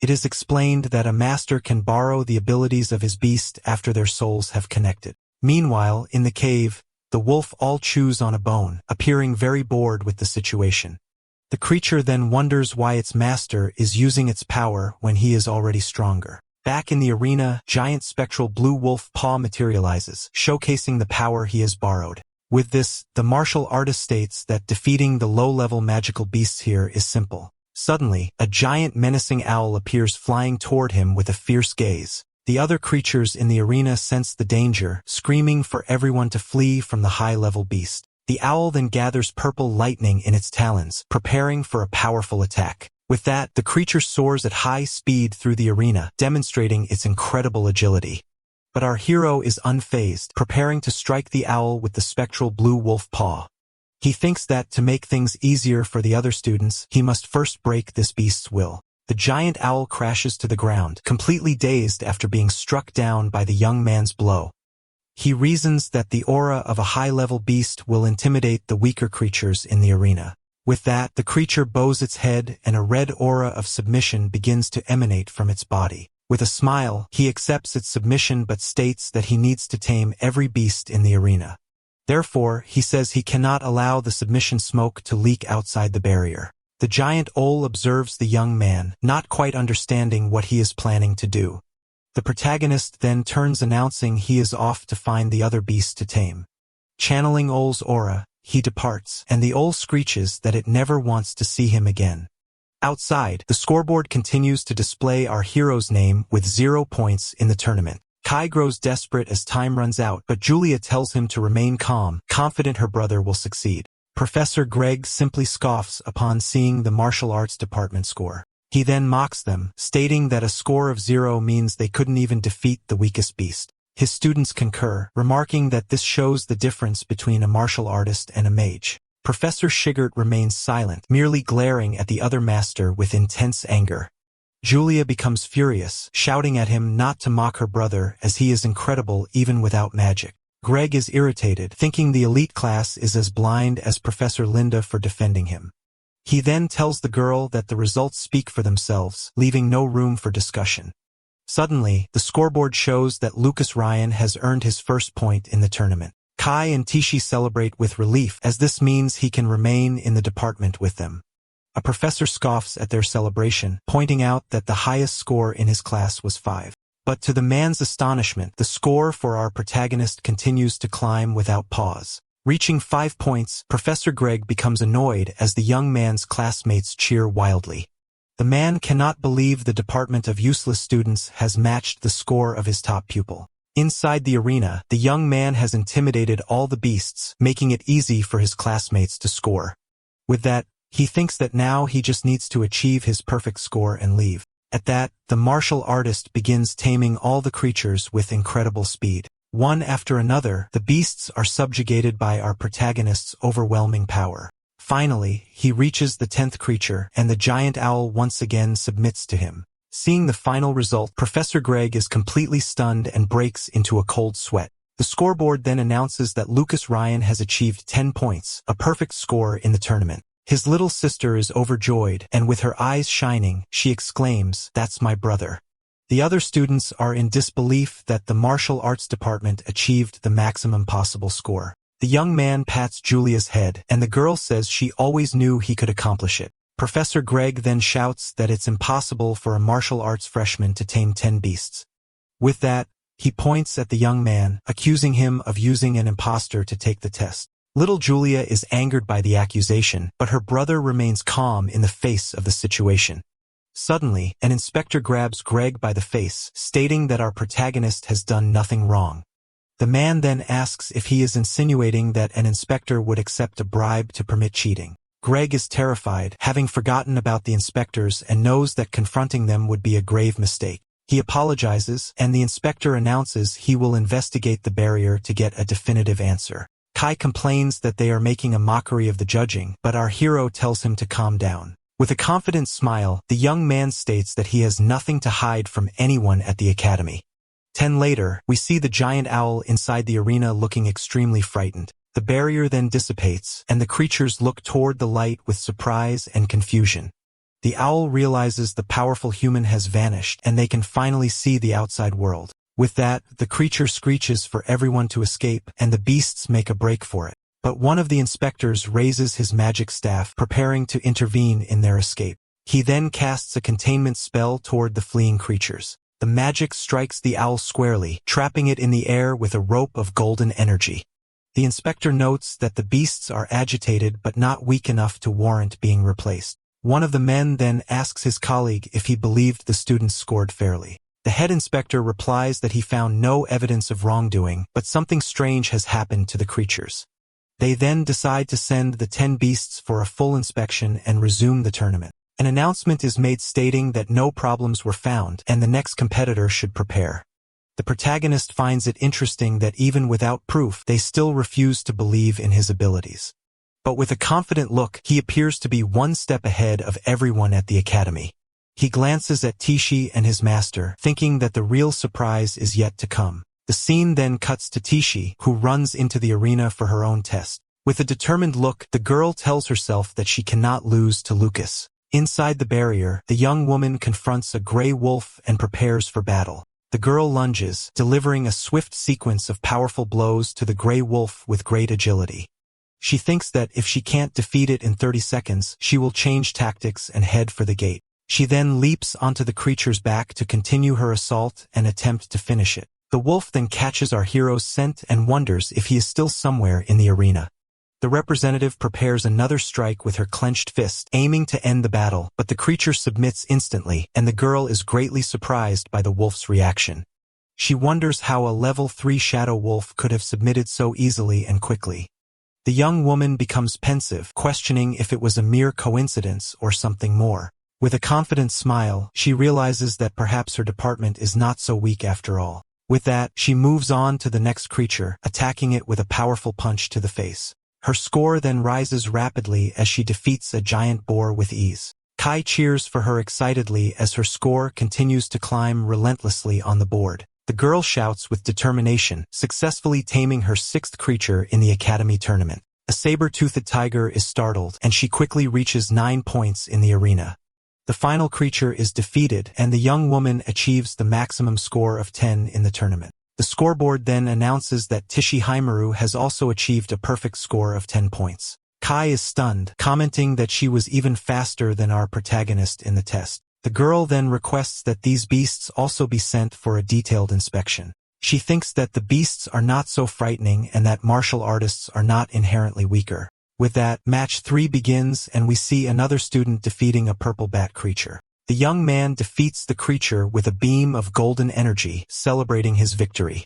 It is explained that a master can borrow the abilities of his beast after their souls have connected. Meanwhile, in the cave, the wolf all chews on a bone, appearing very bored with the situation. The creature then wonders why its master is using its power when he is already stronger. Back in the arena, giant spectral blue wolf paw materializes, showcasing the power he has borrowed. With this, the martial artist states that defeating the low-level magical beasts here is simple. Suddenly, a giant menacing owl appears flying toward him with a fierce gaze. The other creatures in the arena sense the danger, screaming for everyone to flee from the high-level beast. The owl then gathers purple lightning in its talons, preparing for a powerful attack. With that, the creature soars at high speed through the arena, demonstrating its incredible agility. But our hero is unfazed, preparing to strike the owl with the spectral blue wolf paw. He thinks that, to make things easier for the other students, he must first break this beast's will. The giant owl crashes to the ground, completely dazed after being struck down by the young man's blow. He reasons that the aura of a high-level beast will intimidate the weaker creatures in the arena. With that, the creature bows its head and a red aura of submission begins to emanate from its body. With a smile, he accepts its submission but states that he needs to tame every beast in the arena. Therefore, he says he cannot allow the submission smoke to leak outside the barrier. The giant owl observes the young man, not quite understanding what he is planning to do. The protagonist then turns, announcing he is off to find the other beast to tame. Channeling Owl's aura, he departs, and the owl screeches that it never wants to see him again. Outside, the scoreboard continues to display our hero's name with 0 points in the tournament. Kai grows desperate as time runs out, but Julia tells him to remain calm, confident her brother will succeed. Professor Greg simply scoffs upon seeing the martial arts department score. He then mocks them, stating that a score of 0 means they couldn't even defeat the weakest beast. His students concur, remarking that this shows the difference between a martial artist and a mage. Professor Shigert remains silent, merely glaring at the other master with intense anger. Julia becomes furious, shouting at him not to mock her brother as he is incredible even without magic. Greg is irritated, thinking the elite class is as blind as Professor Linda for defending him. He then tells the girl that the results speak for themselves, leaving no room for discussion. Suddenly, the scoreboard shows that Lucas Ryan has earned his first point in the tournament. Kai and Tishi celebrate with relief, as this means he can remain in the department with them. A professor scoffs at their celebration, pointing out that the highest score in his class was 5. But to the man's astonishment, the score for our protagonist continues to climb without pause. Reaching 5 points, Professor Greg becomes annoyed as the young man's classmates cheer wildly. The man cannot believe the Department of Useless Students has matched the score of his top pupil. Inside the arena, the young man has intimidated all the beasts, making it easy for his classmates to score. With that, he thinks that now he just needs to achieve his perfect score and leave. At that, the martial artist begins taming all the creatures with incredible speed. One after another, the beasts are subjugated by our protagonist's overwhelming power. Finally, he reaches the 10th creature, and the giant owl once again submits to him. Seeing the final result, Professor Greg is completely stunned and breaks into a cold sweat. The scoreboard then announces that Lucas Ryan has achieved 10 points, a perfect score in the tournament. His little sister is overjoyed, and with her eyes shining, she exclaims, "That's my brother." The other students are in disbelief that the martial arts department achieved the maximum possible score. The young man pats Julia's head, and the girl says she always knew he could accomplish it. Professor Greg then shouts that it's impossible for a martial arts freshman to tame 10 beasts. With that, he points at the young man, accusing him of using an imposter to take the test. Little Julia is angered by the accusation, but her brother remains calm in the face of the situation. Suddenly, an inspector grabs Greg by the face, stating that our protagonist has done nothing wrong. The man then asks if he is insinuating that an inspector would accept a bribe to permit cheating. Greg is terrified, having forgotten about the inspectors and knows that confronting them would be a grave mistake. He apologizes, and the inspector announces he will investigate the barrier to get a definitive answer. Kai complains that they are making a mockery of the judging, but our hero tells him to calm down. With a confident smile, the young man states that he has nothing to hide from anyone at the academy. 10 later, we see the giant owl inside the arena looking extremely frightened. The barrier then dissipates, and the creatures look toward the light with surprise and confusion. The owl realizes the powerful human has vanished, and they can finally see the outside world. With that, the creature screeches for everyone to escape, and the beasts make a break for it. But one of the inspectors raises his magic staff, preparing to intervene in their escape. He then casts a containment spell toward the fleeing creatures. The magic strikes the owl squarely, trapping it in the air with a rope of golden energy. The inspector notes that the beasts are agitated but not weak enough to warrant being replaced. One of the men then asks his colleague if he believed the students scored fairly. The head inspector replies that he found no evidence of wrongdoing, but something strange has happened to the creatures. They then decide to send the 10 beasts for a full inspection and resume the tournament. An announcement is made stating that no problems were found and the next competitor should prepare. The protagonist finds it interesting that even without proof, they still refuse to believe in his abilities. But with a confident look, he appears to be one step ahead of everyone at the academy. He glances at Tishi and his master, thinking that the real surprise is yet to come. The scene then cuts to Tishi, who runs into the arena for her own test. With a determined look, the girl tells herself that she cannot lose to Lucas. Inside the barrier, the young woman confronts a gray wolf and prepares for battle. The girl lunges, delivering a swift sequence of powerful blows to the gray wolf with great agility. She thinks that if she can't defeat it in 30 seconds, she will change tactics and head for the gate. She then leaps onto the creature's back to continue her assault and attempt to finish it. The wolf then catches our hero's scent and wonders if he is still somewhere in the arena. The representative prepares another strike with her clenched fist, aiming to end the battle, but the creature submits instantly, and the girl is greatly surprised by the wolf's reaction. She wonders how a level 3 shadow wolf could have submitted so easily and quickly. The young woman becomes pensive, questioning if it was a mere coincidence or something more. With a confident smile, she realizes that perhaps her department is not so weak after all. With that, she moves on to the next creature, attacking it with a powerful punch to the face. Her score then rises rapidly as she defeats a giant boar with ease. Kai cheers for her excitedly as her score continues to climb relentlessly on the board. The girl shouts with determination, successfully taming her 6th creature in the academy tournament. A saber-toothed tiger is startled, and she quickly reaches 9 points in the arena. The final creature is defeated, and the young woman achieves the maximum score of 10 in the tournament. The scoreboard then announces that Tishi Haimaru has also achieved a perfect score of 10 points. Kai is stunned, commenting that she was even faster than our protagonist in the test. The girl then requests that these beasts also be sent for a detailed inspection. She thinks that the beasts are not so frightening and that martial artists are not inherently weaker. With that, match 3 begins and we see another student defeating a purple bat creature. The young man defeats the creature with a beam of golden energy, celebrating his victory.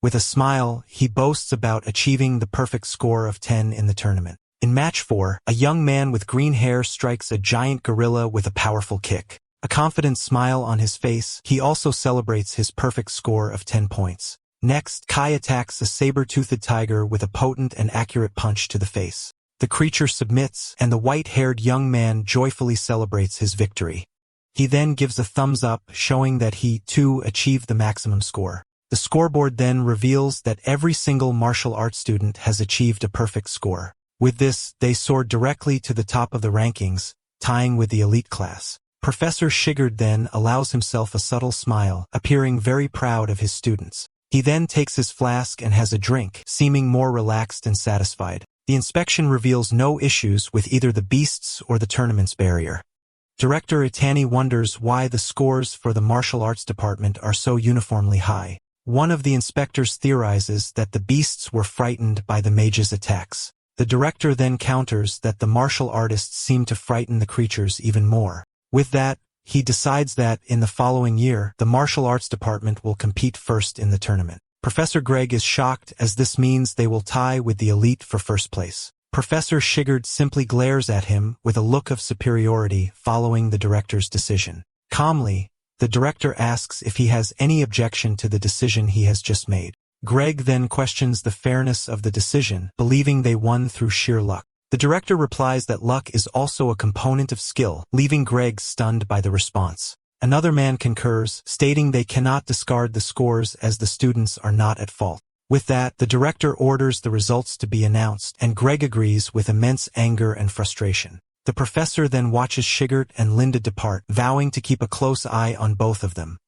With a smile, he boasts about achieving the perfect score of 10 in the tournament. In match 4, a young man with green hair strikes a giant gorilla with a powerful kick. A confident smile on his face, he also celebrates his perfect score of 10 points. Next, Kai attacks a saber-toothed tiger with a potent and accurate punch to the face. The creature submits, and the white-haired young man joyfully celebrates his victory. He then gives a thumbs up, showing that he, too, achieved the maximum score. The scoreboard then reveals that every single martial arts student has achieved a perfect score. With this, they soar directly to the top of the rankings, tying with the elite class. Professor Shigard then allows himself a subtle smile, appearing very proud of his students. He then takes his flask and has a drink, seeming more relaxed and satisfied. The inspection reveals no issues with either the beasts or the tournament's barrier. Director Itani wonders why the scores for the martial arts department are so uniformly high. One of the inspectors theorizes that the beasts were frightened by the mage's attacks. The director then counters that the martial artists seem to frighten the creatures even more. With that, he decides that, in the following year, the martial arts department will compete first in the tournament. Professor Greg is shocked as this means they will tie with the elite for first place. Professor Shigard simply glares at him with a look of superiority following the director's decision. Calmly, the director asks if he has any objection to the decision he has just made. Greg then questions the fairness of the decision, believing they won through sheer luck. The director replies that luck is also a component of skill, leaving Greg stunned by the response. Another man concurs, stating they cannot discard the scores as the students are not at fault. With that, the director orders the results to be announced, and Greg agrees with immense anger and frustration. The professor then watches Shigart and Linda depart, vowing to keep a close eye on both of them.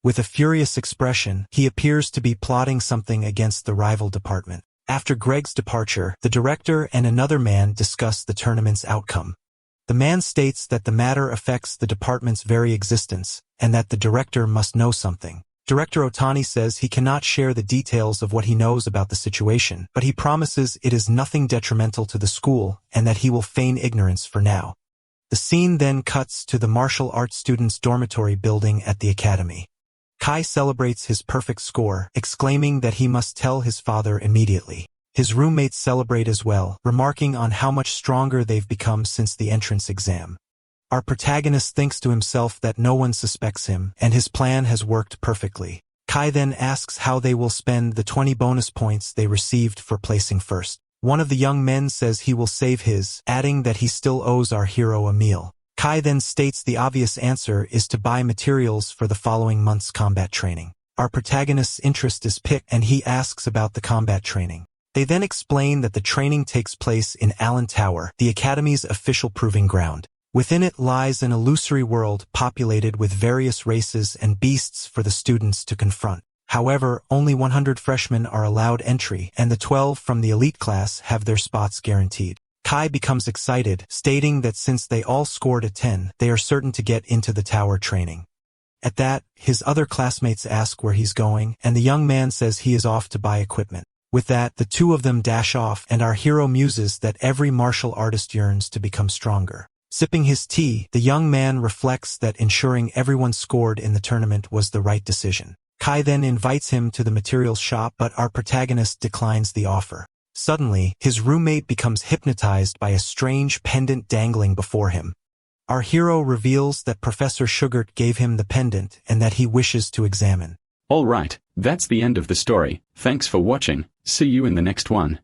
With a furious expression, he appears to be plotting something against the rival department. After Greg's departure, the director and another man discuss the tournament's outcome. The man states that the matter affects the department's very existence, and that the director must know something. Director Otani says he cannot share the details of what he knows about the situation, but he promises it is nothing detrimental to the school and that he will feign ignorance for now. The scene then cuts to the martial arts students' dormitory building at the academy. Kai celebrates his perfect score, exclaiming that he must tell his father immediately. His roommates celebrate as well, remarking on how much stronger they've become since the entrance exam. Our protagonist thinks to himself that no one suspects him, and his plan has worked perfectly. Kai then asks how they will spend the 20 bonus points they received for placing first. One of the young men says he will save his, adding that he still owes our hero a meal. Kai then states the obvious answer is to buy materials for the following month's combat training. Our protagonist's interest is piqued and he asks about the combat training. They then explain that the training takes place in Allen Tower, the Academy's official proving ground. Within it lies an illusory world populated with various races and beasts for the students to confront. However, only 100 freshmen are allowed entry, and the 12 from the elite class have their spots guaranteed. Kai becomes excited, stating that since they all scored a 10, they are certain to get into the tower training. At that, his other classmates ask where he's going, and the young man says he is off to buy equipment. With that, the two of them dash off, and our hero muses that every martial artist yearns to become stronger. Sipping his tea, the young man reflects that ensuring everyone scored in the tournament was the right decision. Kai then invites him to the materials shop, but our protagonist declines the offer. Suddenly, his roommate becomes hypnotized by a strange pendant dangling before him. Our hero reveals that Professor Sugart gave him the pendant and that he wishes to examine. Alright, that's the end of the story. Thanks for watching. See you in the next one.